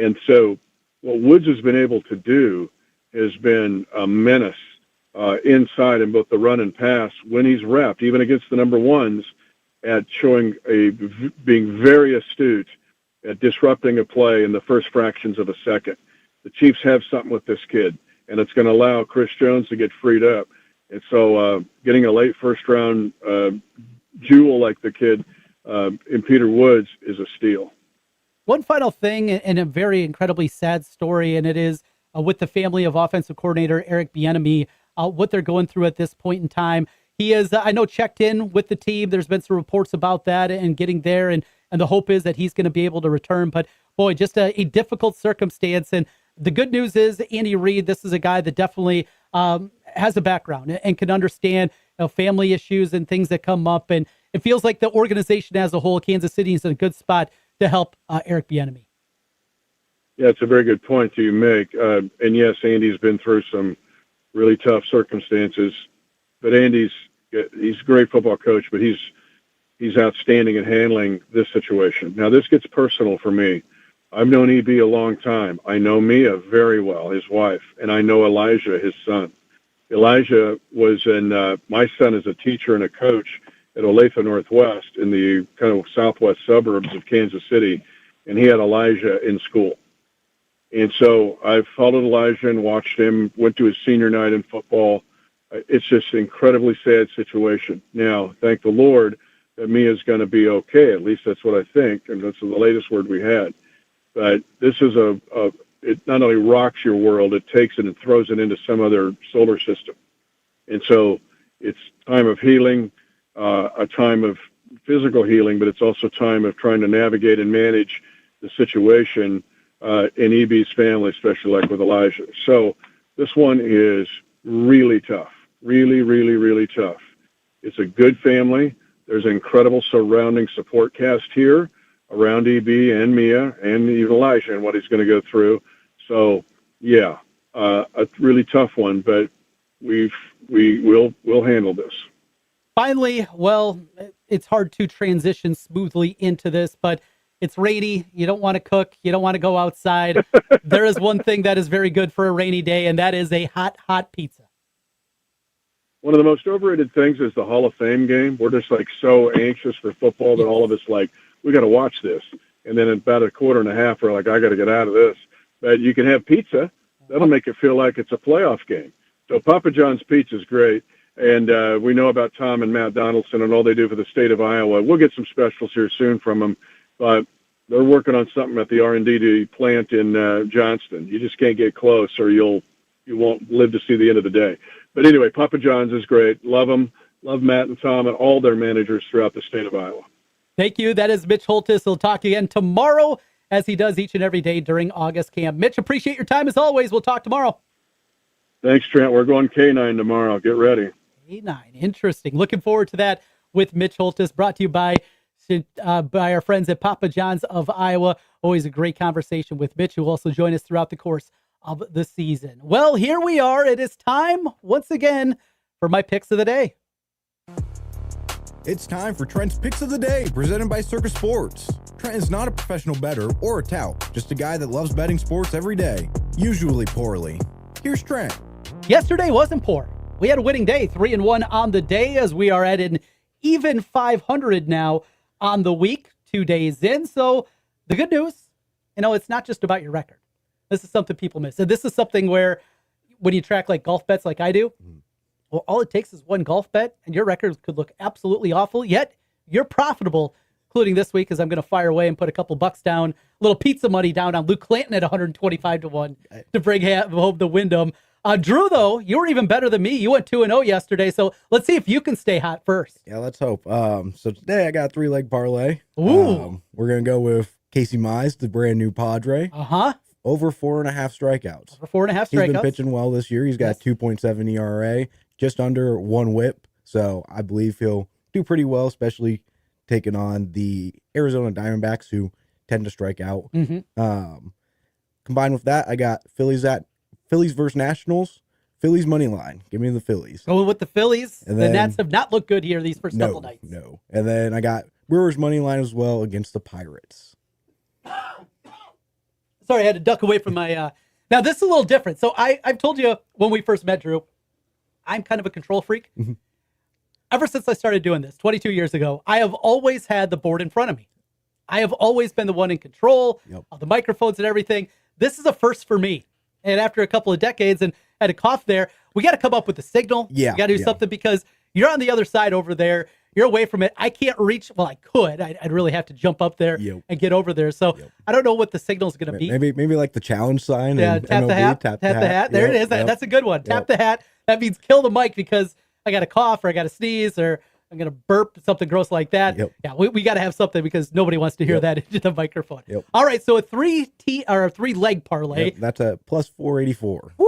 And so what Woods has been able to do has been a menace inside in both the run and pass when he's repped, even against the number ones, at being very astute at disrupting a play in the first fractions of a second. The Chiefs have something with this kid, and it's going to allow Chris Jones to get freed up. And so getting a late first-round jewel like the kid in Peter Woods is a steal. One final thing, and a very incredibly sad story, and it is with the family of offensive coordinator Eric Bieniemy, what they're going through at this point in time. He is, I know, checked in with the team. There's been some reports about that and getting there, and the hope is that he's going to be able to return. But, boy, just a difficult circumstance. And the good news is Andy Reid, this is a guy that definitely has a background and can understand family issues and things that come up. And it feels like the organization as a whole, Kansas City, is in a good spot to help Eric Bieniemy. Yeah, it's a very good point you make. And, yes, Andy's been through some really tough circumstances. But he's a great football coach, but he's outstanding at handling this situation. Now, this gets personal for me. I've known EB a long time. I know Mia very well, his wife, and I know Elijah, his son. Elijah was in, my son is a teacher and a coach at Olathe Northwest in the kind of southwest suburbs of Kansas City, and he had Elijah in school. And so I've followed Elijah and watched him, went to his senior night in football. It's just an incredibly sad situation. Now, thank the Lord that Mia's going to be okay. At least that's what I think, and that's the latest word we had. But this is it not only rocks your world, it takes it and throws it into some other solar system. And so it's time of healing, a time of physical healing, but it's also time of trying to navigate and manage the situation in EB's family, especially like with Elijah. So this one is really tough, really, really, really tough. It's a good family. There's an incredible surrounding support cast here around EB and Mia and even Elijah and what he's going to go through. So, yeah, a really tough one, but we'll handle this. Finally, well, it's hard to transition smoothly into this, but it's rainy. You don't want to cook. You don't want to go outside. There is one thing that is very good for a rainy day, and that is a hot, hot pizza. One of the most overrated things is the Hall of Fame game. We're just like so anxious for football that all of us like, we got to watch this. And then about a quarter and a half, we're like, I got to get out of this. But you can have pizza. That'll make it feel like it's a playoff game. So Papa John's Pizza is great. And we know about Tom and Matt Donaldson and all they do for the state of Iowa. We'll get some specials here soon from them. But they're working on something at the R&D plant in Johnston. You just can't get close or you won't live to see the end of the day. But anyway, Papa John's is great. Love them. Love Matt and Tom and all their managers throughout the state of Iowa. Thank you. That is Mitch Holthus. He'll talk again tomorrow as he does each and every day during August camp. Mitch, appreciate your time as always. We'll talk tomorrow. Thanks, Trent. We're going K9 tomorrow. Get ready. K9. Interesting. Looking forward to that with Mitch Holthus, brought to you by our friends at Papa John's of Iowa. Always a great conversation with Mitch, who will also join us throughout the course of the season. Well, here we are. It is time once again for my picks of the day. It's time for Trent's Picks of the Day, presented by Circa Sports. Trent is not a professional bettor or a tout, just a guy that loves betting sports every day, usually poorly. Here's Trent. Yesterday wasn't poor. We had a winning day, 3-1 on the day, as we are at an even 500 now on the week, 2 days in. So the good news, it's not just about your record. This is something people miss. And this is something where when you track like golf bets like I do, well, all it takes is one golf bet and your record could look absolutely awful, yet you're profitable, including this week, as I'm going to fire away and put a couple bucks down, a little pizza money down on Luke Clanton at 125-1 to bring home the Wyndham. Drew, though, you were even better than me. You went 2-0 yesterday, so let's see if you can stay hot first. Yeah, let's hope. So today I got a 3-leg parlay. Ooh. We're going to go with Casey Mize, the brand new Padre. Uh-huh. Over 4.5 strikeouts. Over 4.5 strikeouts. He's been pitching well this year. He's got 2.7 ERA, just under 1 whip. So I believe he'll do pretty well, especially taking on the Arizona Diamondbacks, who tend to strike out. Mm-hmm. Combined with that, I got Phillies versus Nationals. Phillies money line. Give me the Phillies. Going with the Phillies. And the then, Nats have not looked good here these first couple nights. No. And then I got Brewers money line as well against the Pirates. Sorry, I had to duck away from my... Now, this is a little different. So I've told you when we first met, Drew, I'm kind of a control freak. Mm-hmm. Ever since I started doing this 22 years ago, I have always had the board in front of me. I have always been the one in control of the microphones and everything. This is a first for me. And after a couple of decades and had a cough there, we got to come up with a signal. Yeah. We got to do something because you're on the other side over there. You're away from it. I can't reach. Well, I could. I'd really have to jump up there and get over there. So I don't know what the signal is going to be. Maybe like the challenge sign. Yeah, and tap MLB, the hat. Tap the hat. There it is. That's a good one. Tap the hat. That means kill the mic because I got a cough or I got to sneeze or I'm going to burp, something gross like that. Yeah, we got to have something because nobody wants to hear that into the microphone. All right, so a 3-leg parlay. That's a plus 484. Woo!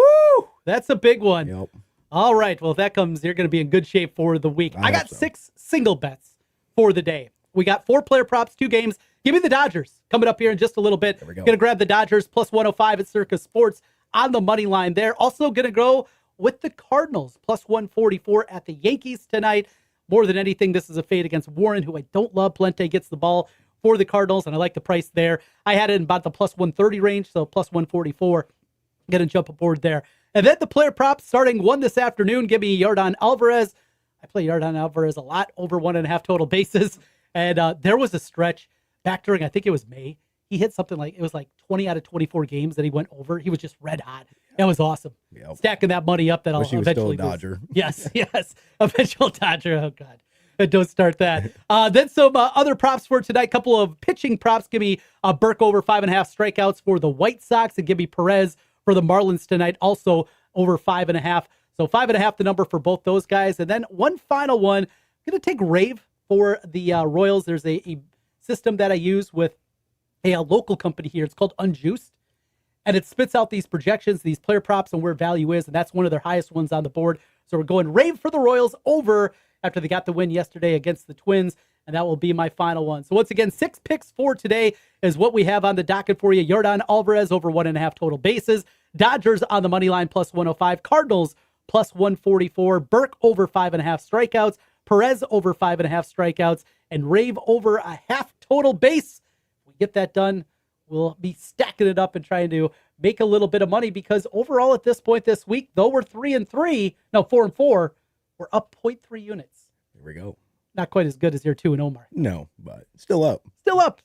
That's a big one. All right, well, if that comes, you're going to be in good shape for the week. I got 6 single bets for the day. We got 4 player props, 2 games. Give me the Dodgers coming up here in just a little bit. Going to grab the Dodgers plus 105 at Circa Sports on the money line there. Also going to go with the Cardinals plus 144 at the Yankees tonight. More than anything, this is a fade against Warren, who I don't love. Plente gets the ball for the Cardinals, and I like the price there. I had it in about the plus 130 range, so plus 144. Going to jump aboard there. And then the player props starting 1 this afternoon. Give me Yordan Alvarez. I play Yordan Alvarez a lot, over 1.5 total bases. And there was a stretch back during, I think it was May. He hit something like, it was like 20 out of 24 games that he went over. He was just red hot. That was awesome. Yep. Stacking that money up that I'll eventually still a Dodger. Yes. Eventual Dodger. Oh, God. Don't start that. Then some other props for tonight. Couple of pitching props. Give me Burke over 5.5 strikeouts for the White Sox, and give me Perez for the Marlins tonight, also over 5.5. So 5.5 the number for both those guys. And then one final one. I'm going to take Rave for the Royals. There's a system that I use with a local company here. It's called Unjuiced. And it spits out these projections, these player props, and where value is. And that's one of their highest ones on the board. So we're going Rave for the Royals over after they got the win yesterday against the Twins. And that will be my final one. So once again, 6 picks for today is what we have on the docket for you. Yordan Alvarez over 1.5 total bases. Dodgers on the money line plus 105. Cardinals plus 144. Burke over 5.5 strikeouts. Perez over 5.5 strikeouts. And Rave over a half total base. If we get that done, we'll be stacking it up and trying to make a little bit of money, because overall at this point this week, though we're 4-4, we're up 0.3 units. Here we go. Not quite as good as your 2-0 mark. No, but still up. Still up.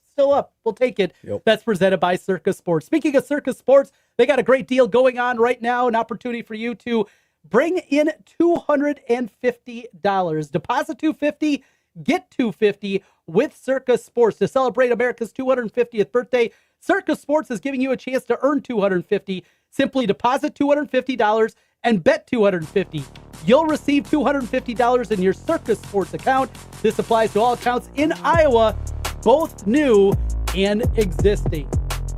We'll take it. Yep. That's presented by Circa Sports. Speaking of Circa Sports, they got a great deal going on right now, an opportunity for you to bring in $250. Deposit $250, get $250 with Circa Sports. To celebrate America's 250th birthday, Circa Sports is giving you a chance to earn $250. Simply deposit $250 and bet $250. You'll receive $250 in your Circa Sports account. This applies to all accounts in Iowa, both new and existing.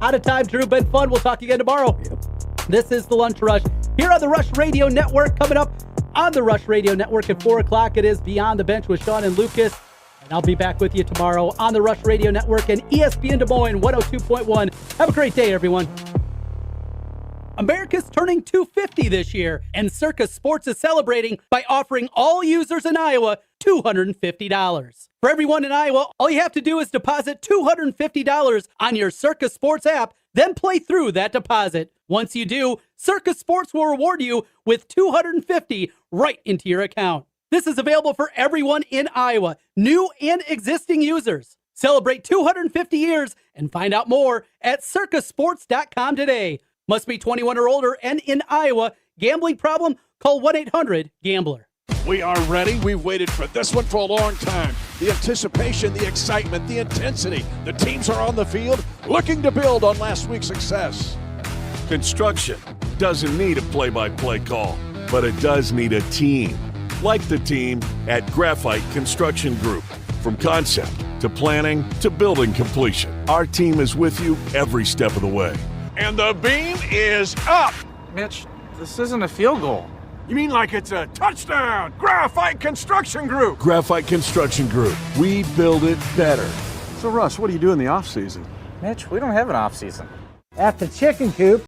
Out of time, Drew. Been fun. We'll talk again tomorrow. Yep. This is the Lunch Rush here on the Rush Radio Network. Coming up on the Rush Radio Network at 4 o'clock, it is Beyond the Bench with Sean and Lucas. And I'll be back with you tomorrow on the Rush Radio Network and ESPN Des Moines 102.1. Have a great day, everyone. America's turning 250 this year, and Circa Sports is celebrating by offering all users in Iowa $250. For everyone in Iowa, all you have to do is deposit $250 on your Circa Sports app, then play through that deposit. Once you do, Circa Sports will reward you with $250 right into your account. This is available for everyone in Iowa, new and existing users. Celebrate 250 years and find out more at circasports.com today. Must be 21 or older and in Iowa. Gambling problem? Call 1-800-GAMBLER. We are ready. We've waited for this one for a long time. The anticipation, the excitement, the intensity. The teams are on the field looking to build on last week's success. Construction doesn't need a play-by-play call, but it does need a team. Like the team at Graphite Construction Group. From concept to planning to building completion, our team is with you every step of the way. And the beam is up. Mitch, this isn't a field goal. You mean like it's a touchdown? Graphite Construction Group. Graphite Construction Group. We build it better. So, Russ, what do you do in the off-season? Mitch, we don't have an off-season. At the Chicken Coop,